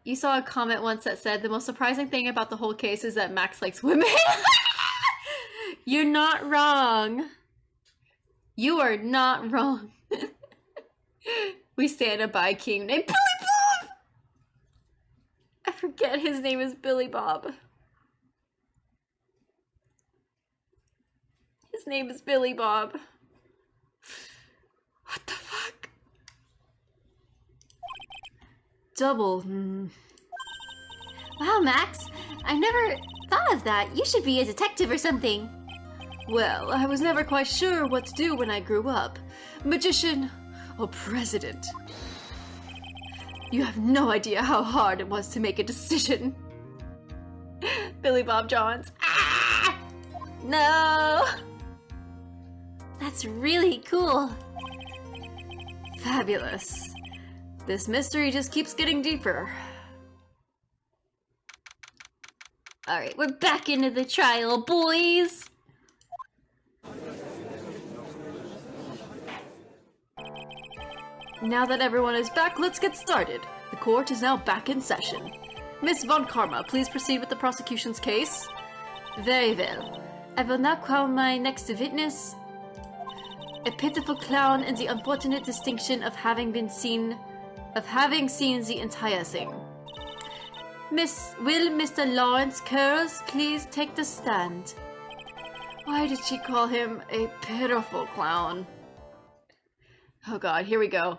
A: You saw a comment once that said, the most surprising thing about the whole case is that Max likes women. You're not wrong. You are not wrong. We stand a by king named Billy Bob! I forget his name is Billy Bob. His name is Billy Bob. What the fuck? Double.
C: Wow, Max. I never thought of that. You should be a detective or something.
A: Well, I was never quite sure what to do when I grew up. Magician or president. You have no idea how hard it was to make a decision. Billy Bob Johns. Ah! No!
C: That's really cool.
A: Fabulous. This mystery just keeps getting deeper.
C: Alright, we're back into the trial, boys!
A: Now that everyone is back, let's get started. The court is now back in session. Miss Von Karma, please proceed with the prosecution's case.
C: Very well. I will now call my next witness. A pitiful clown in the unfortunate distinction of having seen the entire thing. Will Mr. Lawrence Curls please take the stand?
A: Why did she call him a pitiful clown? Oh god, here we go.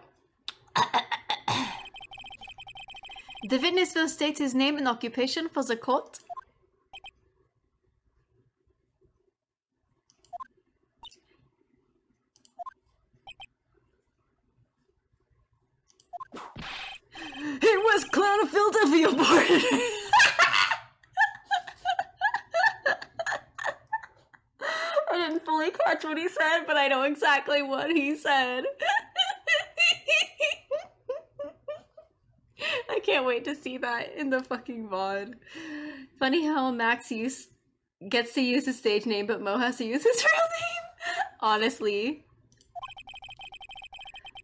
A: The witness will state his name and occupation for the court. It was Clown of Philadelphia born. I didn't fully catch what he said, but I know exactly what he said. I can't wait to see that in the fucking VOD. Funny how Max gets to use his stage name, but Mo has to use his real name. Honestly.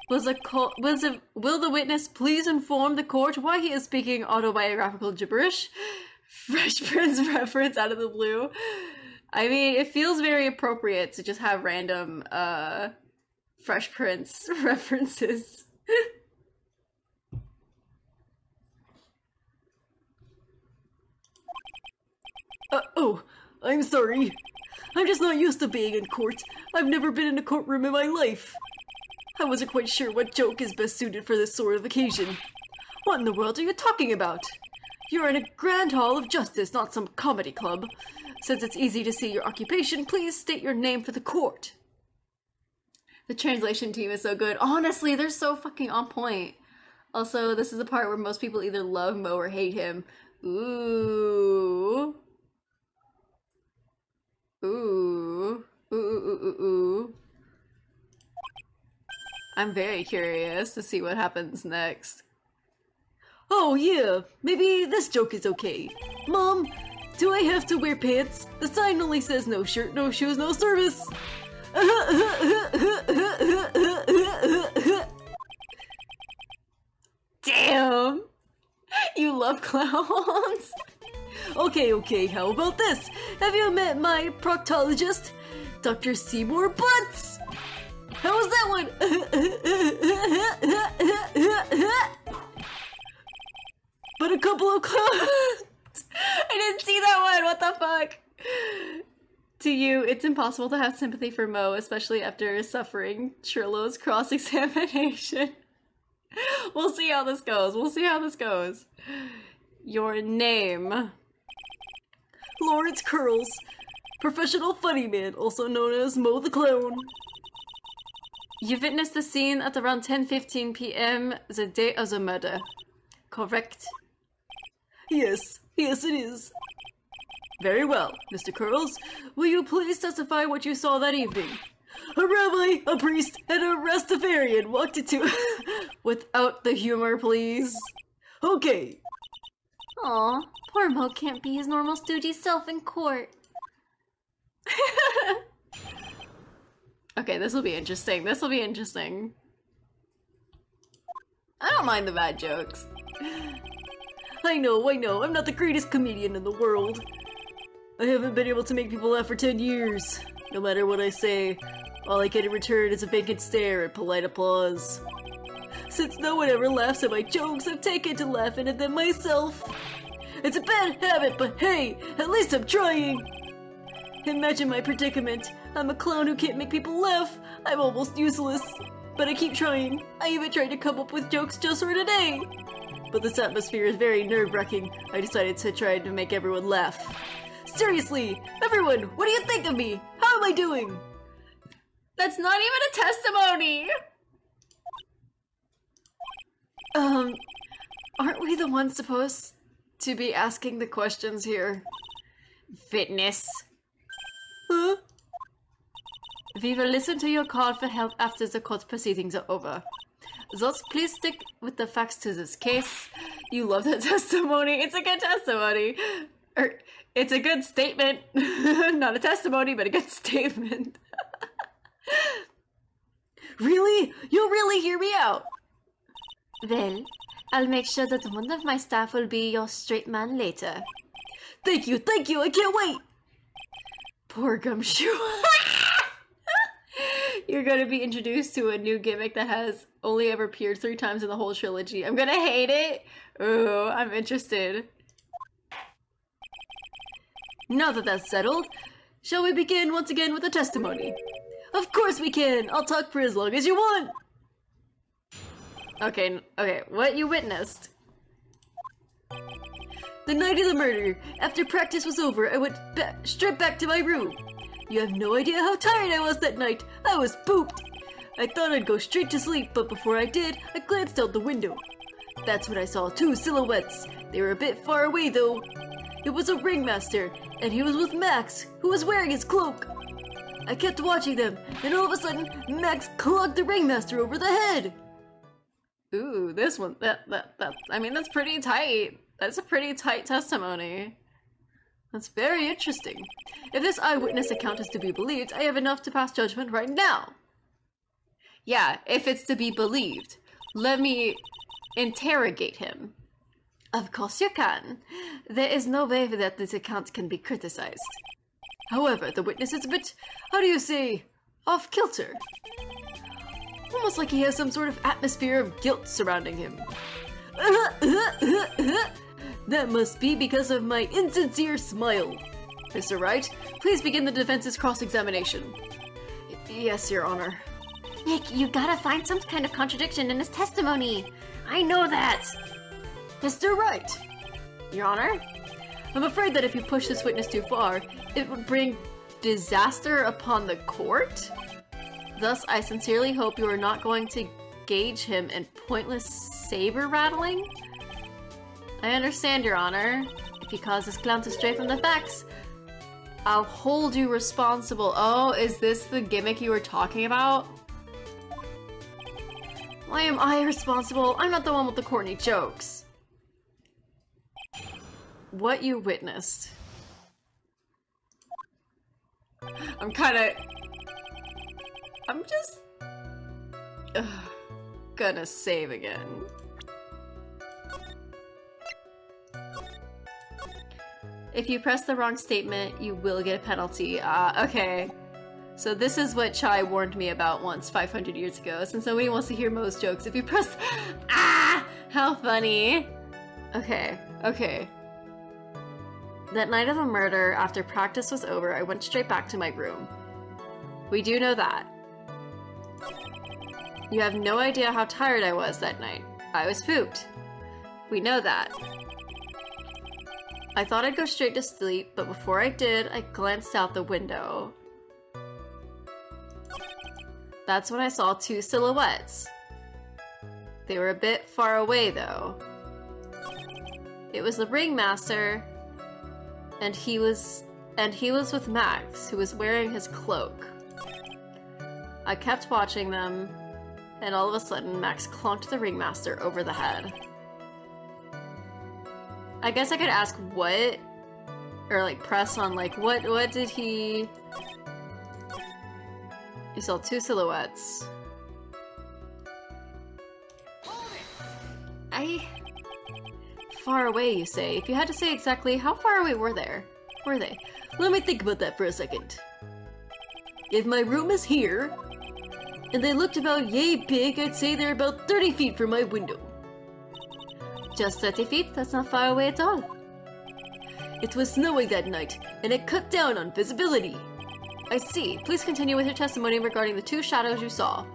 A: Will the witness please inform the court why he is speaking autobiographical gibberish? Fresh Prince reference out of the blue. I mean, it feels very appropriate to just have random Fresh Prince references. Oh, I'm sorry. I'm just not used to being in court. I've never been in a courtroom in my life. I wasn't quite sure what joke is best suited for this sort of occasion. What in the world are you talking about? You're in a grand hall of justice, not some comedy club. Since it's easy to see your occupation, please state your name for the court. The translation team is so good. Honestly, they're so fucking on point. Also, this is the part where most people either love Mo or hate him. Ooh. Ooh. Ooh, ooh, ooh, ooh. I'm very curious to see what happens next. Oh yeah, maybe this joke is okay. Mom, do I have to wear pants? The sign only says no shirt, no shoes, no service.
B: clowns. Okay, how about this? Have you met my proctologist, Dr. Seymour Butts? How was that one? But a couple of clowns. I didn't see that one. What the fuck? To you, it's impossible to have sympathy for Mo, especially after suffering Trillo's cross-examination. We'll see how this goes. Your name. Lawrence Curls. Professional funny man, also known as Mo the Clown. You witnessed the scene at around 10:15 p.m. the day of the murder. Correct? Yes, it is. Very well, Mr. Curls. Will you please testify what you saw that evening? A rabbi, a priest, and a Rastafarian walked into... Without the humor, please. Okay.
C: Aw, poor Mo can't be his normal stoogey self in court.
A: Okay, this will be interesting. I don't mind the bad jokes.
B: I know. I'm not the greatest comedian in the world. I haven't been able to make people laugh for 10 years. No matter what I say, all I get in return is a vacant stare and polite applause. Since no one ever laughs at my jokes, I've taken to laughing at them myself. It's a bad habit, but hey, at least I'm trying. Imagine my predicament. I'm a clown who can't make people laugh. I'm almost useless. But I keep trying. I even tried to come up with jokes just for today. But this atmosphere is very nerve-wracking. I decided to try to make everyone laugh. Seriously, everyone, what do you think of me? How am I doing?
A: That's not even a testimony!
B: Aren't we the ones supposed to be asking the questions here?
A: Fitness.
B: Huh?
A: We will listen to your call for help after the court proceedings are over. Thus, please stick with the facts to this case. You love that testimony. It's a good testimony. It's a good statement. Not a testimony, but a good statement.
B: Really? You'll really hear me out?
C: Well, I'll make sure that one of my staff will be your straight man later.
B: Thank you, I can't wait! Poor Gumshoe.
A: You're gonna be introduced to a new gimmick that has only ever appeared 3 times in the whole trilogy. I'm gonna hate it. Ooh, I'm interested.
B: Now that that's settled, shall we begin once again with the testimony? Of course we can! I'll talk for as long as you want!
A: Okay, what you witnessed?
B: The night of the murder, after practice was over, I went straight back to my room. You have no idea how tired I was that night. I was pooped. I thought I'd go straight to sleep, but before I did, I glanced out the window. That's when I saw 2 silhouettes. They were a bit far away though. It was a ringmaster, and he was with Max, who was wearing his cloak. I kept watching them, and all of a sudden, Max clogged the ringmaster over the head.
A: Ooh, this one, I mean, that's pretty tight. That's a pretty tight testimony. That's very interesting. If this eyewitness account is to be believed, I have enough to pass judgment right now. Yeah, if it's to be believed. Let me interrogate him.
C: Of course you can. There is no way that this account can be criticized.
B: However, the witness is a bit, how do you say, off-kilter. Almost like he has some sort of atmosphere of guilt surrounding him. That must be because of my insincere smile. Mr. Wright, please begin the defense's cross-examination. Yes, Your Honor.
C: Nick, you gotta find some kind of contradiction in his testimony. I know that.
B: Mr. Wright.
A: Your Honor?
B: I'm afraid that if you push this witness too far, it would bring disaster upon the court.
A: Thus, I sincerely hope you are not going to gauge him in pointless saber rattling. I understand, Your Honor. If you cause this clown to stray from the facts, I'll hold you responsible. Oh, is this the gimmick you were talking about? Why am I responsible? I'm not the one with the corny jokes. What you witnessed. I'm just gonna save again. If you press the wrong statement, you will get a penalty. Okay. So this is what Chai warned me about once 500 years ago. Since nobody wants to hear Mo's jokes, if you press... Ah! How funny. Okay, okay. That night of the murder, after practice was over, I went straight back to my room. We do know that. You have no idea how tired I was that night. I was pooped. We know that. I thought I'd go straight to sleep, but before I did, I glanced out the window. That's when I saw two silhouettes. They were a bit far away, though. It was the ringmaster, and he was with Max, who was wearing his cloak. I kept watching them, and all of a sudden, Max clonked the ringmaster over the head. I guess I could ask what, or like press on like what did he... You saw two silhouettes. Far away, you say. If you had to say exactly, how far away were they? Let me think about that for a second. If my room is here, and they looked about yay big, I'd say they're about 30 feet from my window. Just 30 feet? That's not far away at all. It was snowing that night, and it cut down on visibility. I see. Please continue with your testimony regarding the two shadows you saw.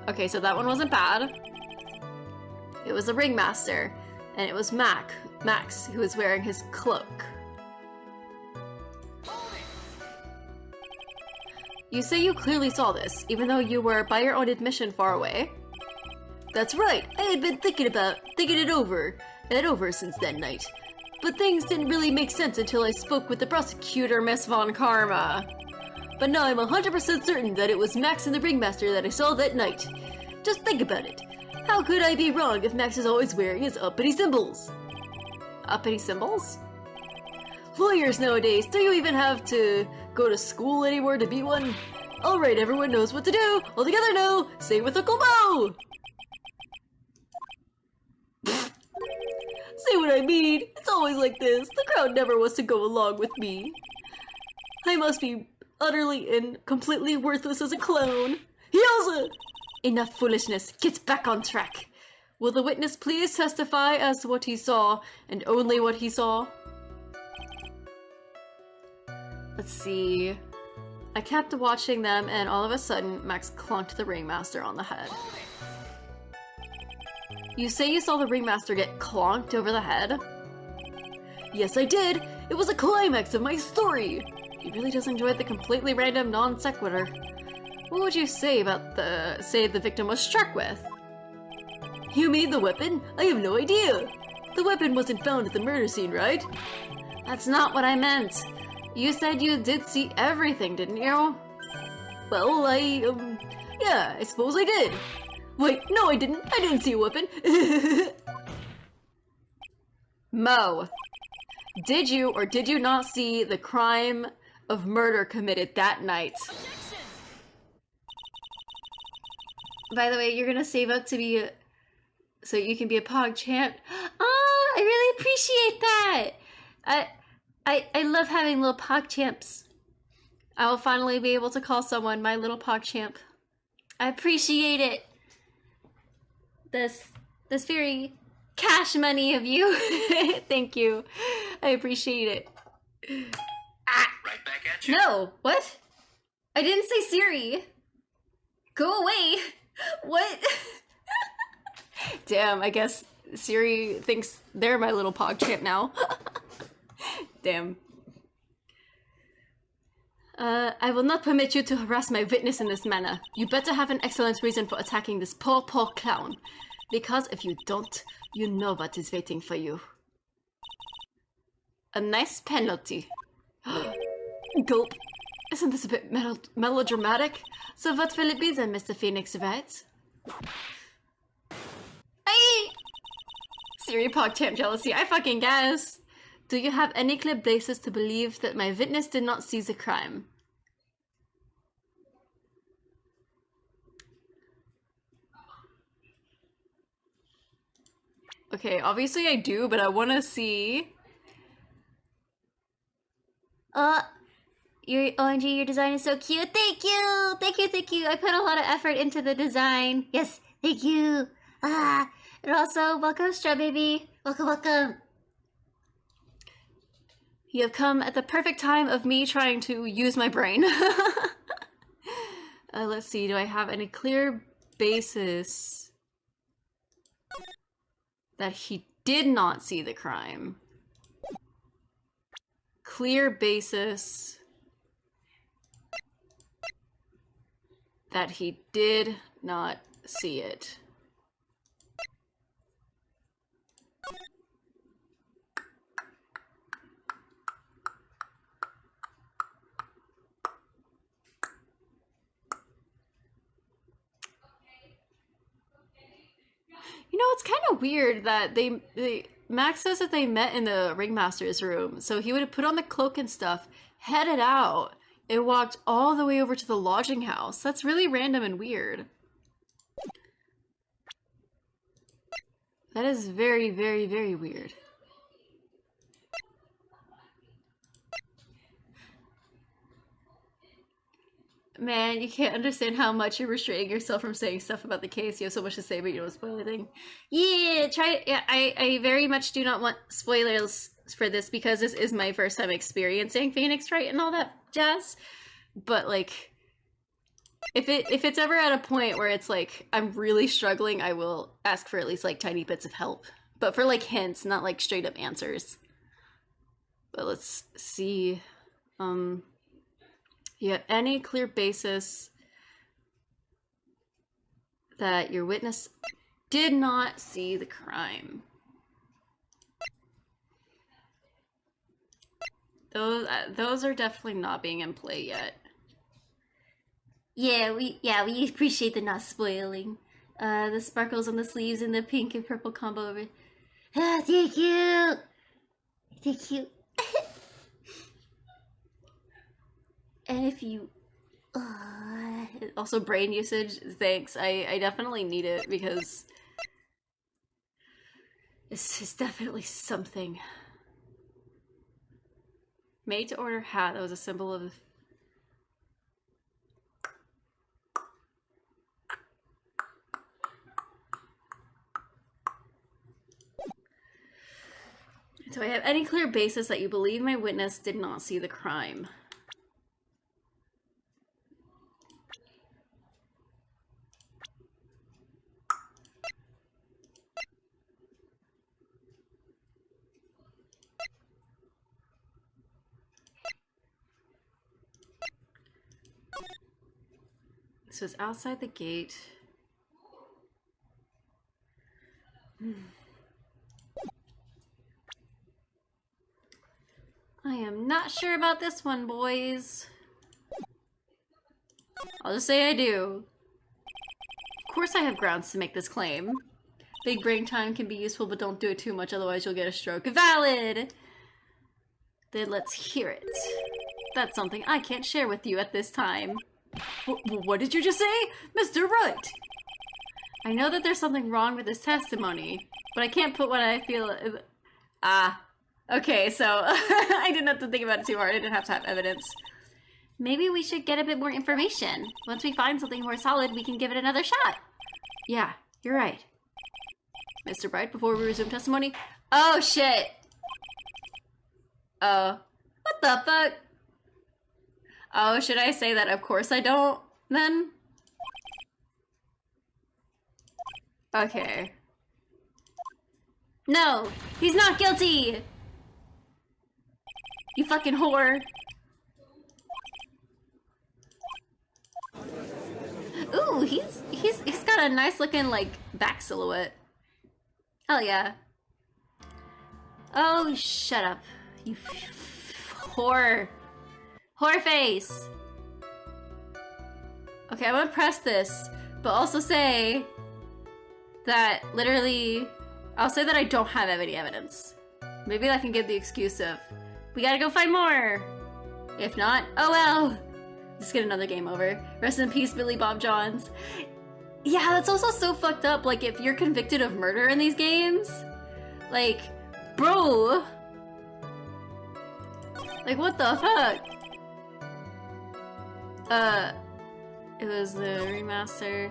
A: Okay, so that one wasn't bad. It was the ringmaster, and it was Max, who was wearing his cloak. You say you clearly saw this, even though you were, by your own admission, far away. That's right. I had been thinking it over since that night. But things didn't really make sense until I spoke with the prosecutor, Miss Von Karma. But now I'm 100% certain that it was Max and the ringmaster that I saw that night. Just think about it. How could I be wrong if Max is always wearing his uppity symbols? Uppity symbols? Lawyers nowadays, do you even have to go to school anywhere to be one? Alright, everyone knows what to do. All together now, say with Uncle Mo! See what I mean? It's always like this. The crowd never wants to go along with me. I must be utterly and completely worthless as a clown. Yowza! Enough foolishness. Get back on track. Will the witness please testify as to what he saw, and only what he saw? Let's see. I kept watching them, and all of a sudden, Max clunked the ringmaster on the head. You say you saw the ringmaster get clonked over the head? Yes, I did! It was a climax of my story! He really does enjoy the completely random non sequitur. What would you say about the victim was struck with? You mean the weapon? I have no idea! The weapon wasn't found at the murder scene, right? That's not what I meant. You said you did see everything, didn't you? Well, yeah, I suppose I did. Wait, no I didn't. I didn't see a weapon. Mo, did you or did you not see the crime of murder committed that night? By the way, you're gonna save up to be so you can be a Pog champ. Oh, I really appreciate that. I love having little Pog champs. I will finally be able to call someone my little Pog champ. I appreciate it. This very cash money of you. Thank you. I appreciate it.
D: Right back at you.
A: No, what? I didn't say Siri. Go away. What? Damn, I guess Siri thinks they're my little Pog champ now. Damn. I will not permit you to harass my witness in this manner. You better have an excellent reason for attacking this poor clown. Because if you don't, you know what is waiting for you. A nice penalty. Gulp. Isn't this a bit melodramatic? So what will it be then, Mr. Phoenix Wright? Siri PogChamp jealousy, I fucking guess. Do you have any clear basis to believe that my witness did not see the crime? Okay, obviously I do, but I want to see
C: Your OMG, your design is so cute. Thank you, thank you, thank you. I put a lot of effort into the design. Yes, thank you. Ah, and also welcome, Straw Baby. Welcome, welcome.
A: You have come at the perfect time of me trying to use my brain. Let's see, do I have any clear basis that he did not see the crime? Clear basis that he did not see it. You know, it's kind of weird that Max says that they met in the ringmaster's room, so he would have put on the cloak and stuff, headed out, and walked all the way over to the lodging house. That's really random and weird. That is very, very, very weird. Man, you can't understand how much you're restraining yourself from saying stuff about the case. You have so much to say, but you don't spoil anything. Yeah, try. Yeah, I very much do not want spoilers for this because this is my first time experiencing Phoenix Wright and all that jazz. But like, if it's ever at a point where it's like I'm really struggling, I will ask for at least like tiny bits of help, but for like hints, not like straight up answers. But let's see. You have any clear basis that your witness did not see the crime? Those are definitely not being in play yet.
C: Yeah, we appreciate the not spoiling. The sparkles on the sleeves and the pink and purple combo over. Ah, thank you. Thank you. And if you...
A: Also brain usage, thanks. I definitely need it because this is definitely something. Made to order hat, that was a symbol of... Do I have any clear basis that you believe my witness did not see the crime? So it's outside the gate. I am not sure about this one, boys. I'll just say I do. Of course I have grounds to make this claim. Big brain time can be useful, but don't do it too much, otherwise you'll get a stroke. Valid! Then let's hear it. That's something I can't share with you at this time. What did you just say? Mr. Wright! I know that there's something wrong with his testimony, but I can't put what I feel... Okay, so I didn't have to think about it too hard. I didn't have to have evidence.
C: Maybe we should get a bit more information. Once we find something more solid, we can give it another shot.
A: Yeah, you're right. Mr. Bright, before we resume testimony... Oh, shit! What the fuck? Oh, should I say that of course I don't, then? Okay.
C: No! He's not guilty! You fucking whore!
A: Ooh, he's got a nice looking, like, back silhouette. Hell yeah. Oh, shut up. You whore. Whore face! Okay, I'm gonna press this, but also say that literally... I'll say that I don't have any evidence. Maybe I can give the excuse of, we gotta go find more! If not, oh well! Just get another game over. Rest in peace, Billy Bob Johns. Yeah, that's also so fucked up. Like, if you're convicted of murder in these games, like, bro! Like, what the fuck? It was the remaster.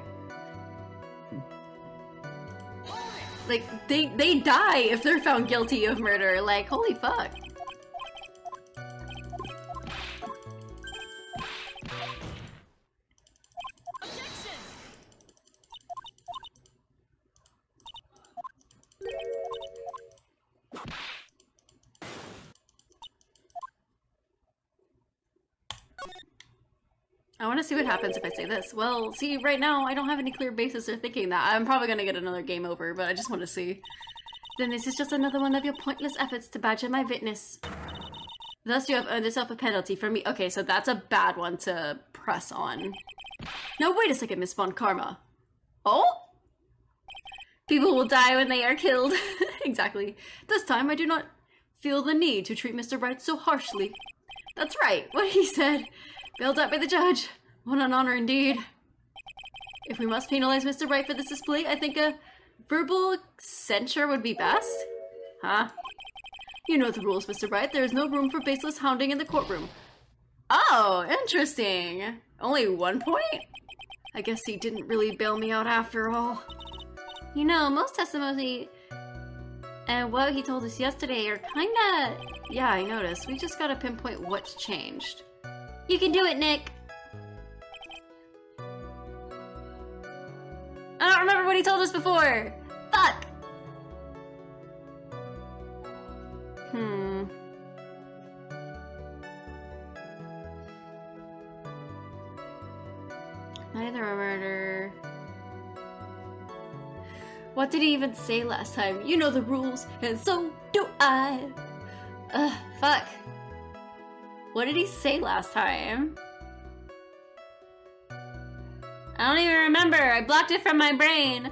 A: Like, they die if they're found guilty of murder. Like, holy fuck. I want to see what happens if I say this. Well, see, right now, I don't have any clear basis for thinking that. I'm probably going to get another game over, but I just want to see. Then this is just another one of your pointless efforts to badger my witness. Thus, you have earned yourself a penalty from me. Okay, so that's a bad one to press on. Now, wait a second, Miss Von Karma. Oh? People will die when they are killed. Exactly. This time, I do not feel the need to treat Mr. Bright so harshly. That's right, what he said. Bailed out by the judge. What an honor indeed. If we must penalize Mr. Bright for this display, I think a verbal censure would be best. Huh? You know the rules, Mr. Bright. There is no room for baseless hounding in the courtroom. Oh, interesting. Only 1 point? I guess he didn't really bail me out after all. You know, most testimony and what he told us yesterday are kinda... Yeah, I noticed. We just gotta pinpoint what's changed. You can do it, Nick! I don't remember what he told us before! Fuck! Neither a murder... What did he even say last time? You know the rules, and so do I! Fuck. What did he say last time? I don't even remember. I blocked it from my brain.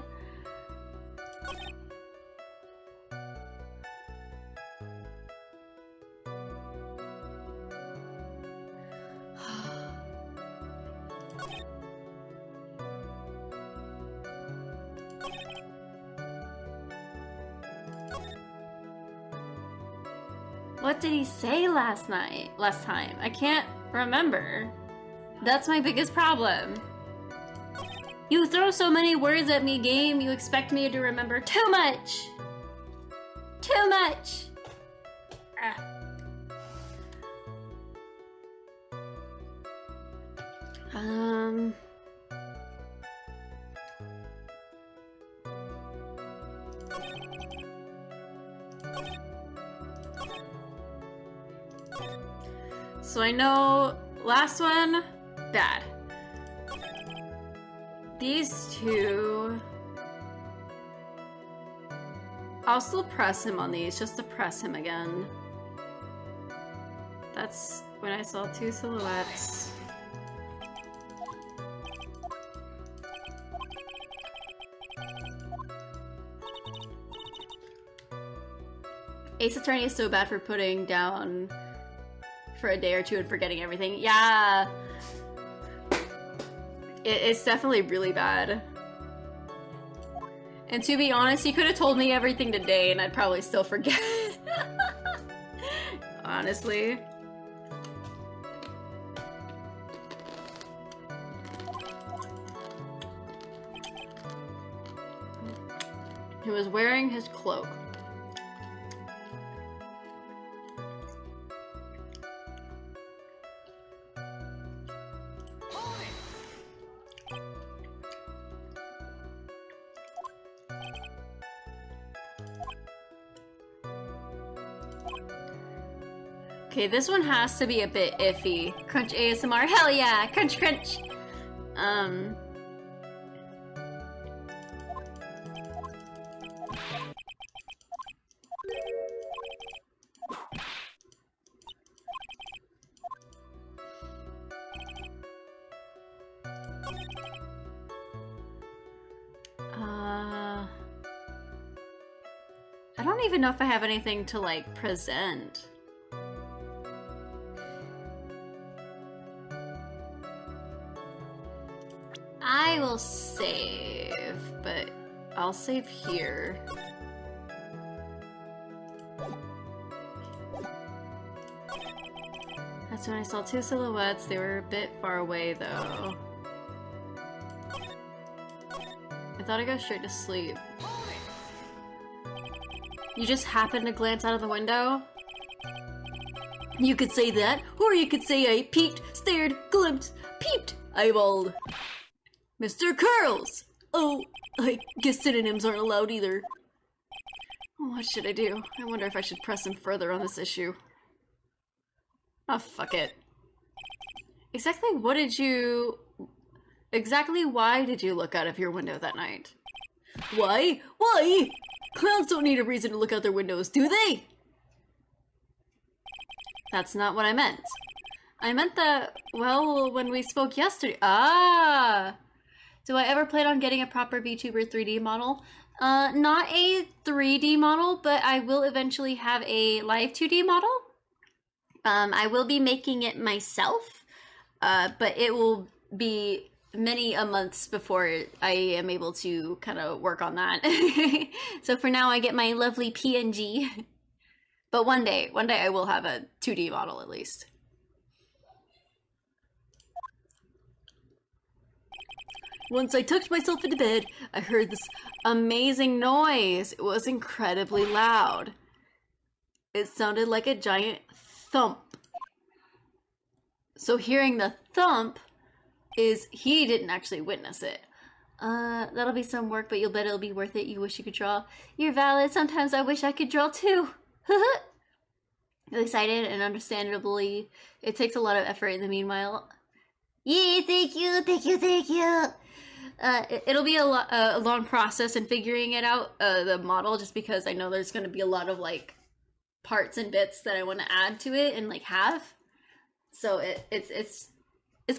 A: What did he say last time? I can't remember. That's my biggest problem. You throw so many words at me, game. You expect me to remember too much. Too much. So I know last one, bad. These two, I'll still press him on these just to press him again. That's when I saw two silhouettes. Ace Attorney is so bad for putting down for a day or two and forgetting everything. Yeah. It's definitely really bad. And to be honest, he could have told me everything today and I'd probably still forget. Honestly. He was wearing his cloak. Okay, this one has to be a bit iffy. Crunch ASMR, hell yeah! Crunch, crunch! I don't even know if I have anything to, like, present. I will save, but I'll save here. That's That's when I saw two silhouettes. They were a bit far away, though. I thought I'd go straight to sleep. You just happened to glance out of the window?
B: You could say that, or you could say I peeked, stared, glimpsed, peeped, eyeballed. Mr. Curls! Oh, I guess synonyms aren't allowed either.
A: What should I do? I wonder if I should press him further on this issue. Oh, fuck it. Exactly why did you look out of your window that night?
B: Why? Why? Clowns don't need a reason to look out their windows, do they?
A: That's not what I meant. I meant that, well, when we spoke yesterday. Ah! Do I ever plan on getting a proper VTuber 3D model? Not a 3D model, but I will eventually have a live 2D model. I will be making it myself, but it will be many a months before I am able to kind of work on that. So for now, I get my lovely PNG. But one day I will have a 2D model at least.
B: Once I tucked myself into bed, I heard this
A: Amazing noise. It was incredibly loud. It sounded like a giant thump. So hearing the thump is he didn't actually witness it. That'll be some work, but you'll bet it'll be worth it. You wish you could draw. You're valid. Sometimes I wish I could draw too. Excited, and understandably, it takes a lot of effort in the meanwhile.
B: Yeah, thank you.
A: It'll be a long process in figuring it out, the model, just because I know there's going to be a lot of like parts and bits that I want to add to it and like have. So it's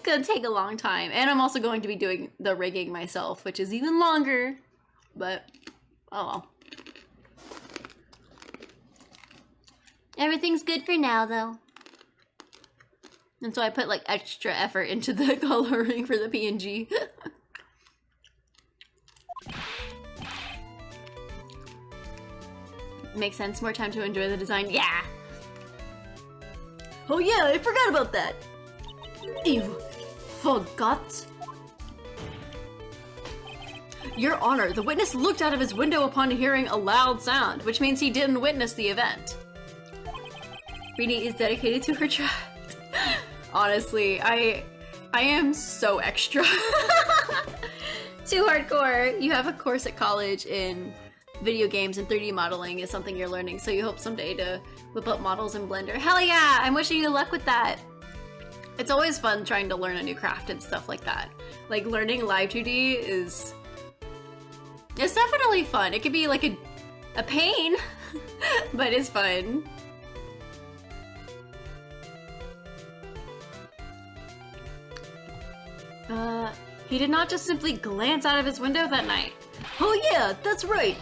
A: going to take a long time, and I'm also going to be doing the rigging myself, which is even longer. But oh well.
B: Everything's good for now, though.
A: And so I put like extra effort into the coloring for the PNG. Makes sense. More time to enjoy the design. Yeah.
B: Oh yeah, I forgot about that.
A: You forgot? Your Honor, the witness looked out of his window upon hearing a loud sound, which means he didn't witness the event. Rini is dedicated to her craft. Honestly, I am so extra. Too hardcore. You have a course at college in video games, and 3D modeling is something you're learning, so you hope someday to whip up models in Blender. Hell yeah! I'm wishing you luck with that. It's always fun trying to learn a new craft and stuff like that. Like, learning live 2D is... It's definitely fun. It could be like a pain, but it's fun. He did not just simply glance out of his window that night.
B: Oh yeah, that's right.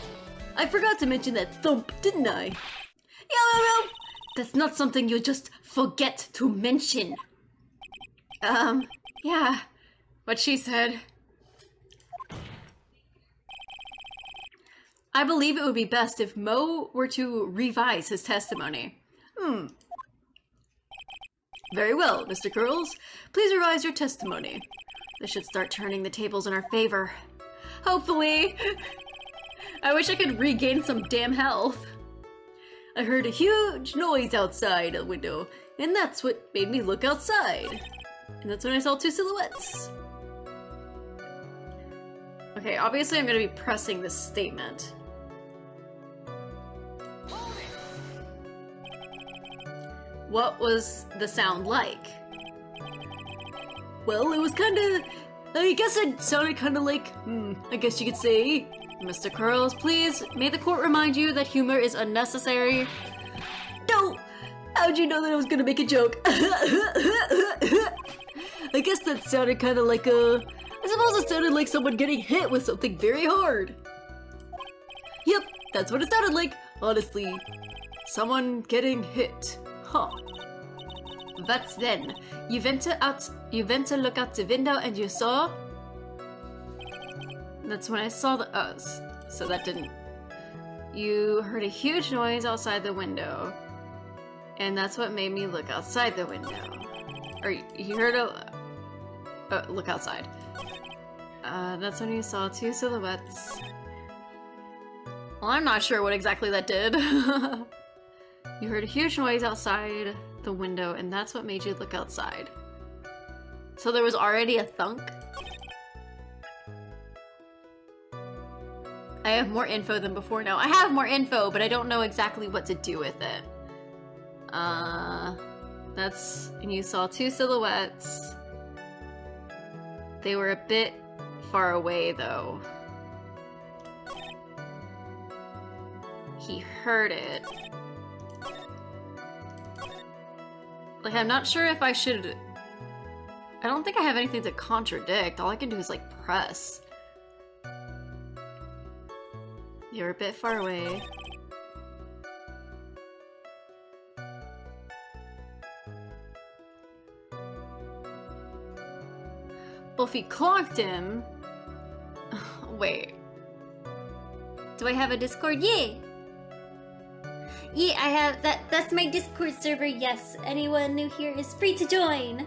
B: I forgot to mention that thump, didn't I?
A: Yeah, that's not something you just forget to mention. Yeah, what she said. I believe it would be best if Mo were to revise his testimony.
B: Very well, Mr. Curls. Please revise your testimony.
A: This should start turning the tables in our favor. Hopefully. I wish I could regain some damn health.
B: I heard a huge noise outside the window, and that's what made me look outside. And that's when I saw two silhouettes.
A: Okay, obviously I'm going to be pressing this statement. What was the sound like?
B: Well, it was kinda... I guess it sounded kinda like... I guess you could say...
A: Mr. Curls, please, may the court remind you that humor is unnecessary.
B: No! How'd you know that I was gonna make a joke? I guess that sounded kinda like I suppose it sounded like someone getting hit with something very hard. Yep, that's what it sounded like, honestly.
A: Someone getting hit. Huh. That's then. You went to look out the window and you saw? That's when I saw the us. So that didn't. You heard a huge noise outside the window. And that's what made me look outside the window. Or he heard a... look outside. That's when you saw two silhouettes. Well, I'm not sure what exactly that did. You heard a huge noise outside the window, and that's what made you look outside. So there was already a thunk? I have more info than before now. I have more info, but I don't know exactly what to do with it. That's... and you saw two silhouettes. They were a bit far away, though. He heard it. Like, I'm not sure if I should... I don't think I have anything to contradict. All I can do is, like, press. You're a bit far away. Well, if he clocked him... Wait.
C: Do I have a Discord? Yeah! Yeah, I have that's my Discord server, yes. Anyone new here is free to join.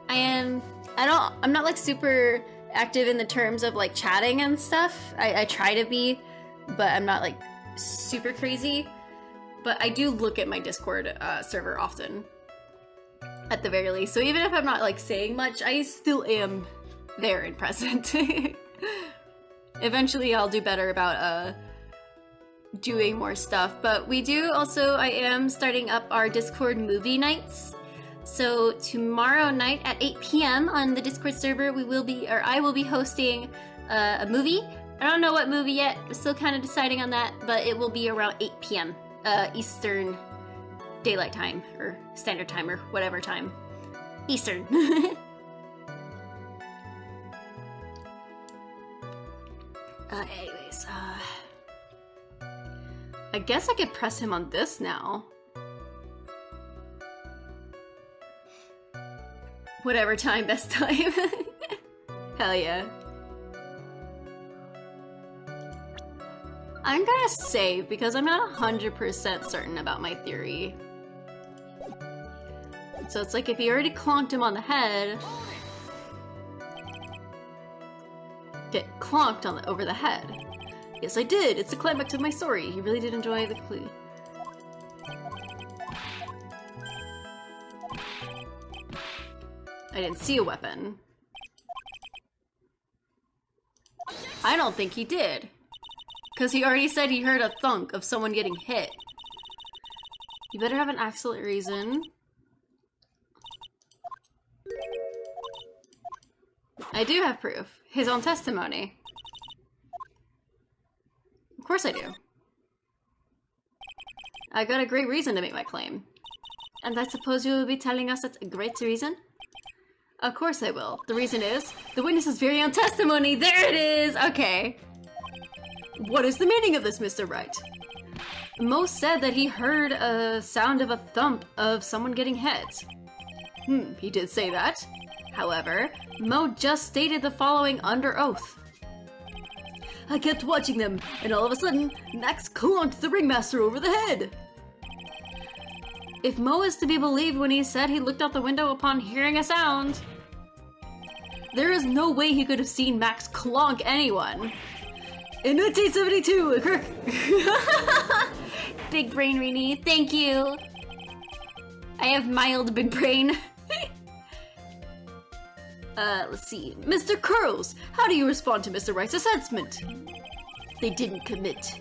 A: I'm not like super active in the terms of like chatting and stuff. I try to be, but I'm not like super crazy. But I do look at my Discord server often, at the very least. So even if I'm not like saying much, I still am there and present. Eventually I'll do better about doing more stuff, but we do also, I am starting up our Discord movie nights. So tomorrow night at 8 p.m. on the Discord server, I will be hosting a movie. I don't know what movie yet. I'm still kind of deciding on that, but it will be around 8 p.m. Eastern Daylight Time, or Standard Time, or whatever time. Eastern. Anyways, I guess I could press him on this now. Whatever time, best time. Hell yeah. I'm gonna save because I'm not 100% certain about my theory. So it's like if he already clonked him on the head, get clonked on over the head. Yes, I did. It's the climax of my story. He really did enjoy the clue. I didn't see a weapon. I don't think he did. Because he already said he heard a thunk of someone getting hit. You better have an excellent reason. I do have proof. His own testimony. Of course I do. I got a great reason to make my claim. And I suppose you will be telling us that's a great reason? Of course I will. The reason is, the witness's very own testimony! There it is! Okay. What is the meaning of this, Mr. Wright? Mo said that he heard a sound of a thump of someone getting hit. He did say that. However, Mo just stated the following under oath. I kept watching them, and all of a sudden, Max clonked the ringmaster over the head. If Mo is to be believed when he said he looked out the window upon hearing a sound, there is no way he could have seen Max clonk anyone. In 1972,
C: Big brain, Rini. Thank you. I have mild big brain.
A: Let's see. Mr. Curls, how do you respond to Mr. Wright's assessment? They didn't commit.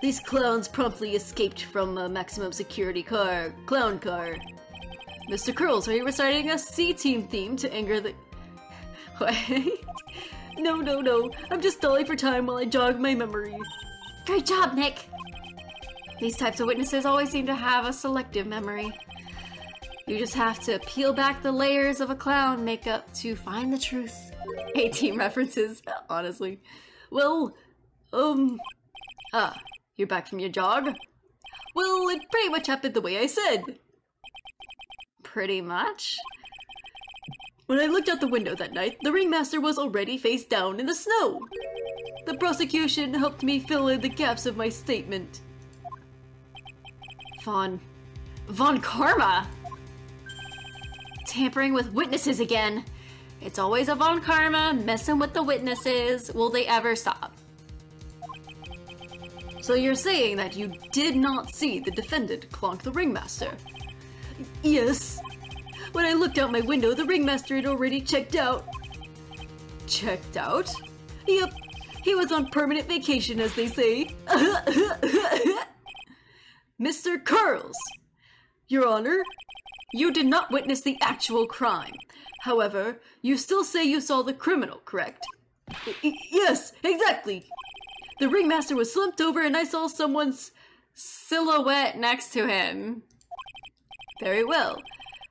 A: These clowns promptly escaped from a maximum security clown car. Mr. Curls, are you reciting a C-Team theme to anger the... Wait. No. I'm just stalling for time while I jog my memory.
C: Great job, Nick.
A: These types of witnesses always seem to have a selective memory. You just have to peel back the layers of a clown makeup to find the truth. A-Team references, honestly. Well, you're back from your jog? Well, it pretty much happened the way I said. Pretty much? When I looked out the window that night, the ringmaster was already face down in the snow. The prosecution helped me fill in the gaps of my statement. Von Karma? tampering with witnesses again. It's always a Von Karma messing with the witnesses. Will they ever stop? So you're saying that you did not see the defendant clonk the ringmaster? Yes. When I looked out my window, the ringmaster had already checked out. Checked out? Yep. He was on permanent vacation, as they say. Mr. Curls! Your Honor, you did not witness the actual crime. However, you still say you saw the criminal, correct? Yes, exactly. The ringmaster was slumped over and I saw someone's silhouette next to him. Very well.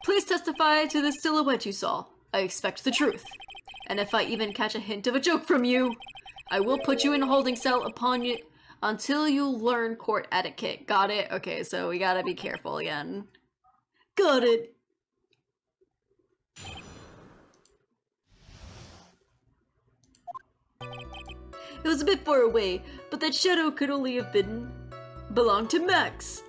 A: Please testify to the silhouette you saw. I expect the truth. And if I even catch a hint of a joke from you, I will put you in a holding cell upon you until you learn court etiquette. Got it? Okay, so we gotta be careful again. Got it. It was a bit far away, but that shadow could only have belonged to Max.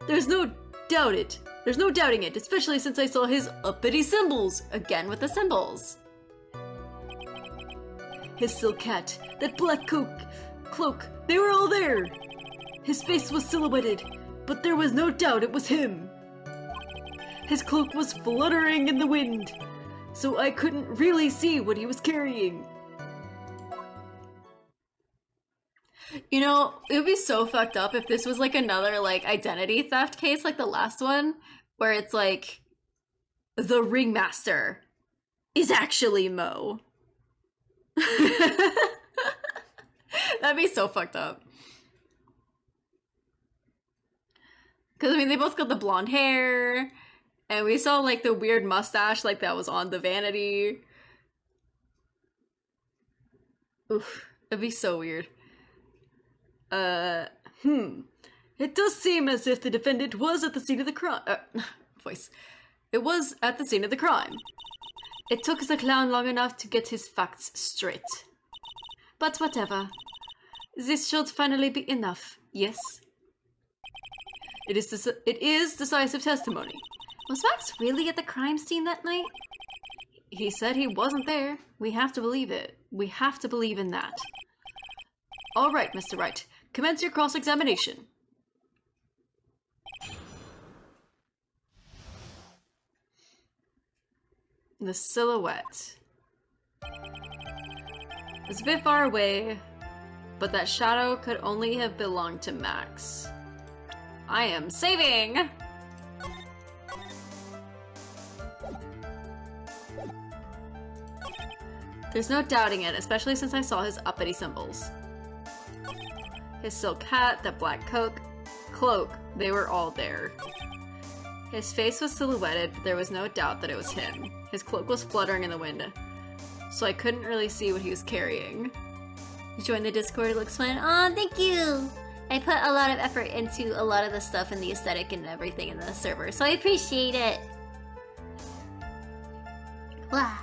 A: There's no doubting it, especially since I saw his uppity symbols. Again with the symbols. His silk hat, that black cloak, they were all there. His face was silhouetted, but there was no doubt it was him. His cloak was fluttering in the wind, so I couldn't really see what he was carrying. You know, it would be so fucked up if this was like another like identity theft case like the last one, where it's like the ringmaster is actually Mo. That'd be so fucked up. Because, I mean, they both got the blonde hair, and we saw, like, the weird mustache, like, that was on the vanity. Oof. That'd be so weird. It does seem as if the defendant was at the scene of the crime. It was at the scene of the crime. It took the clown long enough to get his facts straight. But whatever. This should finally be enough, yes? It is decisive testimony. Was Max really at the crime scene that night? He said he wasn't there. We have to believe it. We have to believe in that. All right, Mr. Wright. Commence your cross-examination. The silhouette. It's a bit far away, but that shadow could only have belonged to Max. I am saving! There's no doubting it, especially since I saw his uppity symbols. His silk hat, that black cloak, they were all there. His face was silhouetted, but there was no doubt that it was him. His cloak was fluttering in the wind, so I couldn't really see what he was carrying. You joined the Discord, it looks fun.
C: Aw, thank you! I put a lot of effort into a lot of the stuff and the aesthetic and everything in the server, so I appreciate it! Wow.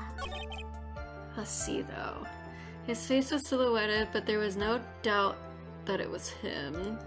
A: Let's see though. His face was silhouetted, but there was no doubt that it was him.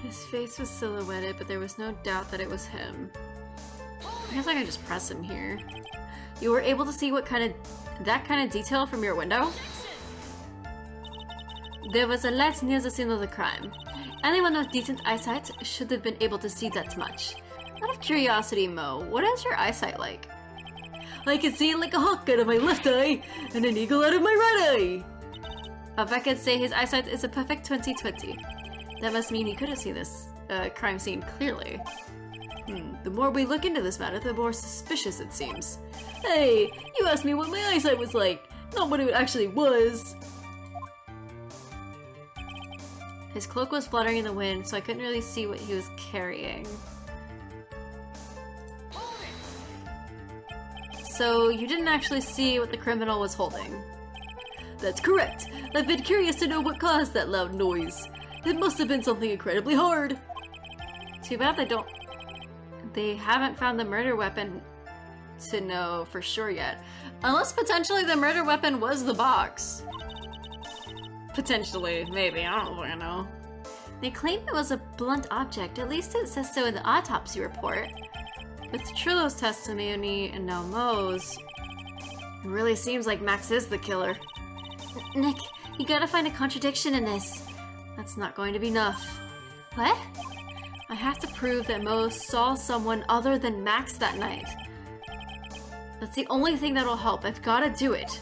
A: His face was silhouetted, but there was no doubt that it was him. I guess I can just press him here. You were able to see that kind of detail from your window? There was a light near the scene of the crime. Anyone with decent eyesight should have been able to see that much. Out of curiosity, Mo, what is your eyesight like? I can see like a hawk out of my left eye, and an eagle out of my right eye! If I could say his eyesight is a perfect 20/20. That must mean he could have seen this crime scene clearly. The more we look into this matter, the more suspicious it seems. Hey, you asked me what my eyesight was like, not what it actually was. His cloak was fluttering in the wind, so I couldn't really see what he was carrying. So you didn't actually see what the criminal was holding.
B: That's correct. I've been curious to know what caused that loud noise. It must have been something incredibly hard.
C: Too bad they haven't found the murder weapon to know for sure yet. Unless potentially the murder weapon was the box. Potentially, maybe, I don't know. They claim it was a blunt object, at least it says so in the autopsy report. With Trillo's testimony and now Mo's, it really seems like Max is the killer. Nick, you gotta find a contradiction in this. That's not going to be enough. What? I have to prove that Mo saw someone other than Max that night. That's the only thing that'll help. I've gotta do it.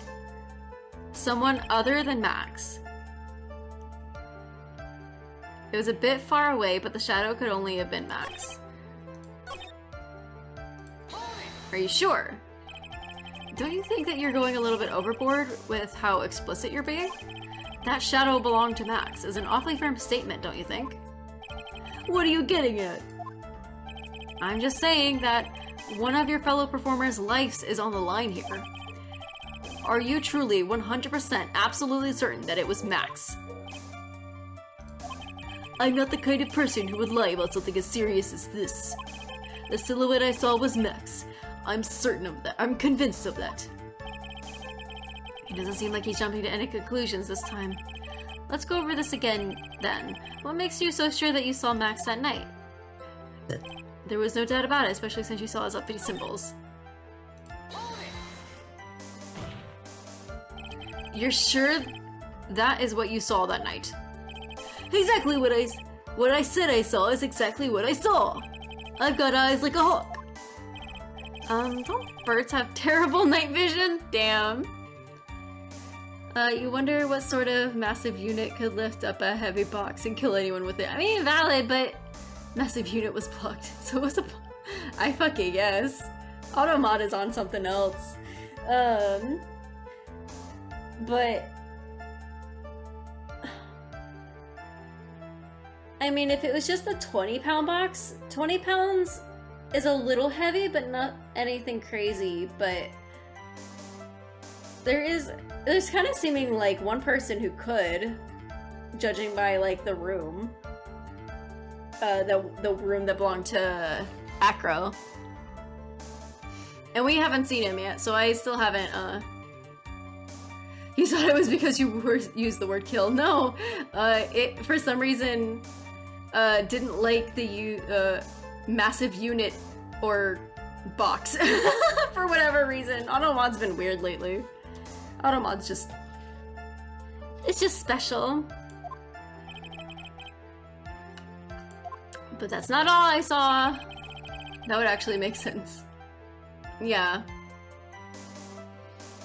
C: Someone other than Max. It was a bit far away, but the shadow could only have been Max. Are you sure? Don't you think that you're going a little bit overboard with how explicit you're being? That shadow belonged to Max is an awfully firm statement, don't you think?
B: What are you getting at?
C: I'm just saying that one of your fellow performers' lives is on the line here. Are you truly 100% absolutely certain that it was Max?
B: I'm not the kind of person who would lie about something as serious as this. The silhouette I saw was Max. I'm certain of that. I'm convinced of that.
C: It doesn't seem like he's jumping to any conclusions this time. Let's go over this again, then. What makes you so sure that you saw Max that night? There was no doubt about it, especially since you saw his uppity symbols. You're sure that is what you saw that night?
B: Exactly what I said I saw is exactly what I saw. I've got eyes like a hawk.
C: Don't birds have terrible night vision? Damn. You wonder what sort of massive unit could lift up a heavy box and kill anyone with it. I mean, valid, but massive unit was blocked. So what's the point? I fucking guess. Automod is on something else. But I mean, if it was just a 20-pound box, 20 pounds is a little heavy, but not anything crazy. But there's kind of seeming like one person who could, judging by like the room, the room that belonged to Acro, and we haven't seen him yet, so I still haven't. You thought it was because you used the word kill? No, it for some reason didn't like the massive unit or box for whatever reason. Automod's been weird lately. Automod's just... it's just special. But that's not all I saw. That would actually make sense. Yeah.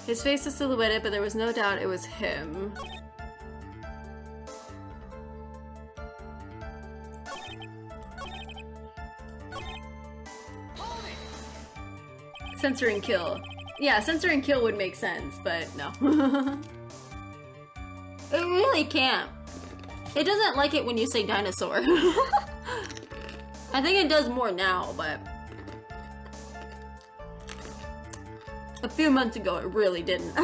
C: His face was silhouetted, but there was no doubt it was him. Censor and kill. Yeah, censor and kill would make sense, but no. It really can't. It doesn't like it when you say dinosaur. I think it does more now, but a few months ago it really didn't.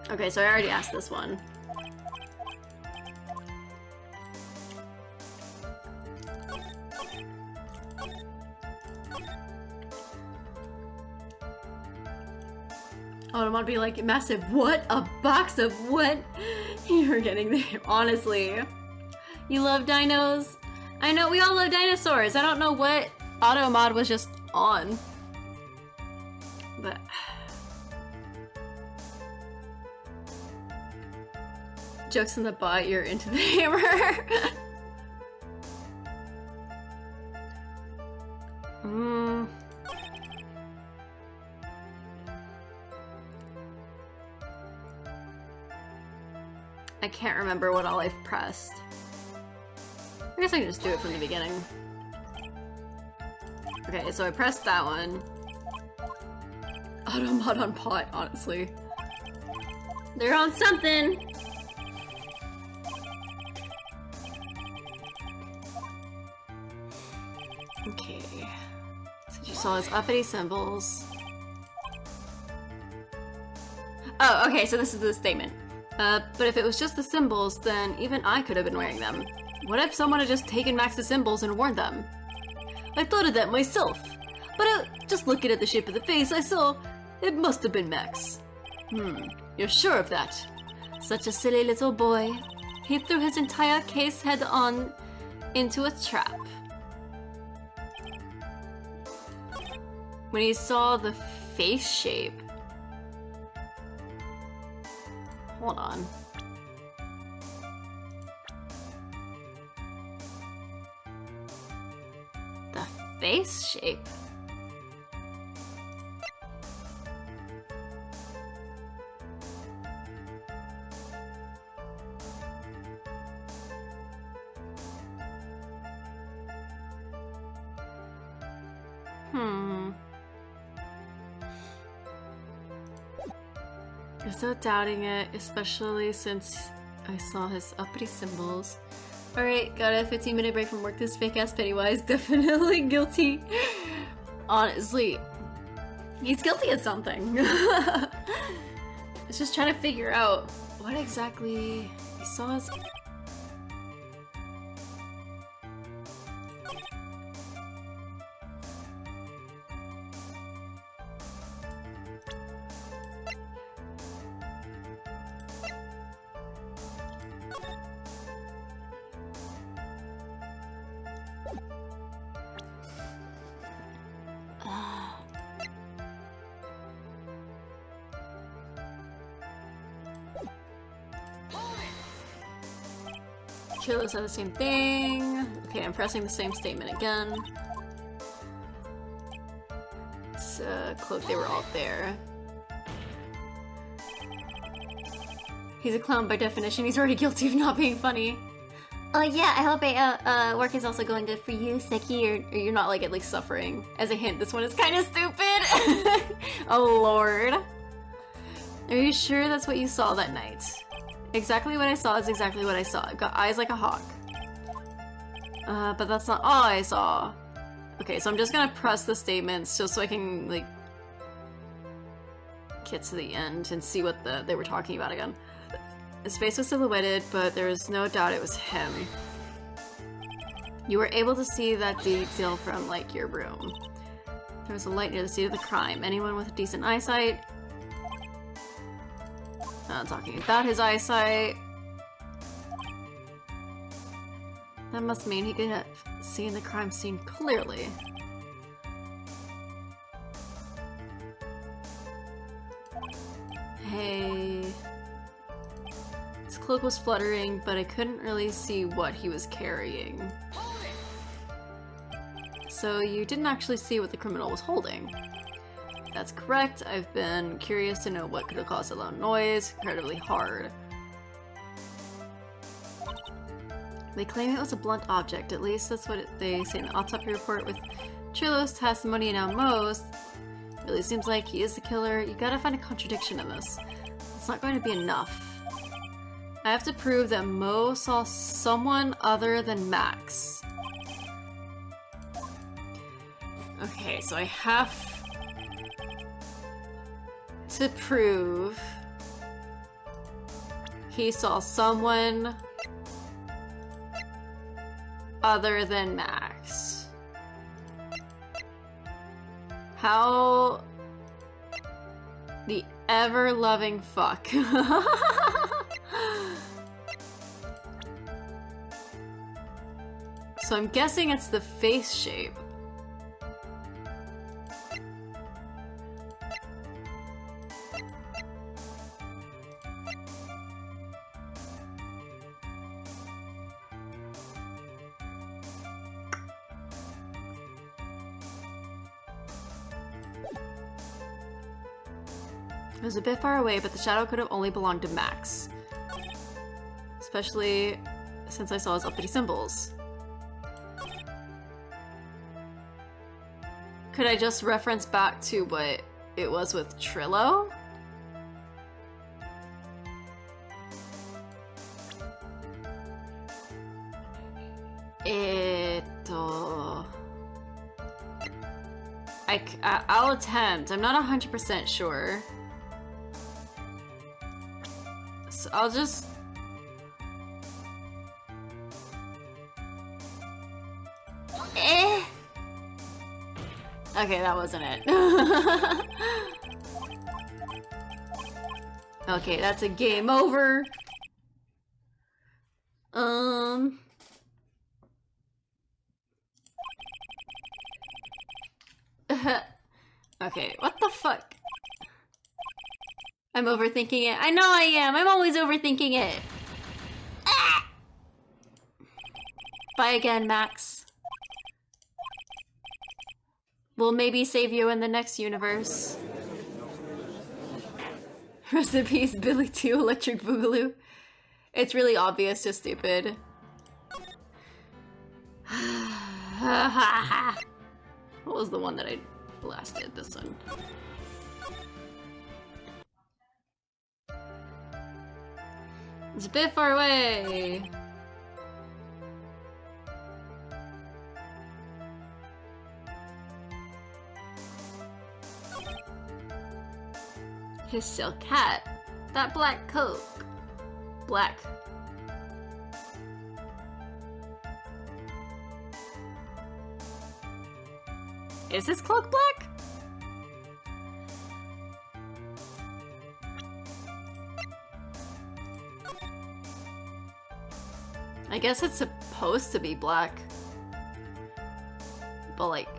C: Okay, so I already asked this one. Oh, I want to be like, massive what? A box of what? You're getting there, honestly. You love dinos? I know, we all love dinosaurs. I don't know what Automod was just on. But... jokes in the bot, you're into the hammer. I can't remember what all I've pressed. I guess I can just do it from the beginning. Okay, so I pressed that one. Automod on pot, honestly. They're on something!
A: Okay. So you saw his uppity symbols. Oh, okay, so this is the statement. But if it was just the symbols, then even I could have been wearing them. What if someone had just taken Max's symbols and worn them? I thought of that myself. But just looking at the shape of the face, I saw it must have been Max. You're sure of that? Such a silly little boy. He threw his entire case head on into a trap. When he saw the face shape. Hold on. The face shape? I'm so doubting it, especially since I saw his uppity symbols. Alright, got a 15-minute break from work. This fake-ass Pennywise, definitely guilty. Honestly, he's guilty of something. It's just trying to figure out what exactly he saw his... Killers are the same thing. Okay, I'm pressing the same statement again. It's cloak, they were all there. He's a clown by definition. He's already guilty of not being funny.
C: Oh yeah, I hope work is also going good for you, Seki,
A: Or you're not like at least suffering. As a hint, this one is kind of stupid. Oh lord. Are you sure that's what you saw that night? Exactly what I saw is exactly what I saw. I've got eyes like a hawk. But that's not all I saw. Okay, so I'm just gonna press the statements just so I can, like, get to the end and see what they were talking about again. His face was silhouetted, but there was no doubt it was him. You were able to see that detail from, like, your room. There was a light near the scene of the crime. Anyone with decent eyesight... talking about his eyesight. That must mean he could have seen the crime scene clearly. Hey. His cloak was fluttering, but I couldn't really see what he was carrying. So you didn't actually see what the criminal was holding. That's correct. I've been curious to know what could have caused a loud noise. Incredibly hard. They claim it was a blunt object. At least that's what they say in the autopsy report. With Trillo's testimony now most, it really seems like he is the killer. You gotta find a contradiction in this. It's not going to be enough. I have to prove that Mo saw someone other than Max. Okay, so I have to prove he saw someone other than Max. How the ever-loving fuck. So I'm guessing it's the face shape. It was a bit far away, but the shadow could have only belonged to Max. Especially since I saw his uppity symbols. Could I just reference back to what it was with Trillo? I'll attempt. I'm not 100% sure. So I'll just... Okay, that wasn't it. Okay, that's a game over. Okay, what the fuck? I'm overthinking it. I know I am. I'm always overthinking it. Ah! Bye again, Max. We'll maybe save you in the next universe. Recipes, Billy 2, Electric Boogaloo. It's really obvious, just stupid. What was the one that I last did? This one. It's a bit far away. His silk hat. That black coat. Black. Is his cloak black? I guess it's supposed to be black. But like,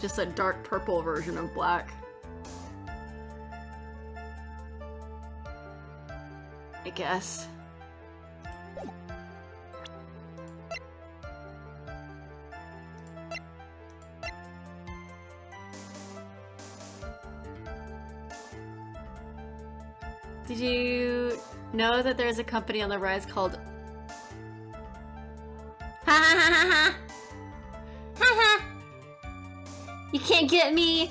A: just a dark purple version of black. I guess. Did you know that there's a company on the rise called... Ha ha ha ha ha! Ha ha! You can't get me!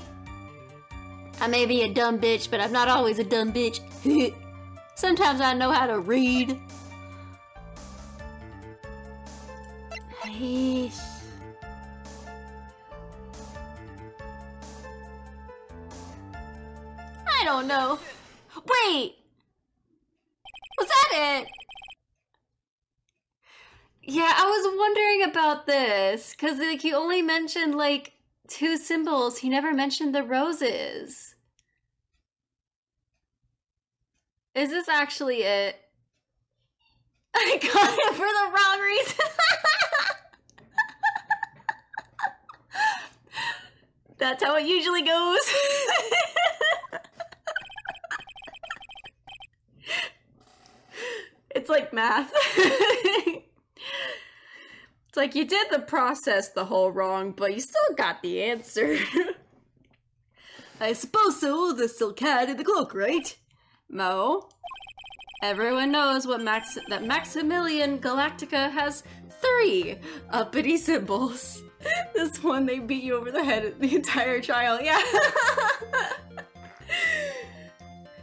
A: I may be a dumb bitch, but I'm not always a dumb bitch. Sometimes I know how to read. Yeesh. I don't know. Wait! Was that it? Yeah, I was wondering about this, because like he only mentioned like 2 symbols. He never mentioned the roses. Is this actually it? I got it for the wrong reason. That's how it usually goes. It's like math. It's like you did the process the whole wrong, but you still got the answer. I suppose so, the silk hat and the cloak, right? No. Everyone knows that Maximilian Galactica has 3 uppity symbols. This one, they beat you over the head the entire trial, yeah.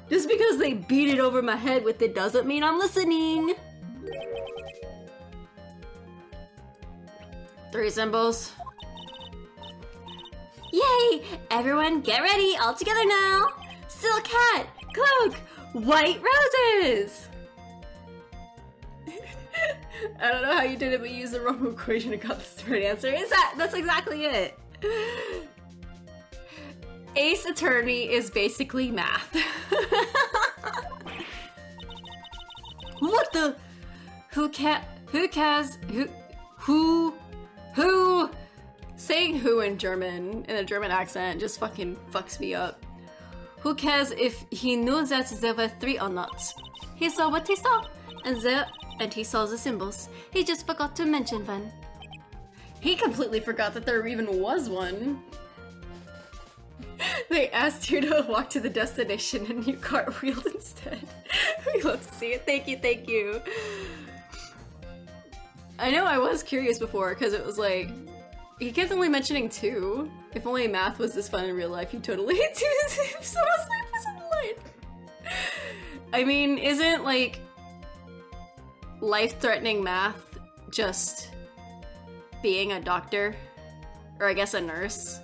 A: Just because they beat it over my head with it doesn't mean I'm listening. 3 symbols. Yay! Everyone get ready, all together now! Silk hat, cloak, white roses! I don't know how you did it, but you used the wrong equation and got the right answer. That's exactly it. Ace Attorney is basically math. What the? Who? Saying who in German, in a German accent, just fucking fucks me up. Who cares if he knew that there were 3 or not? He saw what he saw, and he saw the symbols. He just forgot to mention one. He completely forgot that there even was one. They asked you to walk to the destination and you cartwheeled instead. We love to see it. Thank you, thank you. I know I was curious before because it was like, he kept only mentioning 2. If only math was this fun in real life, you totally hit 2 so I was like, what's on the line? I mean, isn't like life-threatening math just being a doctor? Or I guess a nurse?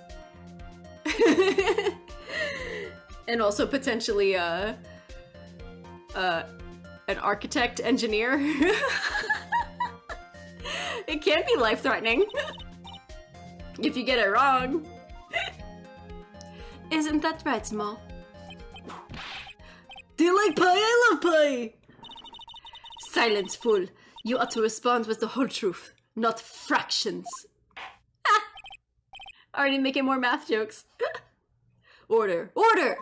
A: And also potentially an architect, engineer. It can be life-threatening if you get it wrong. Isn't that right, Small? Do you like pie? I love pie! Silence, fool. You ought to respond with the whole truth, not fractions. Already making more math jokes. Order! Order!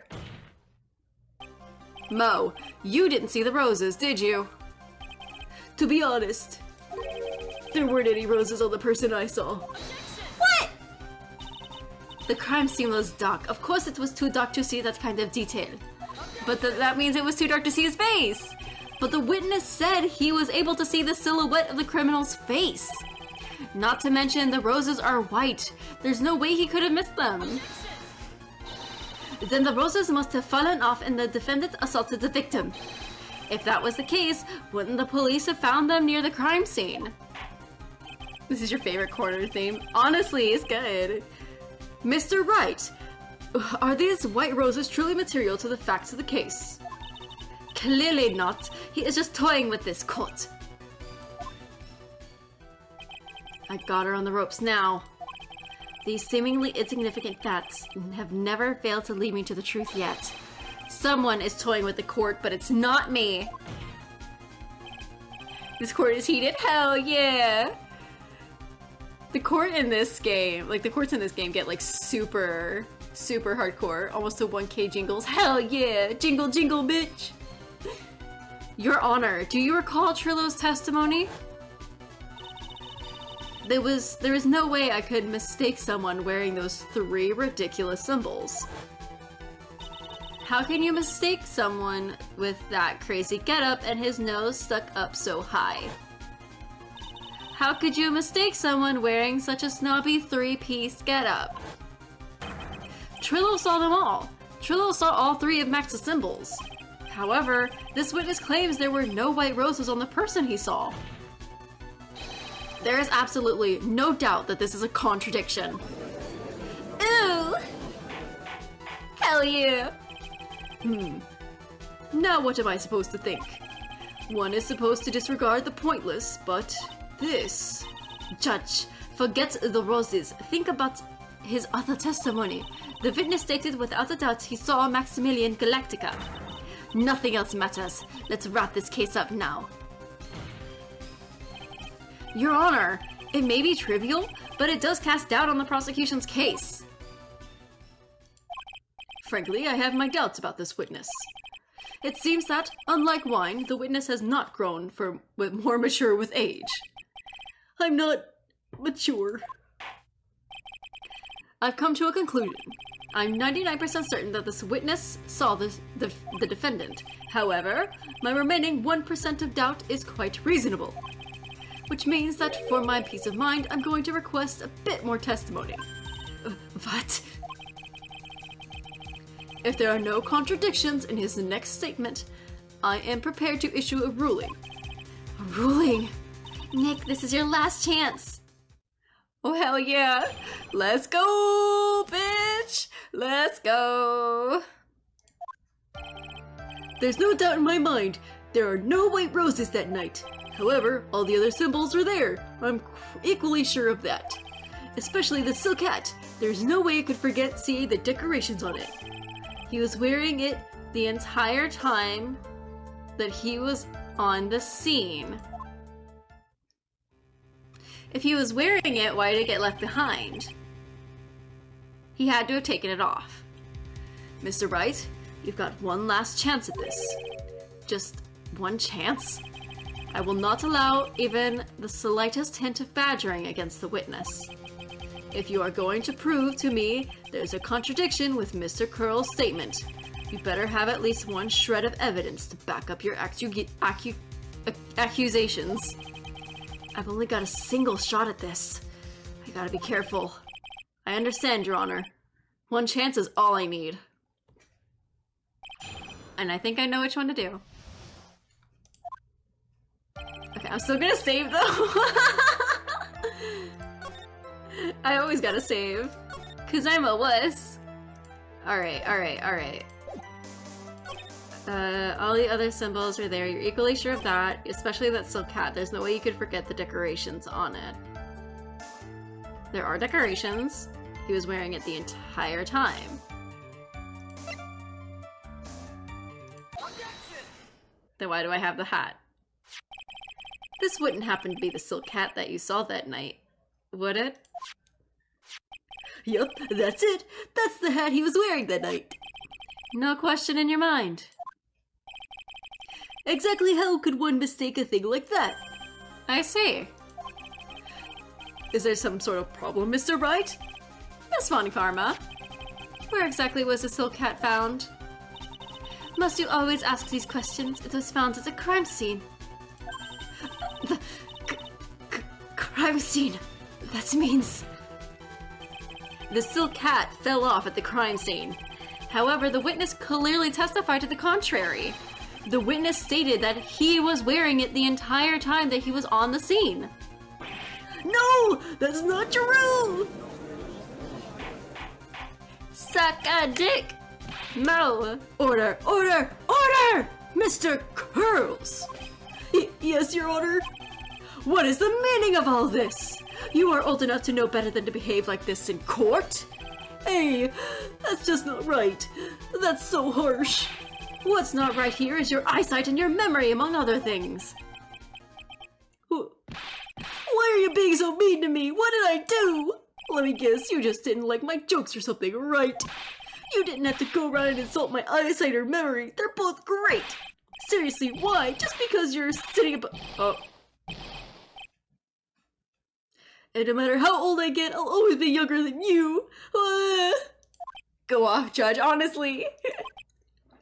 A: Mo, you didn't see the roses, did you? To be honest, there weren't any roses on the person I saw. What? The crime scene was dark. Of course it was too dark to see that kind of detail. But that means it was too dark to see his face. But the witness said he was able to see the silhouette of the criminal's face. Not to mention the roses are white. There's no way he could have missed them. Then the roses must have fallen off and the defendant assaulted the victim. If that was the case, wouldn't the police have found them near the crime scene? This is your favorite corner theme. Honestly, it's good. Mr. Wright, are these white roses truly material to the facts of the case? Clearly not. He is just toying with this court. I got her on the ropes now. These seemingly insignificant facts have never failed to lead me to the truth yet. Someone is toying with the court, but it's not me. This court is heated? Hell yeah! The court in this game, like the courts in this game get like super hardcore, almost to 1K jingles. Hell yeah! Jingle jingle bitch! Your Honor, do you recall Trillo's testimony? There was no way I could mistake someone wearing those 3 ridiculous symbols. How can you mistake someone with that crazy getup and his nose stuck up so high? How could you mistake someone wearing such a snobby 3-piece getup? Trillo saw them all. Trillo saw all 3 of Max's symbols. However, this witness claims there were no white roses on the person he saw. There is absolutely no doubt that this is a contradiction. Ooh! Hell yeah! Now what am I supposed to think? One is supposed to disregard the pointless, but this... Judge, forget the roses. Think about his other testimony. The witness stated without a doubt he saw Maximilian Galactica. Nothing else matters. Let's wrap this case up now. Your Honor, it may be trivial, but it does cast doubt on the prosecution's case. Frankly, I have my doubts about this witness. It seems that, unlike wine, the witness has not grown more mature with age. I'm not mature. I've come to a conclusion. I'm 99% certain that this witness saw the defendant. However, my remaining 1% of doubt is quite reasonable. Which means that for my peace of mind, I'm going to request a bit more testimony. What? If there are no contradictions in his next statement, I am prepared to issue a ruling. A ruling?
C: Nick, this is your last chance.
A: Oh, hell yeah. Let's go, bitch. Let's go. There's no doubt in my mind, there are no white roses that night. However, all the other symbols are there. I'm equally sure of that. Especially the silk hat. There's no way I could forget seeing the decorations on it. He was wearing it the entire time that he was on the scene. If he was wearing it, why did it get left behind? He had to have taken it off. Mr. Wright, you've got one last chance at this. Just one chance? I will not allow even the slightest hint of badgering against the witness. If you are going to prove to me there's a contradiction with Mr. Curl's statement, you better have at least one shred of evidence to back up your accusations. I've only got a single shot at this. I gotta be careful. I understand, Your Honor. One chance is all I need. And I think I know which one to do. Okay, I'm still gonna save though. I always gotta save. Cause I'm a wuss.
C: Alright. All the other symbols are there. You're equally sure of that, especially that silk hat. There's no way you could forget the decorations on it. There are decorations. He was wearing it the entire time. Then why do I have the hat? This wouldn't happen to be the silk hat that you saw that night, would it?
B: Yup, that's it. That's the hat he was wearing that night.
C: No question in your mind.
B: Exactly how could one mistake a thing like that?
C: I see.
B: Is there some sort of problem, Mr. Wright?
C: Miss Von Karma. Where exactly was the silk hat found? Must you always ask these questions? It was found at a crime scene.
B: The crime scene. That means...
C: The silk hat fell off at the crime scene. However, the witness clearly testified to the contrary. The witness stated that he was wearing it the entire time that he was on the scene.
B: No! That's not true!
C: Suck a dick! Mo!
B: Order! Order! Order! Mr. Curls! Yes, Your Honor? What is the meaning of all this? You are old enough to know better than to behave like this in court? Hey, that's just not right. That's so harsh.
C: What's not right here is your eyesight and your memory, among other things.
B: Why are you being so mean to me? What did I do? Let me guess, you just didn't like my jokes or something, right? You didn't have to go around and insult my eyesight or memory. They're both great. Seriously, why? Just because you're sitting up... Oh. And no matter how old I get, I'll always be younger than you.
C: Go off, Judge, honestly.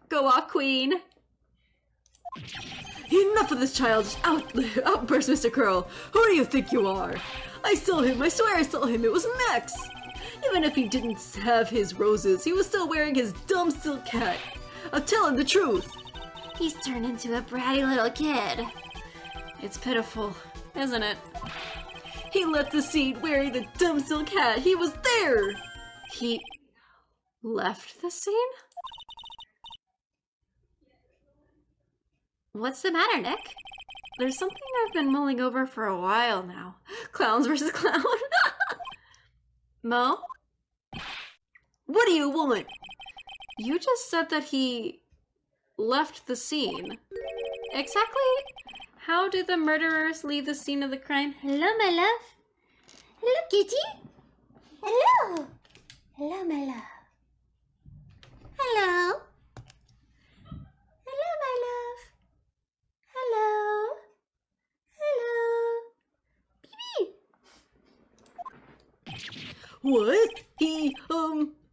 C: Go off, Queen.
B: Enough of this childish outburst, Mr. Curl. Who do you think you are? I saw him. I swear I saw him. It was Max. Even if he didn't have his roses, he was still wearing his dumb silk hat. I'll tell him the truth.
C: He's turned into a bratty little kid. It's pitiful, isn't it?
B: He left the scene wearing the dumb silk hat. He was there.
C: He left the scene? What's the matter, Nick? There's something I've been mulling over for a while now. Clowns versus clown. Mo?
B: What do you want?
C: You just said that he left the scene. Exactly how did the murderers leave the scene of the crime?
A: Hello, my love. Hello, kitty. Hello. Hello, my love. Hello. Hello, my love. Hello. Hello. Baby.
B: What?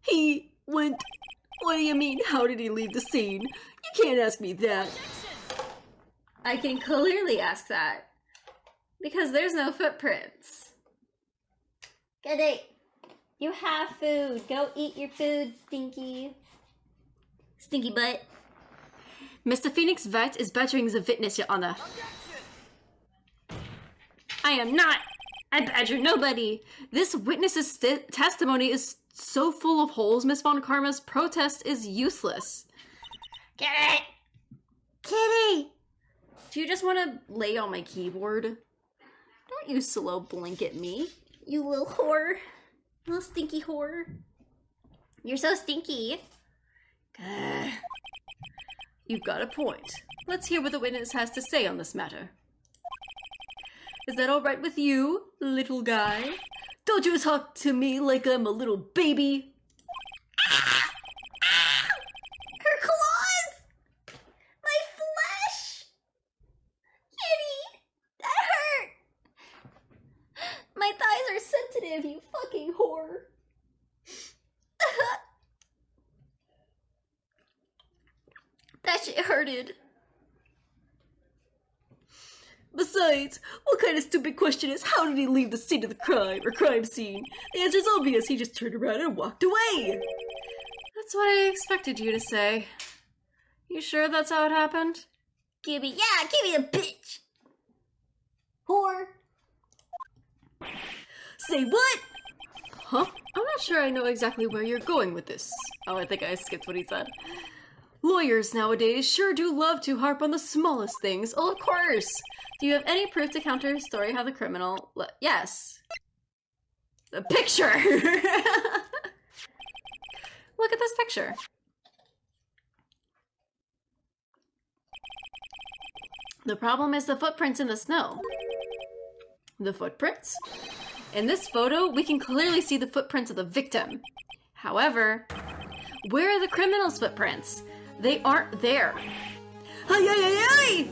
B: He went... What do you mean, how did he leave the scene? You can't ask me that.
C: I can clearly ask that. Because there's no footprints.
A: Good day. You have food. Go eat your food, Stinky. Stinky butt.
C: Mr. Phoenix Vet is badgering the witness, Your Honor. I am not. I badger nobody. This witness's testimony is so full of holes, Miss Von Karma's protest is useless.
A: Get it! Kitty!
C: Do you just want to lay on my keyboard? Don't you slow blink at me, you little whore. Little stinky whore. You're so stinky. You've got a point. Let's hear what the witness has to say on this matter. Is that all right with you, little guy?
B: Don't you talk to me like I'm a little baby.
A: Her claws! My flesh! Kitty! That hurt! My thighs are sensitive, you fucking whore. That shit hurted.
B: Besides, what kind of stupid question is how did he leave the scene of the crime scene? The answer's obvious, he just turned around and walked away.
C: That's what I expected you to say. You sure that's how it happened?
A: Give me the bitch! Whore.
B: Say what?
A: Huh? I'm not sure I know exactly where you're going with this. Oh, I think I skipped what he said. Lawyers nowadays sure do love to harp on the smallest things. Oh, of course! Do you have any proof to counter his story how the criminal... Yes. The picture! Look at this picture. The problem is the footprints in the snow. The footprints? In this photo, we can clearly see the footprints of the victim. However, where are the criminal's footprints? They aren't there. Ay, ay, ay, ay!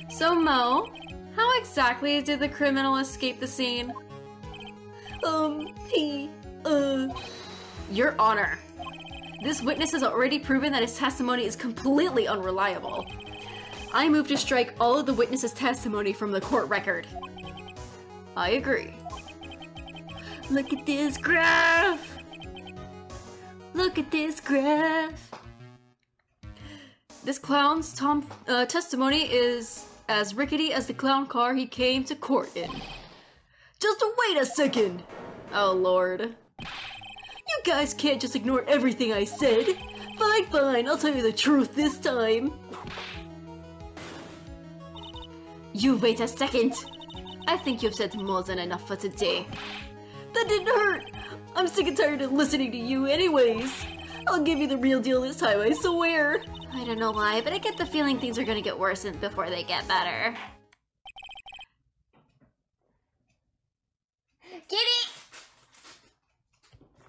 A: So, Mo, how exactly did the criminal escape the scene? Your Honor, this witness has already proven that his testimony is completely unreliable. I move to strike all of the witness's testimony from the court record. I agree.
B: Look at this graph! Look at this graph!
A: This clown's testimony is as rickety as the clown car he came to court in.
B: Just wait a second!
A: Oh, Lord.
B: You guys can't just ignore everything I said. Fine, fine, I'll tell you the truth this time.
A: You wait a second. I think you've said more than enough for today.
B: That didn't hurt. I'm sick and tired of listening to you anyways. I'll give you the real deal this time, I swear.
C: I don't know why, but I get the feeling things are gonna get worse before they get better. Kitty!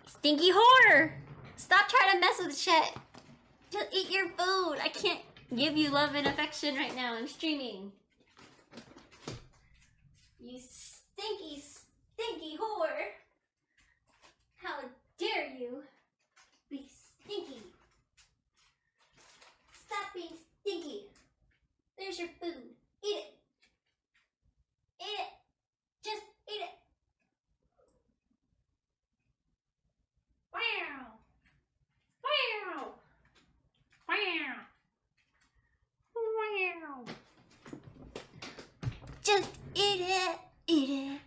C: Stinky whore! Stop trying to mess with shit! Just eat your food! I can't give you love and affection right now, I'm streaming. You stinky, stinky whore! How dare you be stinky! Stop being stinky! There's your food. Eat it! Eat it! Just eat it! Wow! Wow! Wow! Wow! Just eat it! Eat it!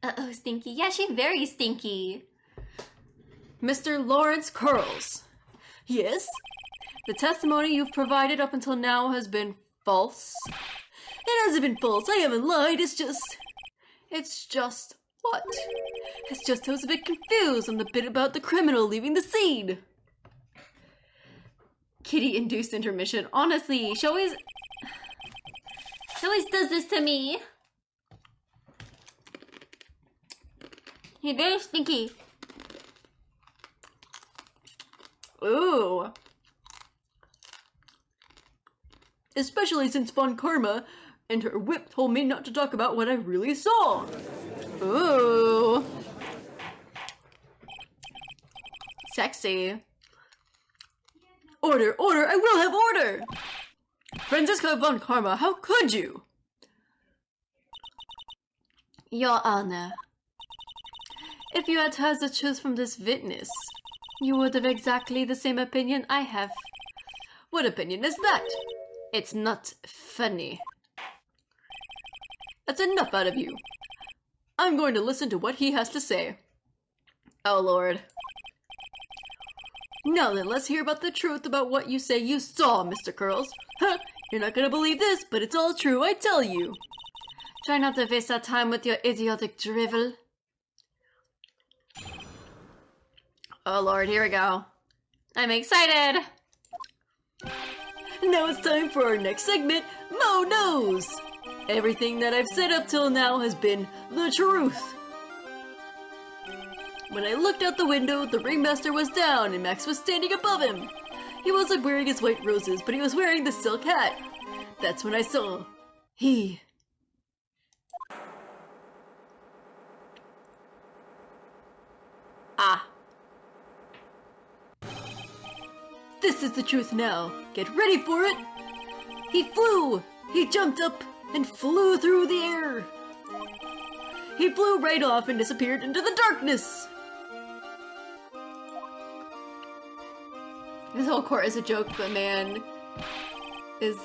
C: Uh-oh, stinky. Yeah, she's very stinky.
A: Mr. Lawrence Curls.
B: Yes?
A: The testimony you've provided up until now has been false.
B: It hasn't been false. I haven't lied. It's just
A: what?
B: It's just I was a bit confused on the bit about the criminal leaving the scene.
A: Kitty-induced intermission. Honestly, she always
C: does this to me. You're very stinky.
A: Ooh.
B: Especially since Von Karma and her whip told me not to talk about what I really saw.
A: Ooh. Sexy.
B: Order, order, I will have order!
A: Franziska Von Karma, how could you?
C: Your Honor.
A: If you had heard the truth from this witness, you would have exactly the same opinion I have.
B: What opinion is that?
A: It's not funny.
B: That's enough out of you. I'm going to listen to what he has to say.
A: Oh, Lord.
B: Now then, let's hear about the truth about what you say you saw, Mr. Curls. Huh, you're not gonna believe this, but it's all true, I tell you.
A: Try not to waste our time with your idiotic drivel. Oh, Lord, here we go. I'm excited!
B: Now it's time for our next segment, Mo Knows! Everything that I've said up till now has been the truth. When I looked out the window, the ringmaster was down and Max was standing above him. He wasn't wearing his white roses, but he was wearing the silk hat. That's when I saw he.
A: Ah.
B: This is the truth now. Get ready for it. He flew. He jumped up and flew through the air. He flew right off and disappeared into the darkness.
A: This whole court is a joke, but man is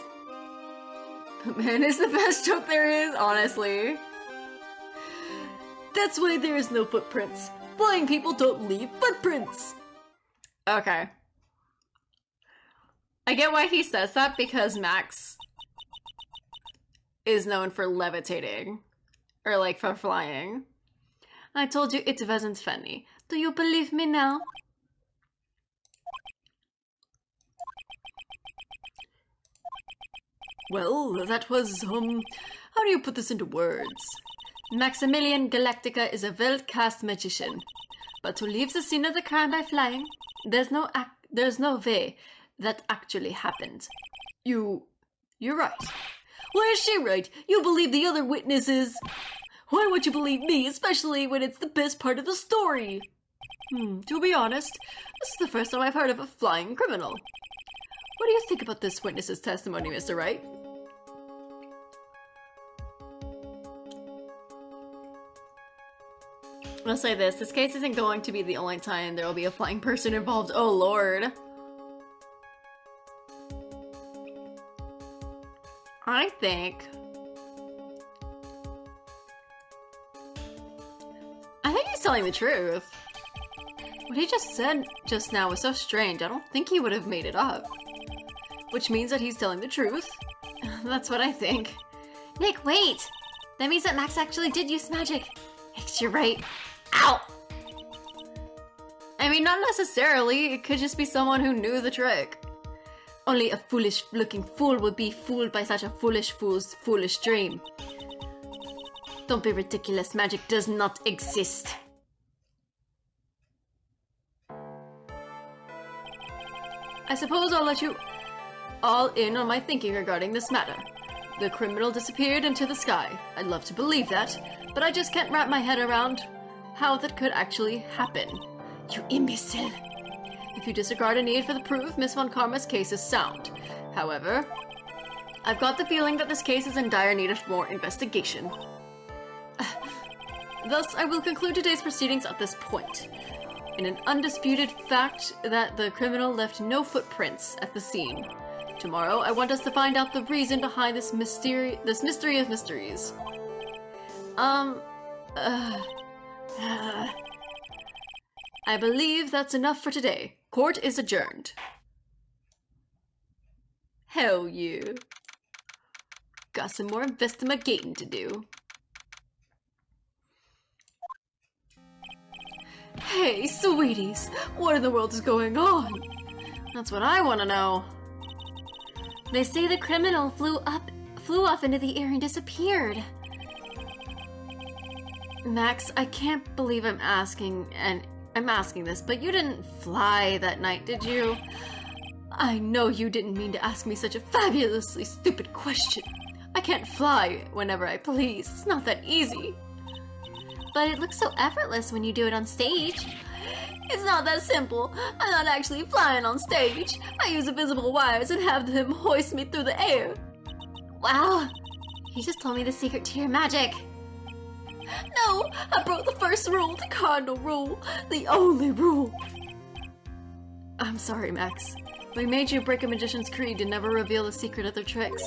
A: the best joke there is, honestly. That's why there is no footprints. Flying people don't leave footprints. Okay. I get why he says that, because Max is known for levitating. Or like for flying. I told you it wasn't funny. Do you believe me now? Well, that was, how do you put this into words? Maximilian Galactica is a well-cast magician. But to leave the scene of the crime by flying, there's no way that actually happened. You're right. Why is she right? You believe the other witnesses. Why would you believe me, especially when it's the best part of the story? To be honest, this is the first time I've heard of a flying criminal. What do you think about this witness's testimony, Mr. Wright? I'll say this case isn't going to be the only time there will be a flying person involved. Oh lord. I think he's telling the truth. What he just said just now was so strange. I don't think he would have made it up. Which means that he's telling the truth. That's what I think.
C: Nick, wait! That means that Max actually did use magic. Nick, you're right. Ow!
A: I mean, not necessarily. It could just be someone who knew the trick. Only a foolish-looking fool would be fooled by such a foolish fool's foolish dream. Don't be ridiculous. Magic does not exist. I suppose I'll let you all in on my thinking regarding this matter. The criminal disappeared into the sky. I'd love to believe that, but I just can't wrap my head around how that could actually happen. You imbecile! If you disregard a need for the proof, Miss Von Karma's case is sound. However, I've got the feeling that this case is in dire need of more investigation. Thus, I will conclude today's proceedings at this point. In an undisputed fact that the criminal left no footprints at the scene. Tomorrow, I want us to find out the reason behind this mystery of mysteries. I believe that's enough for today. Court is adjourned. Hell yeah. Got some more investigating to do. Hey, sweeties, what in the world is going on? That's what I want to know.
C: They say the criminal flew off into the air and disappeared.
A: Max, I can't believe I'm asking this, but you didn't fly that night, did you? I know you didn't mean to ask me such a fabulously stupid question. I can't fly whenever I please. It's not that easy.
C: But it looks so effortless when you do it on stage.
A: It's not that simple. I'm not actually flying on stage. I use invisible wires and have them hoist me through the air.
C: Wow, you just told me the secret to your magic.
A: No, I broke the first rule, the cardinal rule, the only rule. I'm sorry, Max. We made you break a magician's creed to never reveal the secret of their tricks.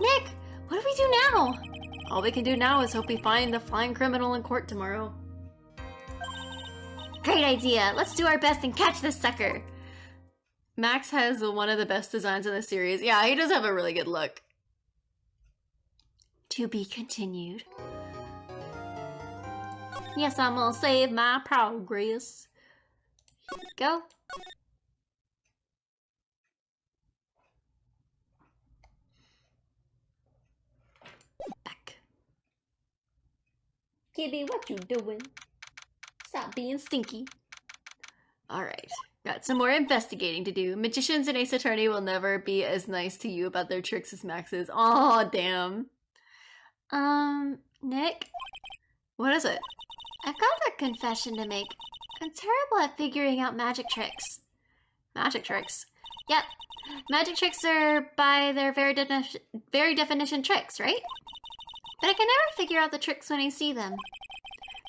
C: Nick, what do we do now?
A: All we can do now is hope we find the flying criminal in court tomorrow.
C: Great idea. Let's do our best and catch this sucker.
A: Max has one of the best designs in the series. Yeah, he does have a really good look.
C: To be continued.
A: Yes, I'm gonna save my progress. Here we go. Back. Kitty, what you doing? Stop being stinky. Alright, got some more investigating to do. Magicians in Ace Attorney will never be as nice to you about their tricks as Max is. Aw, damn.
C: Nick?
A: What is it?
C: I've got a confession to make. I'm terrible at figuring out magic tricks.
A: Magic tricks?
C: Yep. Magic tricks are by their very definition tricks, right? But I can never figure out the tricks when I see them.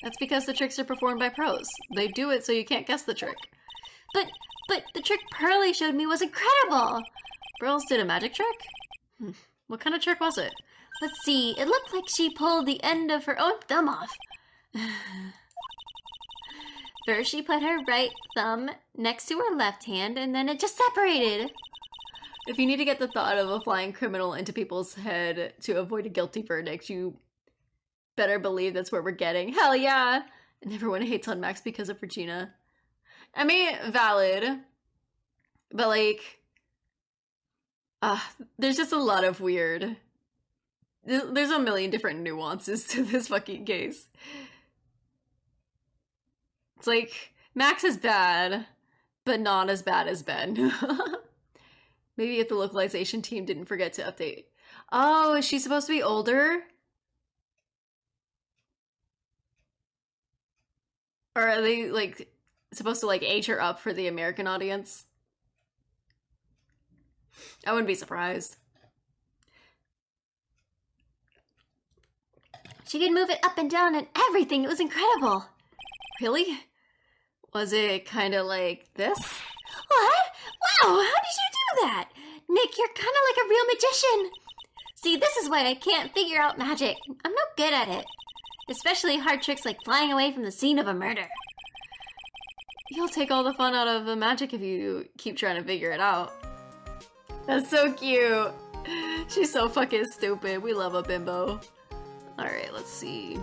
A: That's because the tricks are performed by pros. They do it so you can't guess the trick.
C: But the trick Pearly showed me was incredible!
A: Pearls did a magic trick? What kind of trick was it?
C: Let's see, it looked like she pulled the end of her own thumb off. First, she put her right thumb next to her left hand, and then it just separated.
A: If you need to get the thought of a flying criminal into people's head to avoid a guilty verdict, you better believe that's where we're getting. Hell yeah! And everyone hates on Max because of Regina. I mean, valid. But, like... there's just a lot of weird... There's a million different nuances to this fucking case. It's like, Max is bad, but not as bad as Ben. Maybe if the localization team didn't forget to update. Oh, is she supposed to be older? Or are they, like, supposed to, like, age her up for the American audience? I wouldn't be surprised.
C: She could move it up and down and everything. It was incredible.
A: Really? Was it kind of like this?
C: What? Wow, how did you do that? Nick, you're kind of like a real magician. See, this is why I can't figure out magic. I'm no good at it. Especially hard tricks like flying away from the scene of a murder.
A: You'll take all the fun out of the magic if you keep trying to figure it out. That's so cute. She's so fucking stupid. We love a bimbo. Alright, let's see.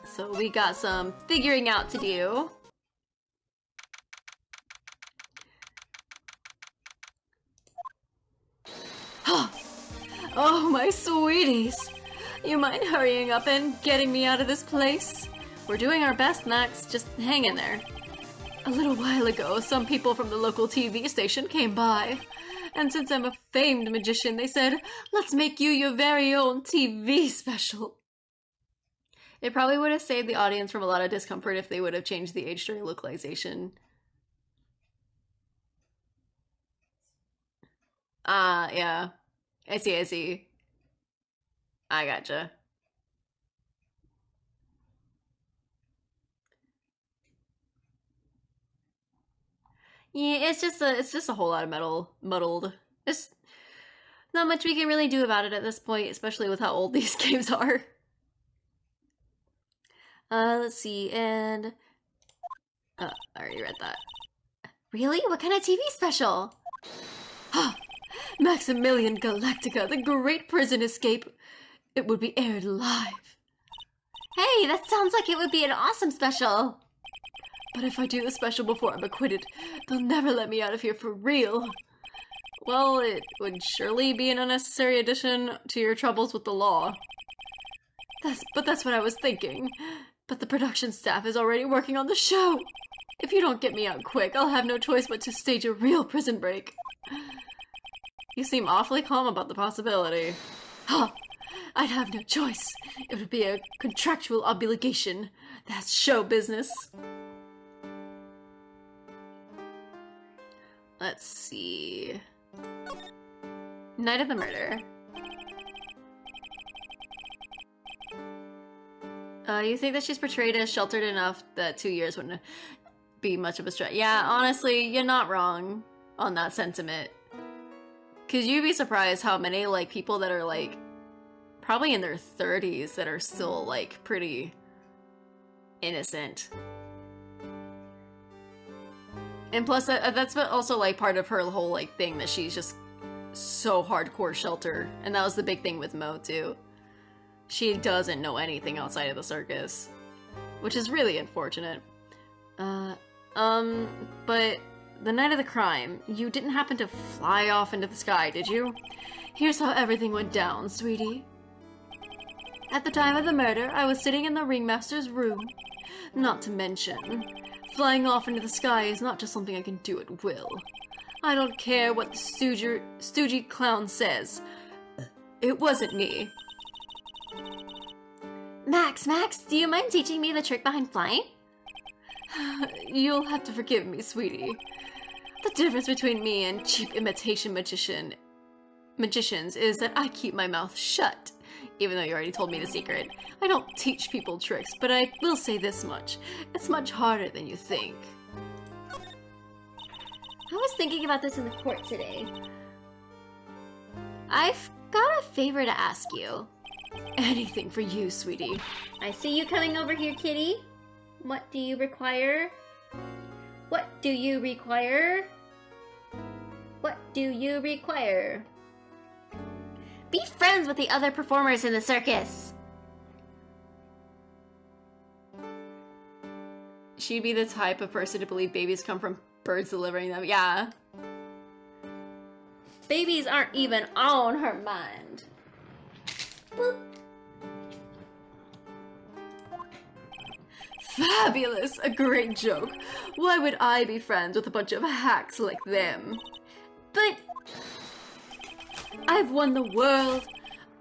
A: So we got some figuring out to do. Oh, my sweeties. You mind hurrying up and getting me out of this place? We're doing our best, Max. Just hang in there. A little while ago, some people from the local TV station came by. And since I'm a famed magician, they said, let's make you your very own TV special. It probably would have saved the audience from a lot of discomfort if they would have changed the age during localization. Yeah. I see. I gotcha. Yeah, it's just a whole lot of muddled. There's not much we can really do about it at this point, especially with how old these games are. Let's see, and... I already read that.
C: Really? What kind of TV special?
A: Maximilian Galactica, the Great Prison Escape. It would be aired live.
C: Hey, that sounds like it would be an awesome special.
A: But if I do the special before I'm acquitted, they'll never let me out of here for real. Well, it would surely be an unnecessary addition to your troubles with the law. That's what I was thinking. But the production staff is already working on the show. If you don't get me out quick, I'll have no choice but to stage a real prison break. You seem awfully calm about the possibility. I'd have no choice. It would be a contractual obligation. That's show business. Let's see. Night of the murder. You think that she's portrayed as sheltered enough that 2 years wouldn't be much of a stretch? Yeah, honestly, you're not wrong on that sentiment. Cause you'd be surprised how many, like, people that are, like, probably in their 30s that are still, like, pretty innocent. And plus, that's also, like, part of her whole, like, thing that she's just so hardcore shelter. And that was the big thing with Mo, too. She doesn't know anything outside of the circus. Which is really unfortunate. But the night of the crime, you didn't happen to fly off into the sky, did you? Here's how everything went down, sweetie. At the time of the murder, I was sitting in the ringmaster's room. Not to mention, flying off into the sky is not just something I can do at will. I don't care what the stoogey clown says. It wasn't me.
C: Max, do you mind teaching me the trick behind flying?
A: You'll have to forgive me, sweetie. The difference between me and cheap imitation magicians is that I keep my mouth shut. Even though you already told me the secret. I don't teach people tricks, but I will say this much. It's much harder than you think.
C: I was thinking about this in the court today. I've got a favor to ask you.
A: anything for you, sweetie.
C: I see you coming over here, kitty. What do you require? What do you require? What do you require? Be friends with the other performers in the circus.
A: She'd be the type of person to believe babies come from birds delivering them. Yeah.
C: Babies aren't even on her mind. Boop.
A: Fabulous! A great joke. Why would I be friends with a bunch of hacks like them?
C: But
A: I've won the world.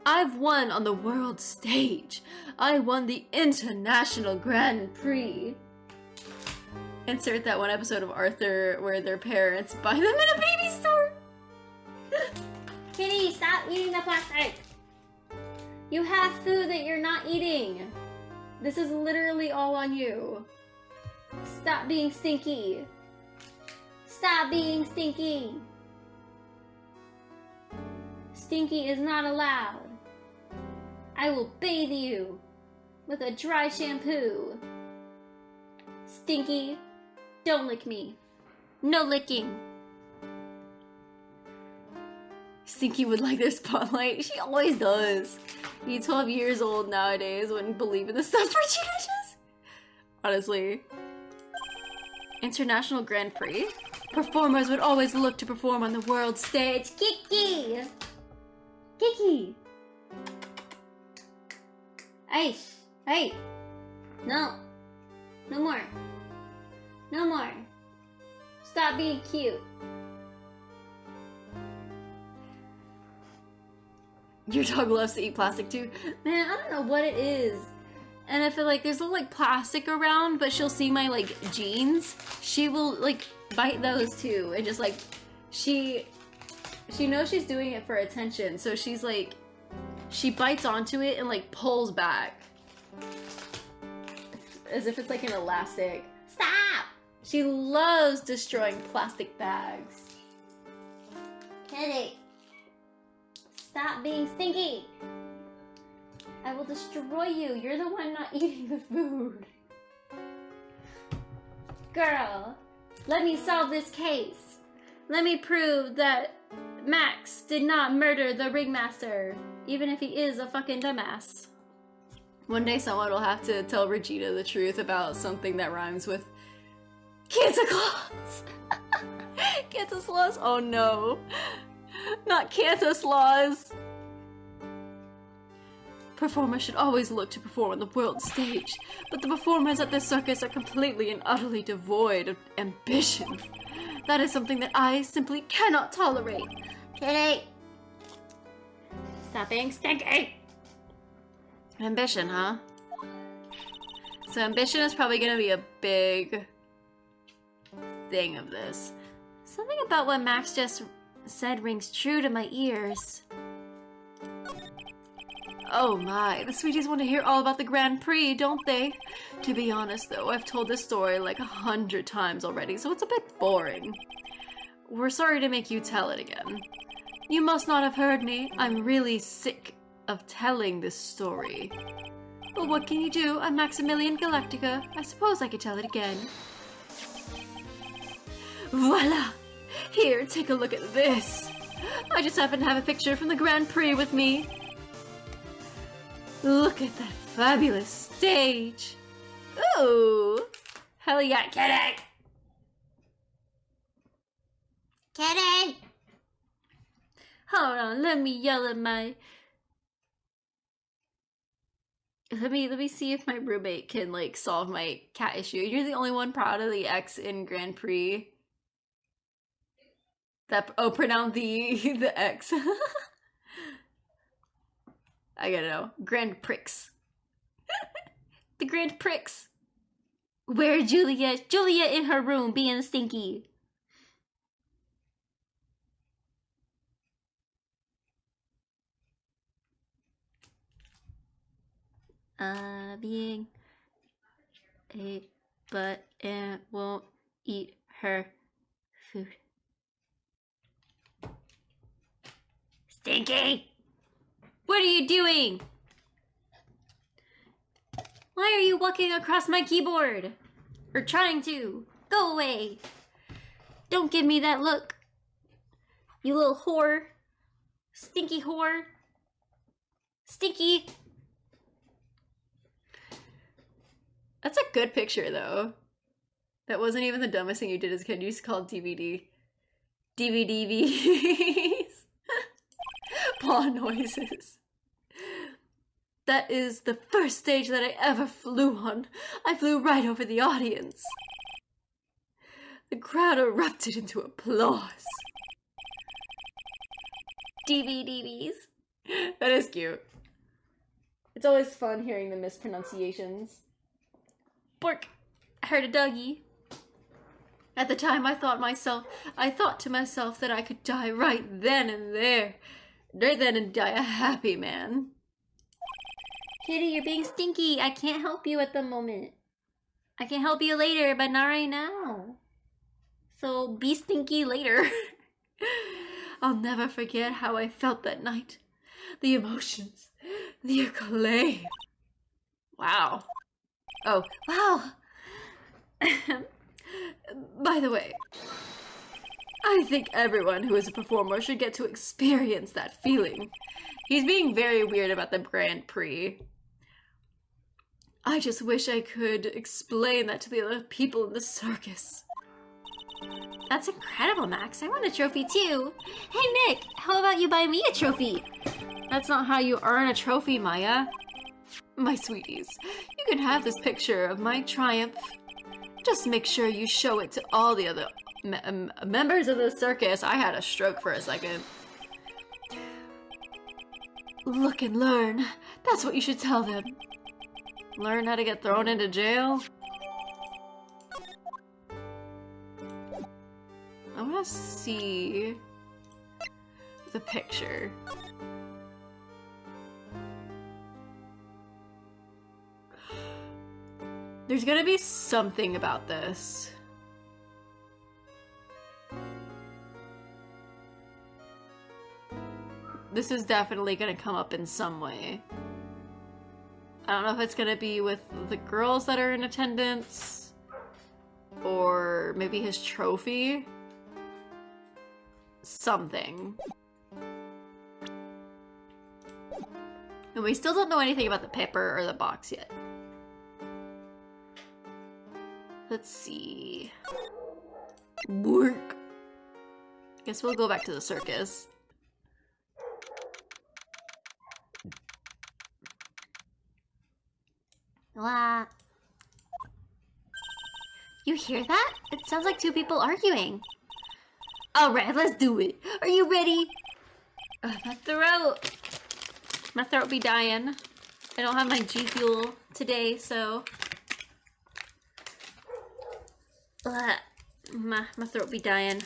A: I've won on the world stage. I won the International Grand Prix. Insert that one episode of Arthur where their parents buy them in a baby store.
C: Kitty, stop eating the plastic. You have food that you're not eating. This is literally all on you. Stop being stinky. Stop being stinky. Stinky is not allowed. I will bathe you with a dry shampoo. Stinky, don't lick me. No licking.
A: Stinky would like their spotlight. She always does. You 12 years old nowadays wouldn't believe in the stuff Regina does. Honestly. International Grand Prix? Performers would always look to perform on the world stage.
C: Kiki! Kiki! Hey! Hey! No. No more. No more. Stop being cute.
A: Your dog loves to eat plastic too.
C: Man, I don't know what it is.
A: And I feel like there's a little like plastic around, but she'll see my like jeans. She will like bite those too, and just like she knows she's doing it for attention, so she's like she bites onto it and like pulls back as if it's like an elastic.
C: Stop!
A: She loves destroying plastic bags.
C: Kitty. Stop being stinky. I will destroy you. You're the one not eating the food. Girl, let me solve this case. Let me prove that Max did not murder the ringmaster, even if he is a fucking dumbass.
A: One day someone will have to tell Regina the truth about something that rhymes with Santa Claus. Santa Claus? Oh no. Not Santa Claus. Performers should always look to perform on the world stage, but the performers at this circus are completely and utterly devoid of ambition. That is something that I simply cannot tolerate.
C: Kitty! Stop being stinky!
A: Ambition, huh? So ambition is probably gonna be a big thing of this.
C: Something about what Max just said rings true to my ears.
A: Oh my, the sweeties want to hear all about the Grand Prix, don't they? To be honest though, I've told this story like 100 times already, so it's a bit boring. We're sorry to make you tell it again. You must not have heard me. I'm really sick of telling this story. But what can you do? I'm Maximilian Galactica. I suppose I could tell it again. Voila! Here, take a look at this. I just happen to have a picture from the Grand Prix with me. Look at that fabulous stage. Ooh! Hell yeah, Kitty!
C: Kitty!
A: Hold on, let me yell at my... Let me see if my roommate can, like, solve my cat issue. You're the only one proud of the X in Grand Prix. Pronounce the X. I gotta know. Grand Prix. The Grand Prix.
C: Where Juliet? Juliet in her room being stinky. Being a butt and won't eat her food. Stinky! What are you doing? Why are you walking across my keyboard? Or trying to? Go away. Don't give me that look. You little whore. Stinky whore. Stinky.
A: That's a good picture, though. That wasn't even the dumbest thing you did as a kid. You used to call it DVD. DVDs. Paw noises. That is the first stage that I ever flew on. I flew right over the audience. The crowd erupted into applause.
C: DVDs.
A: That is cute. It's always fun hearing the mispronunciations.
C: Bork. I heard a doggy.
A: At the time, I thought to myself that I could die right then and there. Right then and die a happy man.
C: Kitty, you're being stinky. I can't help you at the moment. I can help you later, but not right now. So be stinky later.
A: I'll never forget how I felt that night. The emotions. The acclaim. Wow. Oh, wow. By the way, I think everyone who is a performer should get to experience that feeling. He's being very weird about the Grand Prix. I just wish I could explain that to the other people in the circus.
C: That's incredible, Max. I want a trophy too. Hey, Nick, how about you buy me a trophy?
A: That's not how you earn a trophy, Maya. My sweeties, you can have this picture of my triumph. Just make sure you show it to all the other members of the circus. I had a stroke for a second. Look and learn. That's what you should tell them. Learn how to get thrown into jail? I want to see the picture. There's gonna be something about this. This is definitely gonna come up in some way. I don't know if it's gonna be with the girls that are in attendance, or maybe his trophy. Something. And we still don't know anything about the paper or the box yet. Let's see. Work. Guess we'll go back to the circus.
C: Wow. You hear that? It sounds like two people arguing. Alright, let's do it. Are you ready?
A: My throat be dying. I don't have my G Fuel today, so my throat be dying.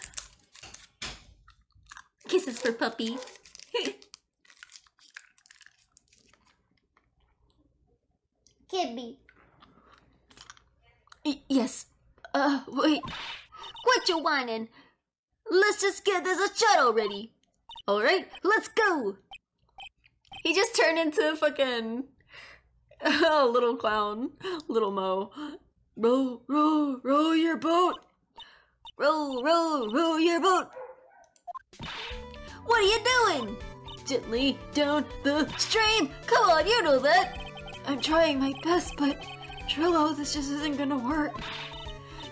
C: Kisses for puppy. Kidney.
B: Yes. Wait. Quit your whining. Let's just get this a shot already. Alright, let's go.
A: He just turned into fucking a little clown. Little Mo. Row, row, row your boat.
B: Row, row, row your boat. What are you doing?
A: Gently down the
B: Stream! Come on, you know that.
A: I'm trying my best, but Trillo, this just isn't gonna work.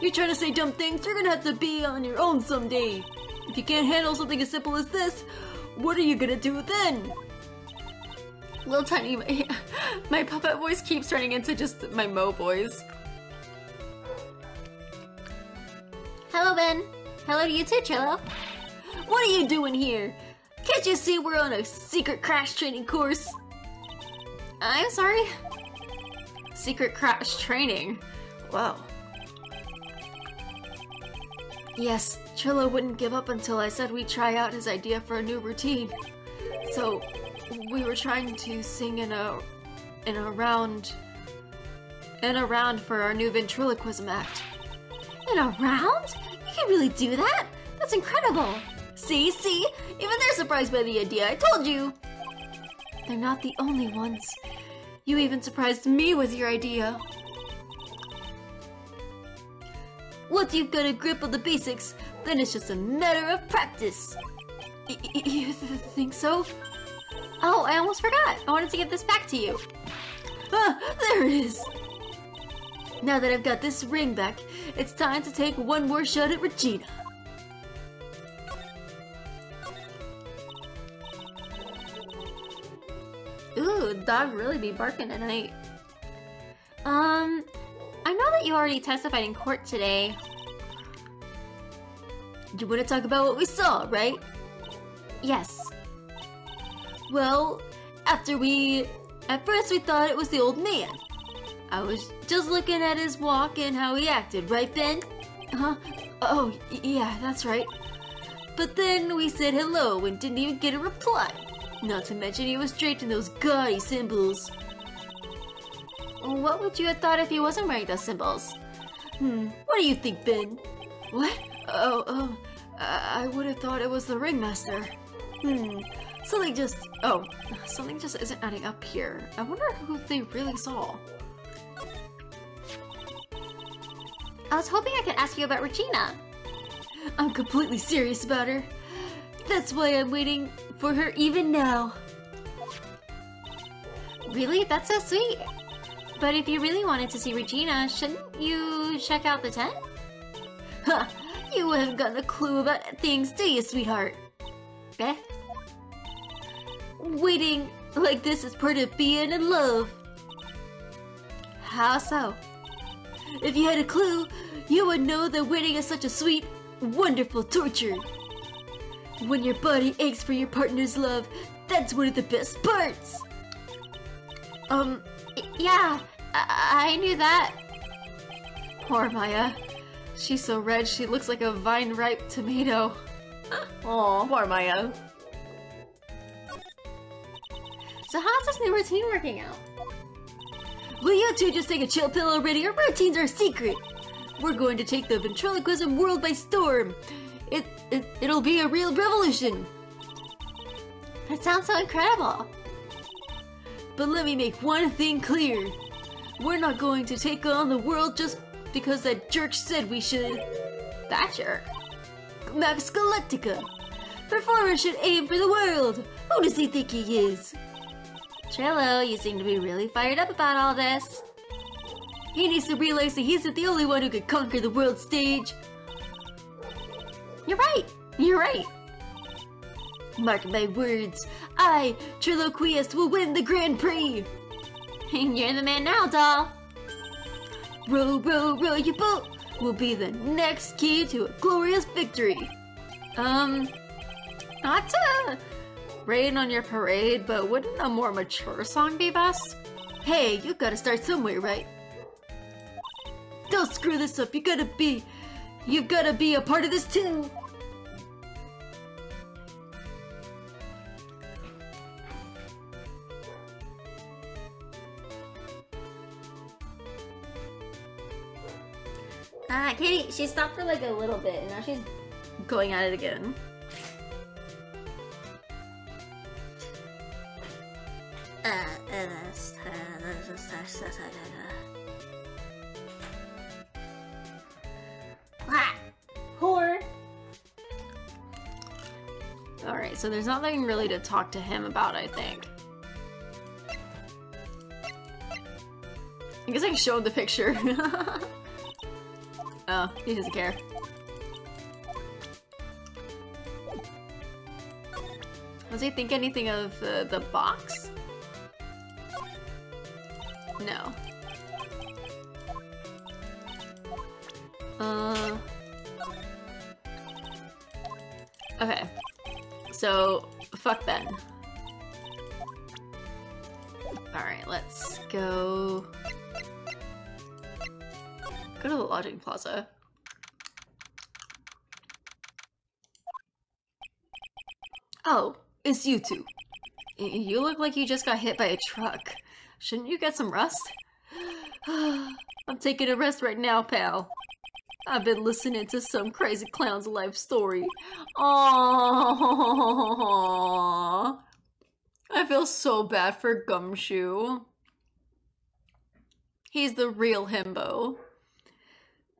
A: You're trying to say dumb things, you're gonna have to be on your own someday. If you can't handle something as simple as this, what are you gonna do then? Little tiny, my puppet voice keeps turning into just my Mo voice.
C: Hello, Ben. Hello to you too, Trillo.
B: What are you doing here? Can't you see we're on a secret crash training course?
A: I'm sorry? Secret crash training? Wow. Yes, Trillo wouldn't give up until I said we'd try out his idea for a new routine. So, we were trying to sing in a round for our new ventriloquism act.
C: In a round? You can really do that? That's incredible.
B: See? Even they're surprised by the idea, I told you!
A: They're not the only ones.
B: You even surprised me with your idea. Once you've got a grip on the basics, then it's just a matter of practice. You think so?
C: Oh, I almost forgot. I wanted to give this back to you.
B: Ah, there it is. Now that I've got this ring back, it's time to take one more shot at Regina.
C: Ooh, dog really be barking tonight. I know that you already testified in court today.
B: You want to talk about what we saw, right?
C: Yes.
B: Well, at first we thought it was the old man. I was just looking at his walk and how he acted, right, Ben? Huh? Oh, yeah, that's right. But then we said hello and didn't even get a reply. Not to mention he was draped in those gaudy symbols.
C: What would you have thought if he wasn't wearing those symbols?
B: What do you think, Ben? What? I would have thought it was the ringmaster. Something just isn't adding up here. I wonder who they really saw.
C: I was hoping I could ask you about Regina.
B: I'm completely serious about her. That's why I'm waiting for her even now.
C: Really? That's so sweet. But if you really wanted to see Regina, shouldn't you check out the tent?
B: Ha! You haven't got a clue about things, do you, sweetheart?
C: Eh?
B: Waiting like this is part of being in love.
C: How so?
B: If you had a clue, you would know that waiting is such a sweet, wonderful torture. When your body aches for your partner's love, that's one of the best parts.
C: Yeah, I knew that.
A: Poor Maya. She's so red she looks like a vine-ripe tomato. Aw, poor Maya.
C: So how's this new routine working out?
B: Will you two just take a chill pill already? Our routines are a secret. We're going to take the ventriloquism world by storm. It'll be a real revolution.
C: That sounds so incredible.
B: But let me make one thing clear. We're not going to take on the world just because that jerk said we should.
C: That jerk?
B: Max Galactica. Performer should aim for the world. Who does he think he is?
C: Trillo, you seem to be really fired up about all this.
B: He needs to realize that he isn't the only one who could conquer the world stage.
C: You're right. You're right.
B: Mark my words. I, Triloquiest, will win the Grand Prix.
C: You're the man now, doll.
B: Row, row, row your boat will be the next key to a glorious victory.
A: Not to rain on your parade, but wouldn't a more mature song be best?
B: Hey, you gotta start somewhere, right? Don't screw this up. You've gotta be a part of this too.
C: Katie, she stopped for like a little bit, and now she's
A: Going at it again.
C: whore.
A: Alright, so there's nothing really to talk to him about, I think. I guess I can show him the picture. Oh, he doesn't care. Does he think anything of the box? No. Okay. So, fuck Ben. Alright, let's go... Go to the lodging plaza.
B: Oh, it's you two.
A: You look like you just got hit by a truck. Shouldn't you get some rest?
B: I'm taking a rest right now, pal. I've been listening to some crazy clown's life story.
A: Aww. I feel so bad for Gumshoe. He's the real himbo.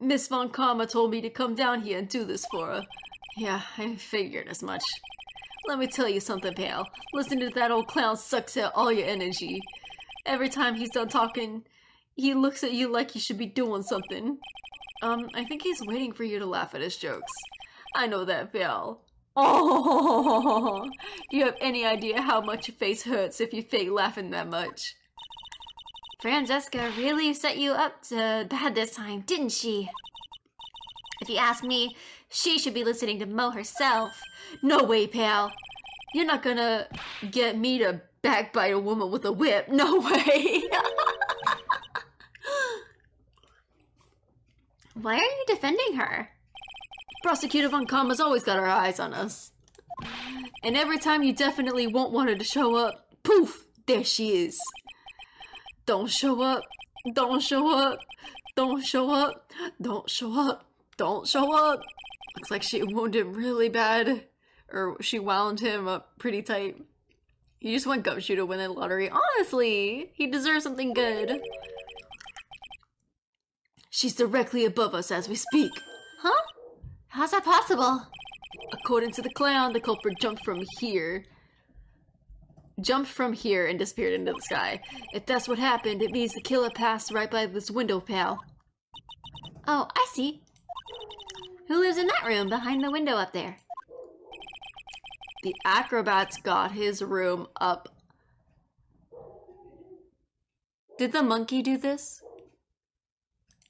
A: Miss Von Karma told me to come down here and do this for her. Yeah, I figured as much. Let me tell you something, pal. Listening to that old clown sucks out all your energy. Every time he's done talking, he looks at you like you should be doing something. I think he's waiting for you to laugh at his jokes. I know that, pal. Oh, do you have any idea how much your face hurts if you fake laughing that much?
C: Francesca really set you up to bad this time, didn't she? If you ask me, she should be listening to Mo herself.
A: No way, pal. You're not gonna get me to backbite a woman with a whip. No way.
C: Why are you defending her?
A: Prosecutor Von Karma's always got her eyes on us. And every time you definitely won't want her to show up, poof, there she is. Don't show up. Don't show up. Don't show up. Don't show up. Don't show up. Looks like she wounded him really bad. Or she wound him up pretty tight. He just went gumshoe to win the lottery. Honestly, he deserves something good. She's directly above us as we speak.
C: Huh? How's that possible?
A: According to the clown, the culprit jumped from here and disappeared into the sky. If that's what happened, it means the killer passed right by this window, pal.
C: Oh, I see. Who lives in that room behind the window up there?
A: The acrobat's got his room up. Did the monkey do this?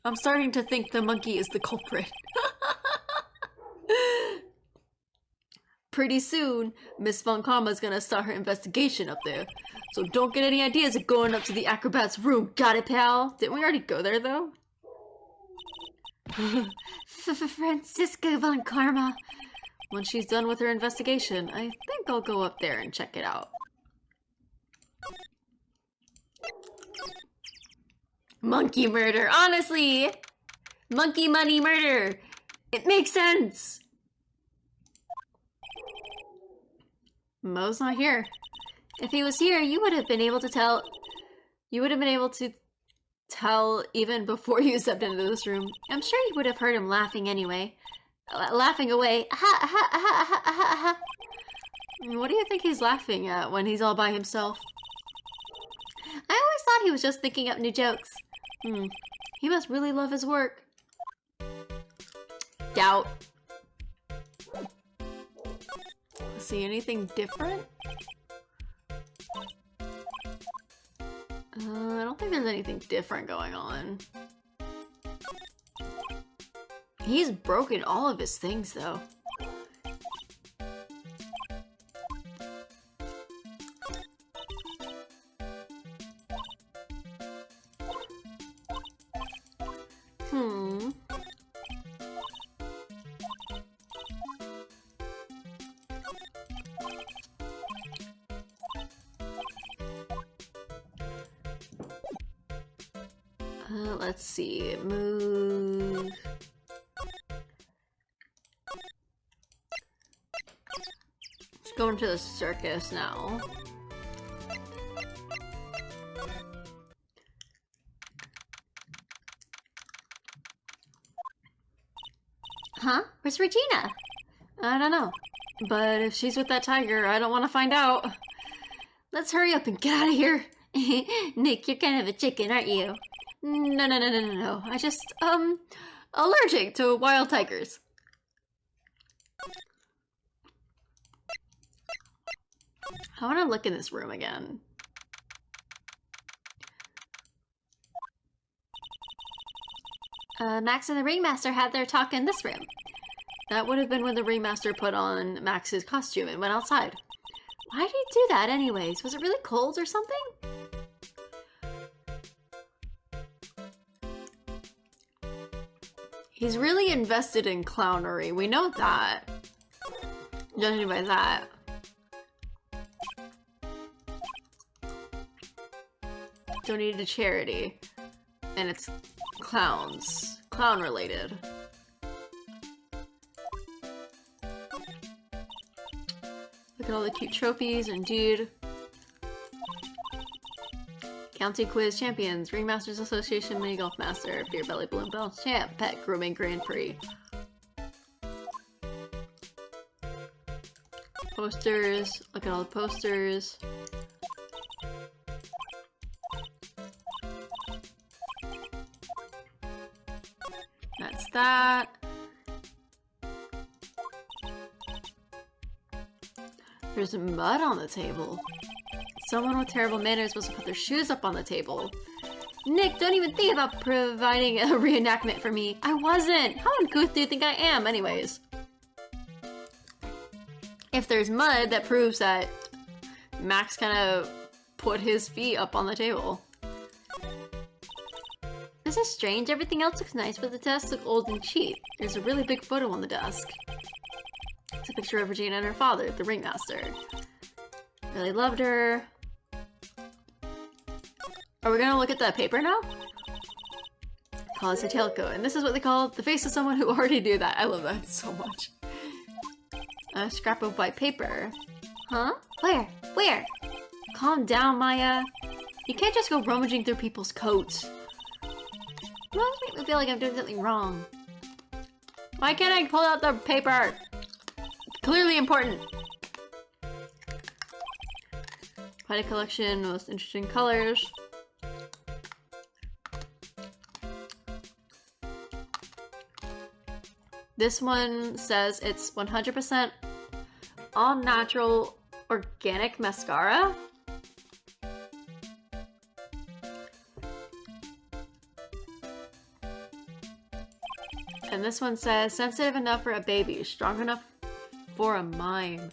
A: I'm starting to think the monkey is the culprit. Pretty soon, Miss Von Karma's gonna start her investigation up there. So don't get any ideas of going up to the acrobat's room. Got it, pal? Didn't we already go there, though?
C: Francisca Von Karma.
A: When she's done with her investigation, I think I'll go up there and check it out. Monkey murder, honestly! Monkey money murder! It makes sense! Mo's not here.
C: If he was here, you would have been able to tell.
A: You would have been able to tell even before you stepped into this room.
C: I'm sure you would have heard him laughing anyway. Laughing away. Ha ha ha ha ha ha.
A: What do you think he's laughing at when he's all by himself?
C: I always thought he was just thinking up new jokes.
A: He must really love his work. Doubt. See anything different? I don't think there's anything different going on. He's broken all of his things, though. Let's see. Move. Let's go into the circus now.
C: Huh? Where's Regina?
A: I don't know. But if she's with that tiger, I don't want to find out. Let's hurry up and get out of here.
C: Nick, you're kind of a chicken, aren't you?
A: No. I just, allergic to wild tigers. I want to look in this room again.
C: Max and the Ringmaster had their talk in this room.
A: That would have been when the Ringmaster put on Max's costume and went outside.
C: Why did he do that anyways? Was it really cold or something?
A: He's really invested in clownery. We know that. Judging by that. Donated to charity. And it's clowns. Clown related. Look at all the cute trophies, indeed. Okay,
C: County Quiz Champions, Ringmasters Association Mini Golf Master, Beer Belly Balloon Bell Champ, Pet Grooming Grand Prix. Posters, look at all the posters. That's that. There's mud on the table. Someone with terrible manners was to put their shoes up on the table. Nick, don't even think about providing a reenactment for me. I wasn't. How uncouth do you think I am, anyways? If there's mud, that proves that Max kind of put his feet up on the table. This is strange. Everything else looks nice, but the desks look old and cheap. There's a really big photo on the desk. It's a picture of Regina and her father, the ringmaster. Really loved her. Are we gonna look at that paper now? Call it a tailcoat, and this is what they call the face of someone who already knew that. I love that so much. A scrap of white paper. Huh? Where? Where? Calm down, Maya. You can't just go rummaging through people's coats. You always make me feel like I'm doing something wrong. Why can't I pull out the paper? Clearly important. Quite a collection, most interesting colors. This one says it's 100% all natural organic mascara. And this one says sensitive enough for a baby, strong enough for a mime.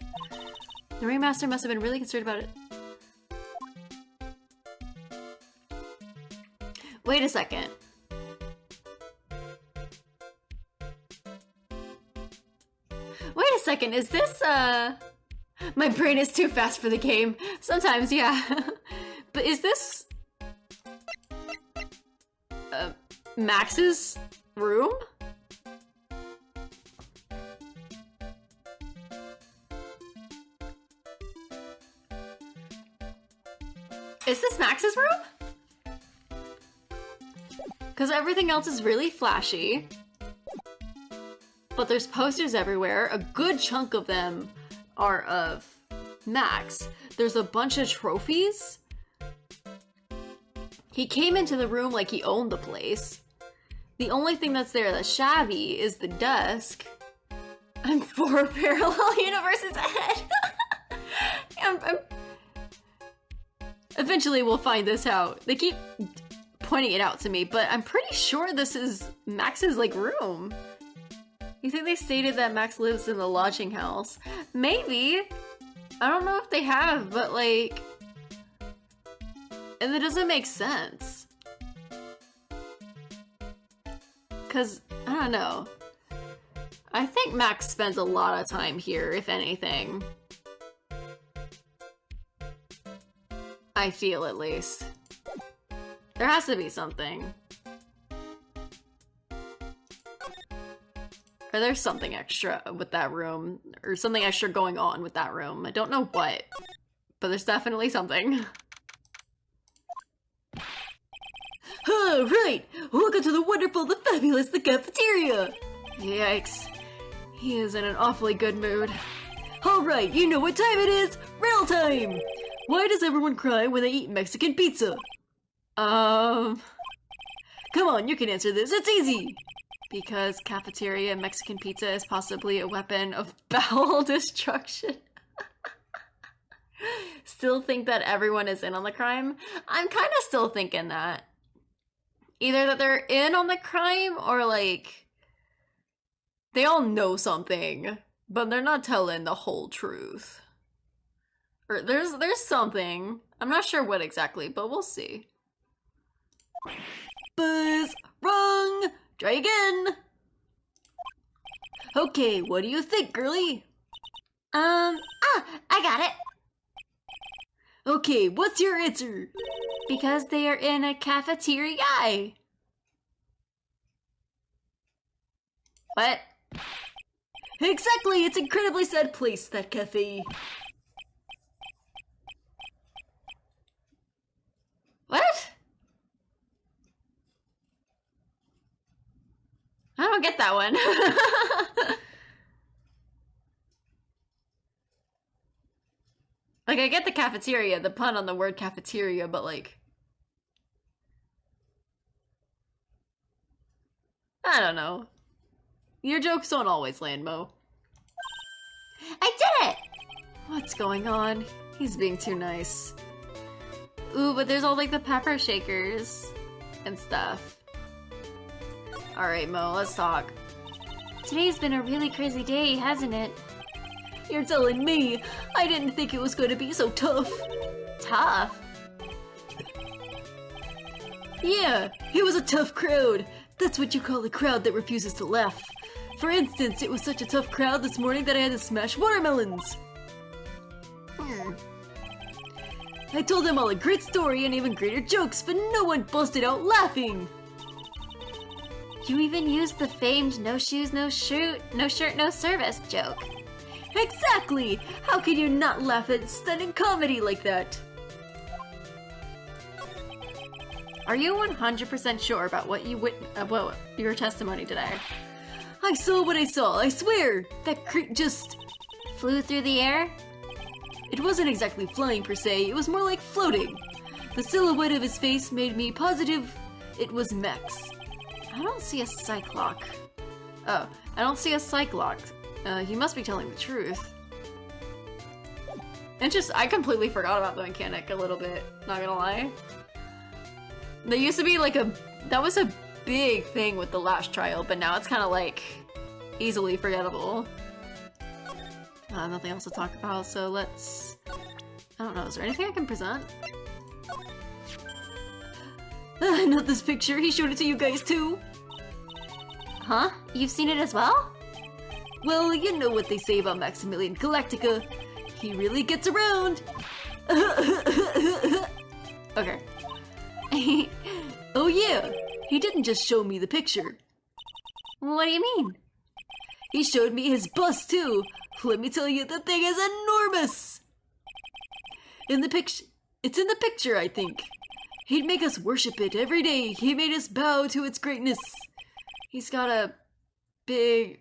C: The ringmaster must have been really concerned about it. Wait a second. Wait a second, is this, my brain is too fast for the game. Sometimes, yeah. But is this... Max's room? Is this Max's room? Because everything else is really flashy. But there's posters everywhere. A good chunk of them are of Max. There's a bunch of trophies. He came into the room like he owned the place. The only thing that's there that's shabby is the desk. I'm 4 parallel universes ahead. Eventually we'll find this out. They keep pointing it out to me, but I'm pretty sure this is Max's, like, room. You think they stated that Max lives in the lodging house? Maybe. I don't know if they have, but, like... And it doesn't make sense. Because, I don't know. I think Max spends a lot of time here, if anything. I feel, at least. There has to be something. Or there's something extra with that room. Or something extra going on with that room. I don't know what. But there's definitely something.
B: Alright! Welcome to the wonderful, the fabulous, the cafeteria!
C: Yikes. He is in an awfully good mood.
B: Alright, you know what time it is! Riddle time! Why does everyone cry when they eat Mexican pizza? Come on, you can answer this, it's easy!
C: Because cafeteria Mexican pizza is possibly a weapon of bowel destruction. Still think that everyone is in on the crime? I'm kind of still thinking that. Either that they're in on the crime or, like, they all know something, but they're not telling the whole truth. Or there's something. I'm not sure what exactly, but we'll see.
B: Buzz! Wrong! Try again! Okay, what do you think, girly?
C: I got it.
B: Okay, what's your answer?
C: Because they are in a cafeteria. What?
B: Exactly, it's incredibly sad place, that cafe.
C: What? don't get that one. Like, I get the cafeteria, the pun on the word cafeteria, but like... I don't know. Your jokes don't always land, Mo.
B: I did it!
C: What's going on? He's being too nice. Ooh, but there's all like the pepper shakers and stuff. Alright, Mo, let's talk.
A: Today's been a really crazy day, hasn't it?
B: You're telling me. I didn't think it was going to be so tough.
C: Tough?
B: Yeah, it was a tough crowd. That's what you call a crowd that refuses to laugh. For instance, it was such a tough crowd this morning that I had to smash watermelons. I told them all a great story and even greater jokes, but no one busted out laughing.
A: You even used the famed no shoes, no shirt, no service joke.
B: Exactly! How could you not laugh at stunning comedy like that?
C: Are you 100% sure about what you about your testimony today?
B: I saw what I saw, I swear! That creep just...
A: Flew through the air?
B: It wasn't exactly flying per se, it was more like floating. The silhouette of his face made me positive it was Max.
C: I don't see a Cyclock. Oh, I don't see a Cyclock. He must be telling the truth. And I completely forgot about the mechanic a little bit, not gonna lie. There used to be like that was a big thing with the last trial, but now it's kind of like easily forgettable. Nothing else to talk about, so let's... I don't know, is there anything I can present?
B: Not this picture, he showed it to you guys too.
A: Huh? You've seen it as well?
B: Well, you know what they say about Maximilian Galactica. He really gets around.
C: Okay.
B: Oh yeah, he didn't just show me the picture.
A: What do you mean?
B: He showed me his bust too. Let me tell you, the thing is enormous. It's in the picture, I think. He'd make us worship it every day. He made us bow to its greatness.
C: He's got a big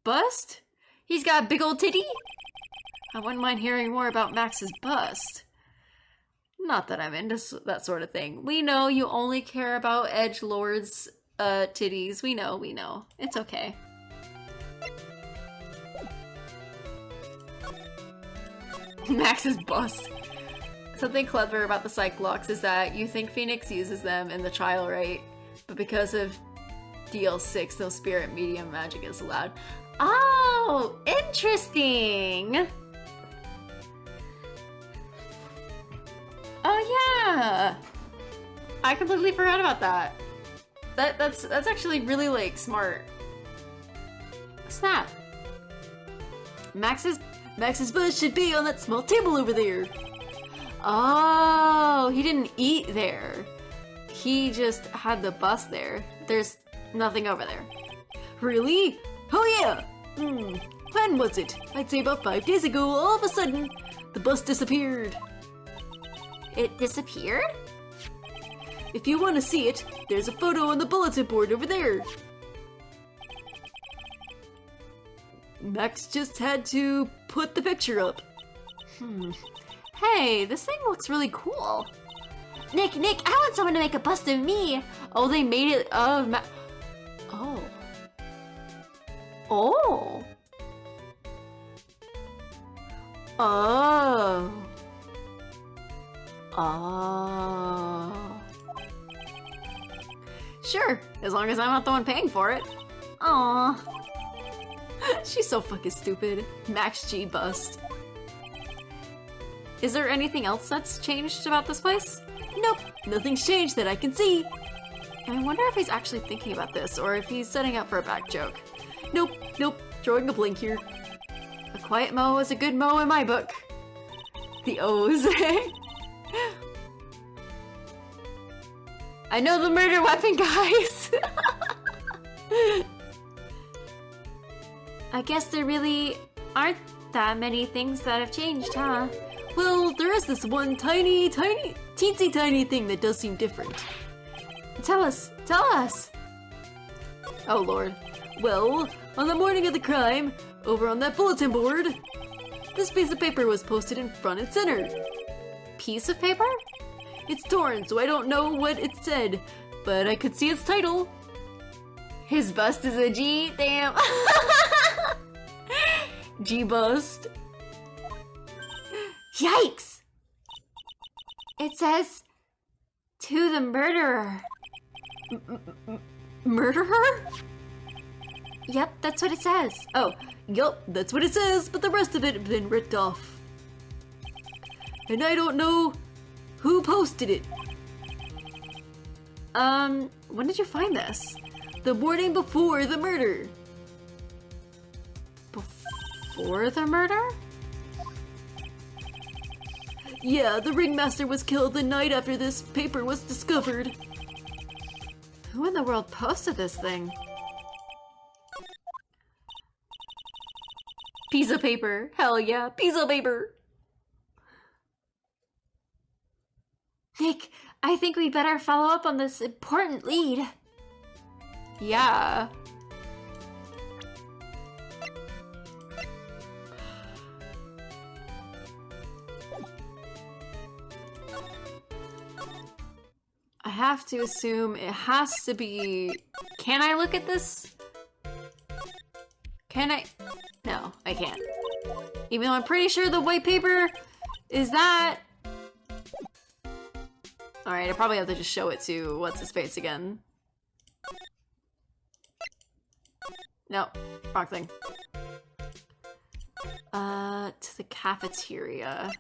C: bust? He's got a big old titty? I wouldn't mind hearing more about Max's bust. Not that I'm into that sort of thing. We know you only care about edgelords' titties. We know. It's okay. Max's bust. Something clever about the Cyclops is that you think Phoenix uses them in the trial, right? But because of DL6, no spirit medium magic is allowed. Oh, interesting! Oh yeah! I completely forgot about that. That's actually really like smart. Snap. Max's
B: bust should be on that small table over there.
C: Oh, he didn't eat there. He just had the bust there. There's nothing over there.
B: Really? Oh yeah! When was it? I'd say about 5 days ago, all of a sudden, the bust disappeared.
A: It disappeared?
B: If you want to see it, there's a photo on the bulletin board over there. Max just had to put the picture up.
C: Hey, this thing looks really cool.
A: Nick, I want someone to make a bust of me.
C: Oh, they made it of Oh. Oh. Oh. Oh. Sure, as long as I'm not the one paying for it.
A: Aww.
C: She's so fucking stupid. Max G bust. Is there anything else that's changed about this place?
B: Nope, nothing's changed that I can see.
C: I wonder if he's actually thinking about this, or if he's setting up for a back joke.
B: Nope, drawing a blank here.
C: A quiet Mo is a good Mo in my book. The O's. I know the murder weapon, guys!
A: I guess there really aren't that many things that have changed, huh?
B: Well, there is this one teensy tiny thing that does seem different.
C: Tell us!
B: Oh lord. Well, on the morning of the crime, over on that bulletin board, this piece of paper was posted in front and center.
A: Piece of paper?
B: It's torn, so I don't know what it said, but I could see its title.
A: His bust is a G? Damn.
B: G-bust.
A: Yikes! It says, to the murderer.
B: Murderer?
A: Yep, that's what it says.
B: Oh, yup, that's what it says, but the rest of it had been ripped off. And I don't know who posted it.
A: When did you find this?
B: The morning before the murder.
A: Before the murder?
B: Yeah, the ringmaster was killed the night after this paper was discovered.
A: Who in the world posted this thing?
B: Piece of paper. Hell yeah, piece of paper.
A: Nick, I think we better follow up on this important lead.
B: Yeah.
A: I have to assume it has to be... Can I look at this? Can I? No, I can't. Even though I'm pretty sure the white paper is that. Alright, I probably have to just show it to what's-his-face again. No, wrong thing. To the cafeteria.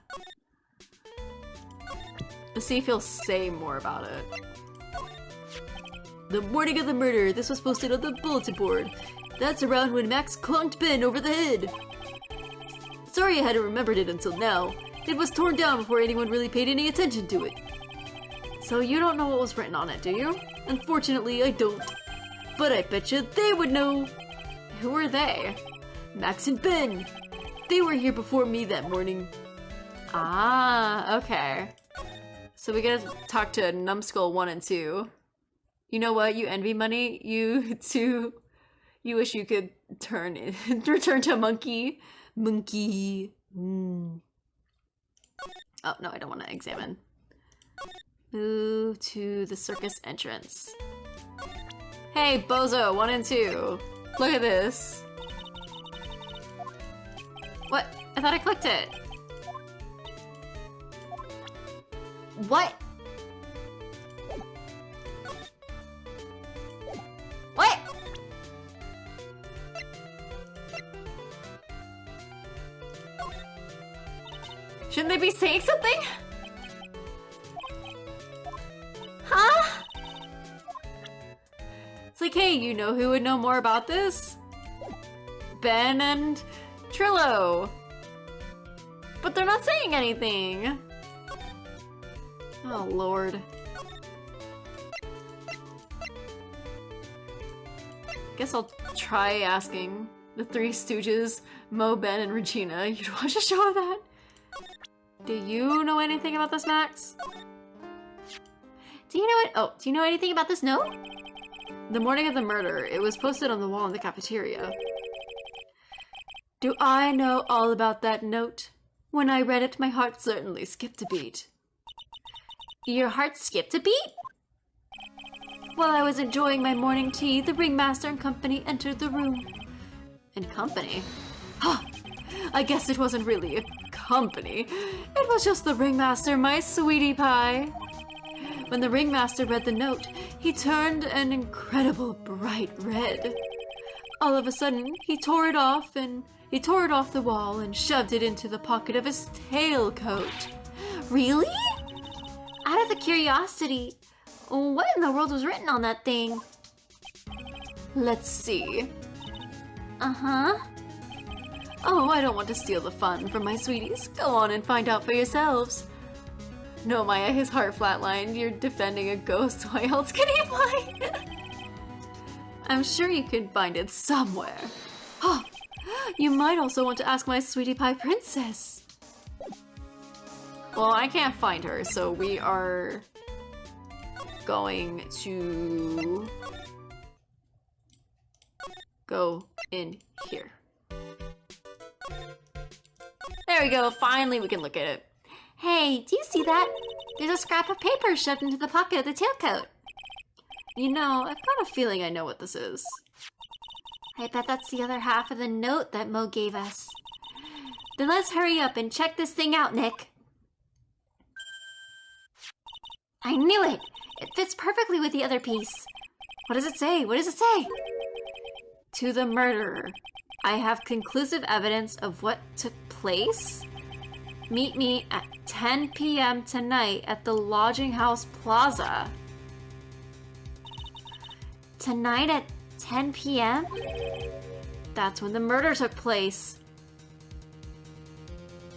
A: Let's see if he'll say more about it.
B: The morning of the murder, this was posted on the bulletin board. That's around when Max clunked Ben over the head. Sorry I hadn't remembered it until now. It was torn down before anyone really paid any attention to it.
A: So you don't know what was written on it, do you?
B: Unfortunately, I don't. But I betcha they would know.
A: Who are they?
B: Max and Ben. They were here before me that morning.
A: Ah, okay. So we gotta talk to Numbskull 1 and 2. You know what? You envy money. You too. You wish you could return to a monkey.
B: Monkey. Mm.
A: Oh, no, I don't want to examine. Move to the circus entrance. Hey, Bozo, 1 and 2. Look at this. What? I thought I clicked it. What? What? Shouldn't they be saying something? Huh? It's like, hey, you know who would know more about this? Ben and Trillo. But they're not saying anything. Oh, Lord. Guess I'll try asking the Three Stooges, Mo, Ben, and Regina. You'd watch a show of that? Do you know anything about this, Max? Do you know it? Oh, do you know anything about this note? The morning of the murder, it was posted on the wall in the cafeteria.
B: Do I know all about that note? When I read it, my heart certainly skipped a beat.
A: Your heart skipped a beat?
B: While I was enjoying my morning tea, the ringmaster and company entered the room.
A: And company?
B: Huh! I guess it wasn't really a company. It was just the ringmaster, my sweetie pie. When the ringmaster read the note, he turned an incredible bright red. All of a sudden, he tore it off the wall and shoved it into the pocket of his tailcoat.
A: Really? Out of curiosity, what in the world was written on that thing?
B: Let's see.
A: Uh-huh.
B: Oh, I don't want to steal the fun from my sweeties. Go on and find out for yourselves.
A: No, Maya, his heart flatlined. You're defending a ghost. Why else can he fly?
B: I'm sure you can find it somewhere. Oh, you might also want to ask my sweetie pie princess.
A: Well, I can't find her, so we are going to go in here. There we go, finally we can look at it.
C: Hey, do you see that? There's a scrap of paper shoved into the pocket of the tailcoat.
A: You know, I've got a feeling I know what this is.
C: I bet that's the other half of the note that Mo gave us. Then let's hurry up and check this thing out, Nick. I knew it! It fits perfectly with the other piece.
A: What does it say? What does it say? To the murderer. I have conclusive evidence of what took place. Meet me at 10 p.m. tonight at the Lodging House Plaza.
C: Tonight at 10 p.m.?
A: That's when the murder took place.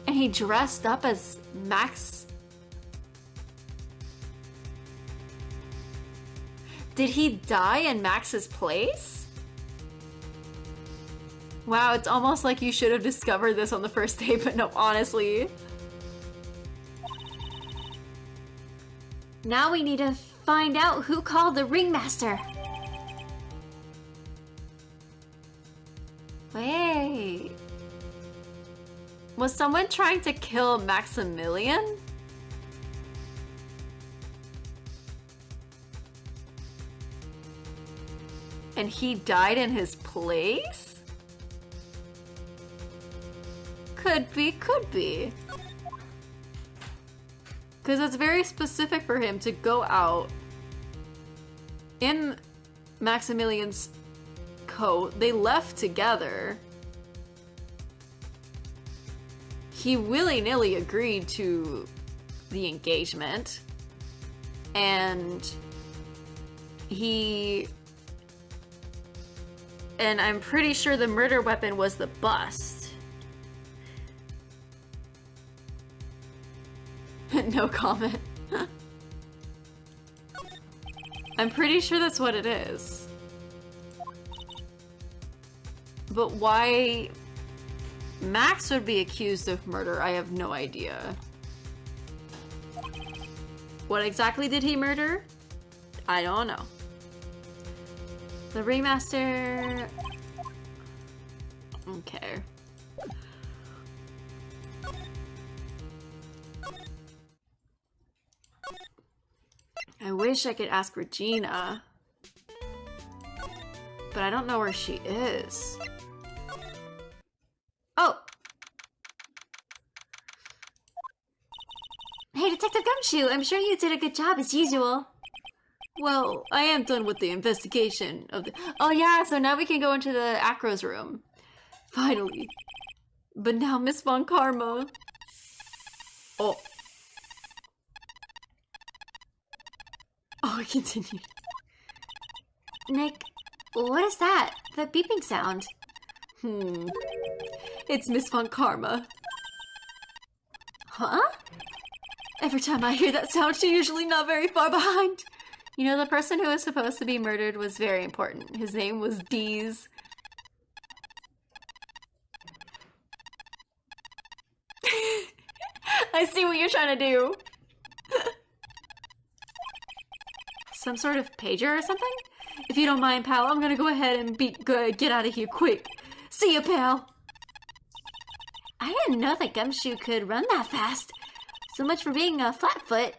A: And he dressed up as Max. Did he die in Max's place? Wow, it's almost like you should have discovered this on the first day, but no, honestly.
C: Now we need to find out who called the ringmaster.
A: Wait. Was someone trying to kill Maximilian? And he died in his place? Could be, could be. Because it's very specific for him to go out in Maximilian's coat. They left together. He willy-nilly agreed to the engagement. And I'm pretty sure the murder weapon was the bust. No comment. I'm pretty sure that's what it is. But why Max would be accused of murder, I have no idea. What exactly did he murder? I don't know. The ringmaster... Okay. I wish I could ask Regina, but I don't know where she is. Oh!
C: Hey, Detective Gumshoe, I'm sure you did a good job as usual.
A: Well, I am done with the investigation of the... Oh yeah, so now we can go into the Acro's room. Finally. But now Miss Von Karma... Oh. Oh, continue.
C: Nick, what is that? That beeping sound?
A: It's Miss Von Karma.
C: Huh?
A: Every time I hear that sound, she's usually not very far behind. You know, the person who was supposed to be murdered was very important. His name was Deez. I see what you're trying to do. Some sort of pager or something? If you don't mind, pal, I'm gonna go ahead and get out of here quick. See ya, pal.
C: I didn't know that Gumshoe could run that fast. So much for being a flatfoot.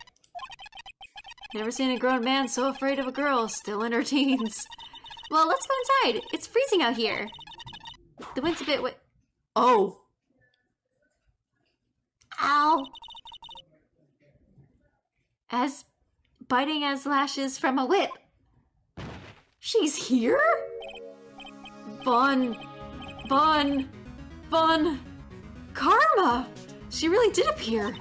A: Never seen a grown man so afraid of a girl still in her teens.
C: Well, let's go inside. It's freezing out here. The wind's a bit
A: Oh.
C: Ow. As biting as lashes from a whip.
A: She's here? Von Karma! She really did appear.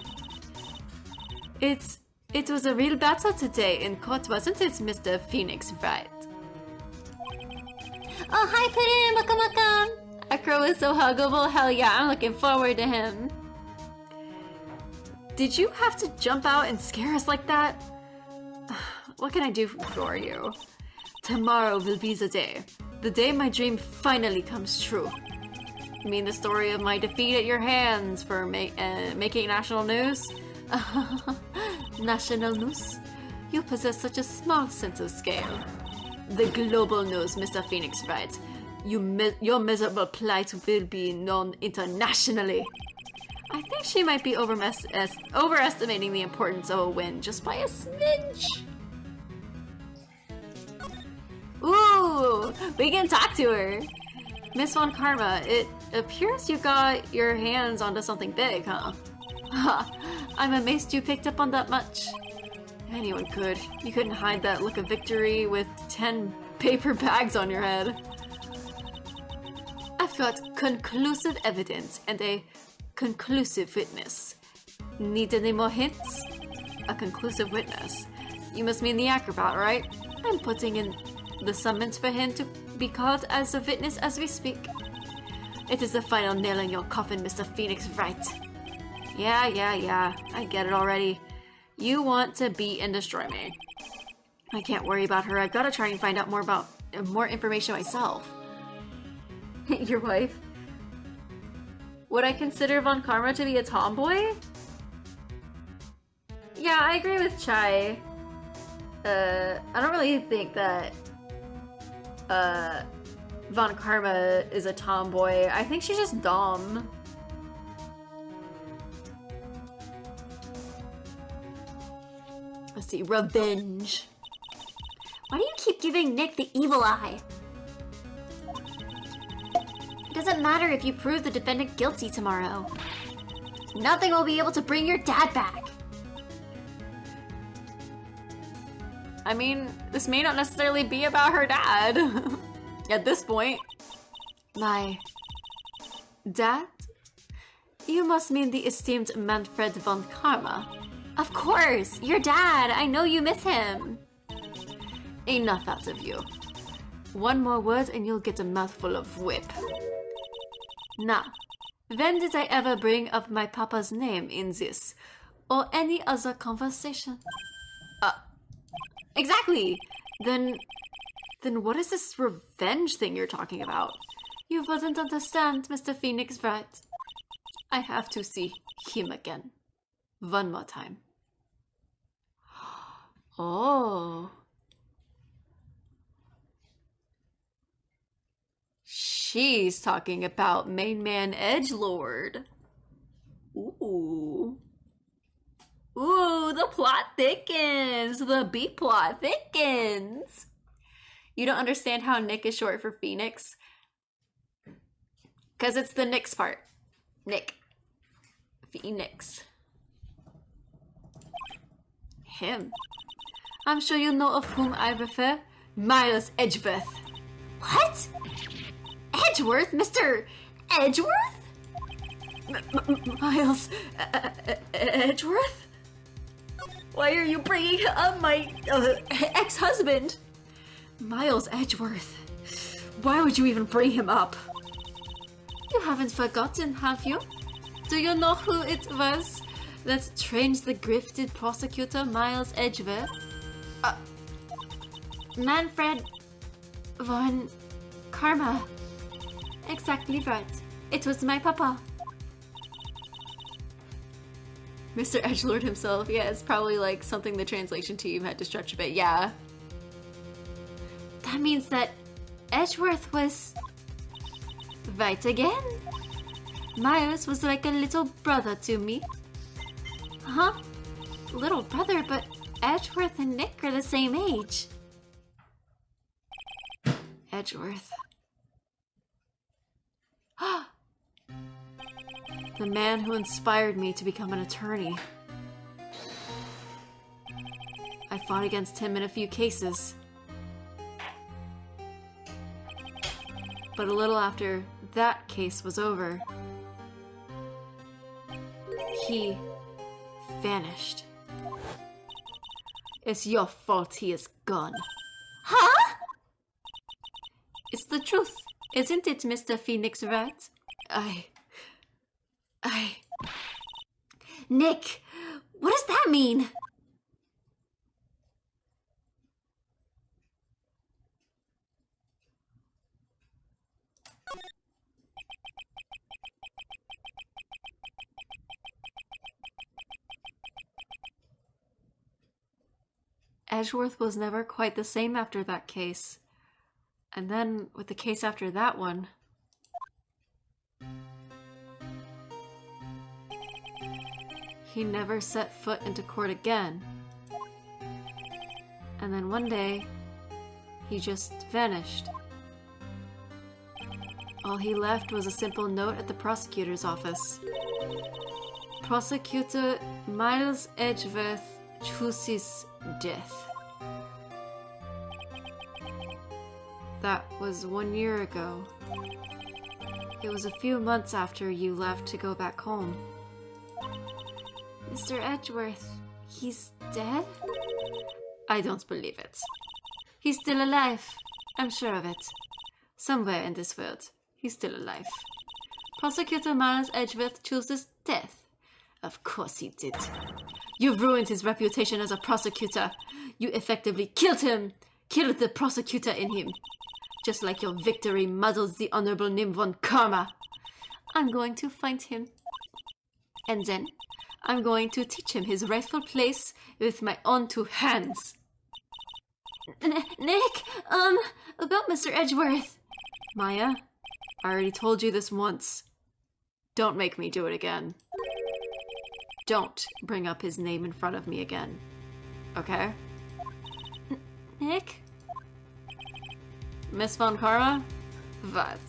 A: It was a real battle today in court, wasn't it, Mr. Phoenix Wright?
C: Oh, hi, Puddin! Welcome!
A: Acro is so huggable. Hell yeah, I'm looking forward to him. Did you have to jump out and scare us like that? What can I do for you? Tomorrow will be the day my dream finally comes true. You mean the story of my defeat at your hands for making national news? National news? You possess such a small sense of scale. The global news, Mr. Phoenix Wright.
B: your miserable plight will be known internationally. I think she might be overestimating the importance of a win just by a smidge. Ooh, we can talk to her. Miss Von Karma, it appears you got your hands onto something big, huh? Ha, I'm amazed you picked up on that much. Anyone could. You couldn't hide that look of victory with 10 paper bags on your head. I've got conclusive evidence and a conclusive witness. Need any more hints? A conclusive witness. You must mean the acrobat, right? I'm putting in the summons for him to be called as a witness as we speak. It is the final nail in your coffin, Mr. Phoenix, right? Yeah. I get it already. You want to beat and destroy me. I can't worry about her. I've got to try and find out more information myself. Your wife? Would I consider Von Karma to be a tomboy? Yeah, I agree with Chai. I don't really think that Von Karma is a tomboy. I think she's just dumb. Let's see, revenge.
C: Why do you keep giving Nick the evil eye? It doesn't matter if you prove the defendant guilty tomorrow. Nothing will be able to bring your dad back.
B: I mean, this may not necessarily be about her dad. At this point. My dad? You must mean the esteemed Manfred von Karma.
C: Of course, your dad. I know you miss him.
B: Enough out of you. One more word and you'll get a mouthful of whip. Now, when did I ever bring up my papa's name in this or any other conversation? Exactly. Then what is this revenge thing you're talking about? You wouldn't understand, Mr. Phoenix, right? I have to see him again. One more time. Oh. She's talking about main man edgelord. Ooh. Ooh, the plot thickens. The B plot thickens. You don't understand how Nick is short for Phoenix? Because it's the Nick's part. Nick. Phoenix. Him. I'm sure you know of whom I refer. Miles Edgeworth.
C: What? Edgeworth? Mr. Edgeworth?
B: Miles Edgeworth? Why are you bringing up my ex-husband? Miles Edgeworth. Why would you even bring him up? You haven't forgotten, have you? Do you know who it was that trained the gifted prosecutor Miles Edgeworth?
C: Manfred von Karma. Exactly right. It was my papa.
B: Mr. Edgelord himself. Yeah, it's probably like something the translation team had to stretch a bit. Yeah.
C: That means that Edgeworth was right again.
B: Miles was like a little brother to me.
C: Huh? Little brother, but Edgeworth and Nick are the same age.
B: Edgeworth. The man who inspired me to become an attorney. I fought against him in a few cases. But a little after that case was over, he vanished. It's your fault he is gone.
C: Huh?
B: It's the truth, isn't it, Mr. Phoenix Rat?
C: Nick, what does that mean?
B: Edgeworth was never quite the same after that case.
A: And then with the case after that one, he never set foot into court again. And then one day, he just vanished. All he left was a simple note at the prosecutor's office. Prosecutor Miles Edgeworth chooses death. That was 1 year ago. It was a few months after you left to go back home. Mr. Edgeworth, he's dead? I don't believe it. He's still alive. I'm sure of it. Somewhere in this world, he's still alive. Prosecutor Miles Edgeworth chooses death. Of course he did. You ruined his reputation as a prosecutor. You effectively killed him. Killed the prosecutor in him. Just like your victory muddles the honorable name von Karma. I'm going to find him. And then, I'm going to teach him his rightful place with my own two hands.
B: Nick, about Mr. Edgeworth.
A: Maya, I already told you this once. Don't make me do it again. Don't bring up his name in front of me again. Okay?
B: Nick?
A: Miss Von Karma? What?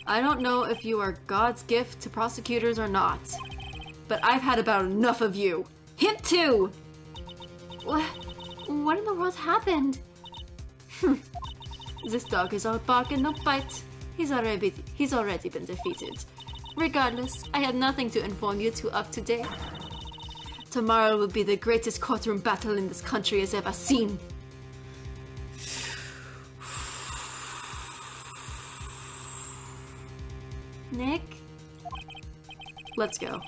A: I don't know if you are God's gift to prosecutors or not, but I've had about enough of you. Him too!
B: What in the world happened?
A: This dog is out bark and no bite. He's already been defeated. Regardless, I have nothing to inform you two of today. Tomorrow will be the greatest courtroom battle in this country has ever seen.
B: Nick?
A: Let's go.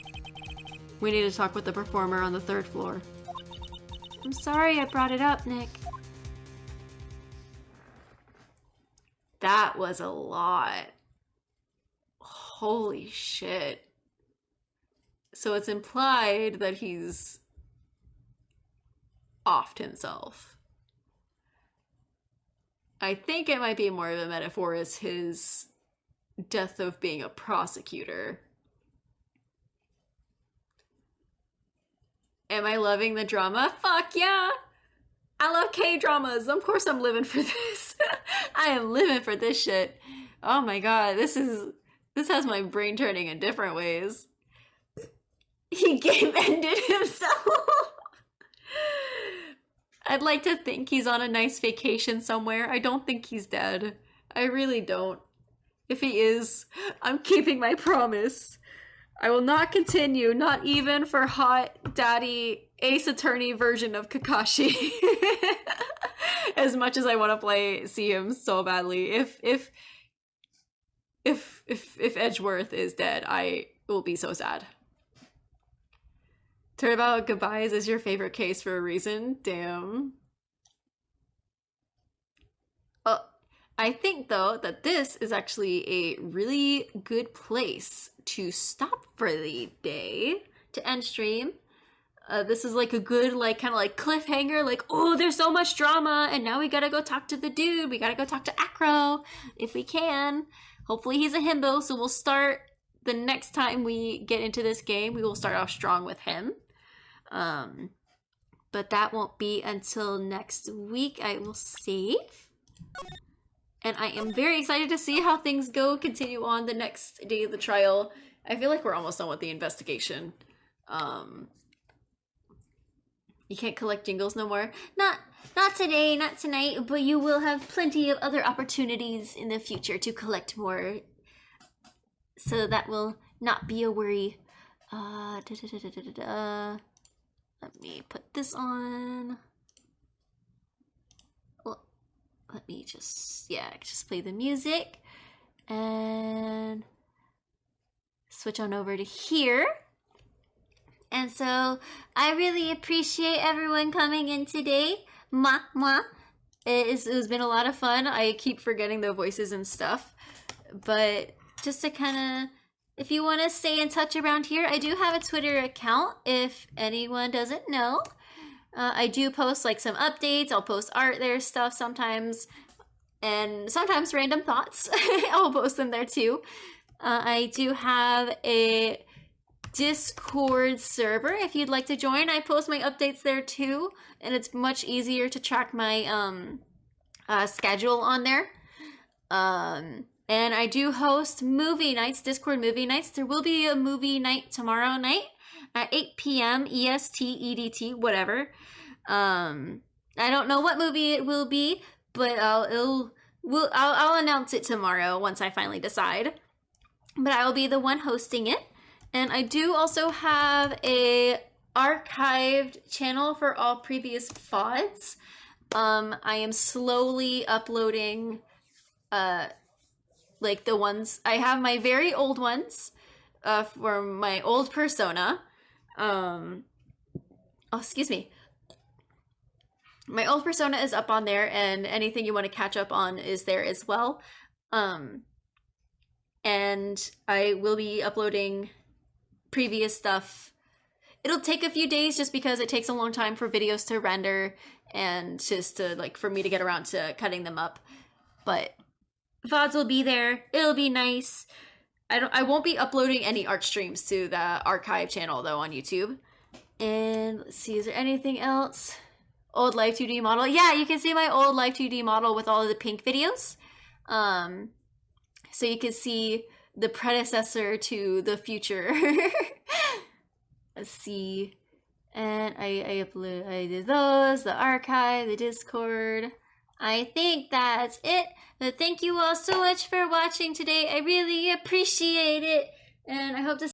A: We need to talk with the performer on the 3rd floor.
B: I'm sorry I brought it up, Nick.
A: That was a lot. Holy shit. So it's implied that he's offed himself. I think it might be more of a metaphor as his death of being a prosecutor. Am I loving the drama? Fuck yeah! I love K-dramas. Of course I'm living for this. I am living for this shit. Oh my god, this has my brain turning in different ways. He game-ended himself. I'd like to think he's on a nice vacation somewhere. I don't think he's dead. I really don't. If he is, I'm keeping my promise. I will not continue, not even for hot daddy Ace Attorney version of Kakashi. As much as I want to see him so badly. If Edgeworth is dead, I will be so sad. Turnabout Goodbyes is your favorite case for a reason. Damn. I think, though, that this is actually a really good place to stop for the day, to end stream. This is like a good, kind of cliffhanger, oh, there's so much drama, and now we gotta go talk to the dude, we gotta go talk to Acro, if we can. Hopefully he's a himbo, so we'll start, the next time we get into this game, we will start off strong with him. But that won't be until next week, I will save. And I am very excited to see how things continue on the next day of the trial. I feel like we're almost done with the investigation. You can't collect jingles no more.
B: Not today, not tonight, but you will have plenty of other opportunities in the future to collect more. So that will not be a worry. Let me put this on. Let me just play the music and switch on over to here. And so I really appreciate everyone coming in today. Mwah, mwah. It's been a lot of fun. I keep forgetting the voices and stuff. But just to kind of, if you want to stay in touch around here, I do have a Twitter account if anyone doesn't know. I do post some updates. I'll post art there, stuff sometimes.
A: and sometimes random thoughts. I'll post them there too. I do have a Discord server if you'd like to join. I post my updates there too, and it's much easier to track my schedule on there. And I do host movie nights, Discord movie nights. There will be a movie night tomorrow night at 8 p.m. EST, EDT, whatever. I don't know what movie it will be, but I'll announce it tomorrow once I finally decide. But I will be the one hosting it. And I do also have a archived channel for all previous VODs. I am slowly uploading like the ones, I have my very old ones for my old persona. Oh, excuse me. My old persona is up on there, and anything you want to catch up on is there as well. And I will be uploading previous stuff. It'll take a few days just because it takes a long time for videos to render and just to like for me to get around to cutting them up. But VODs will be there. It'll be nice. I won't be uploading any art streams to the archive channel though on YouTube. And let's see, is there anything else? Old Life 2D model. Yeah, you can see my old Life 2D model with all of the pink videos. So you can see the predecessor to the future. Let's see. And I did those, the archive, the Discord. I think that's it. But thank you all so much for watching today. I really appreciate it. And I hope to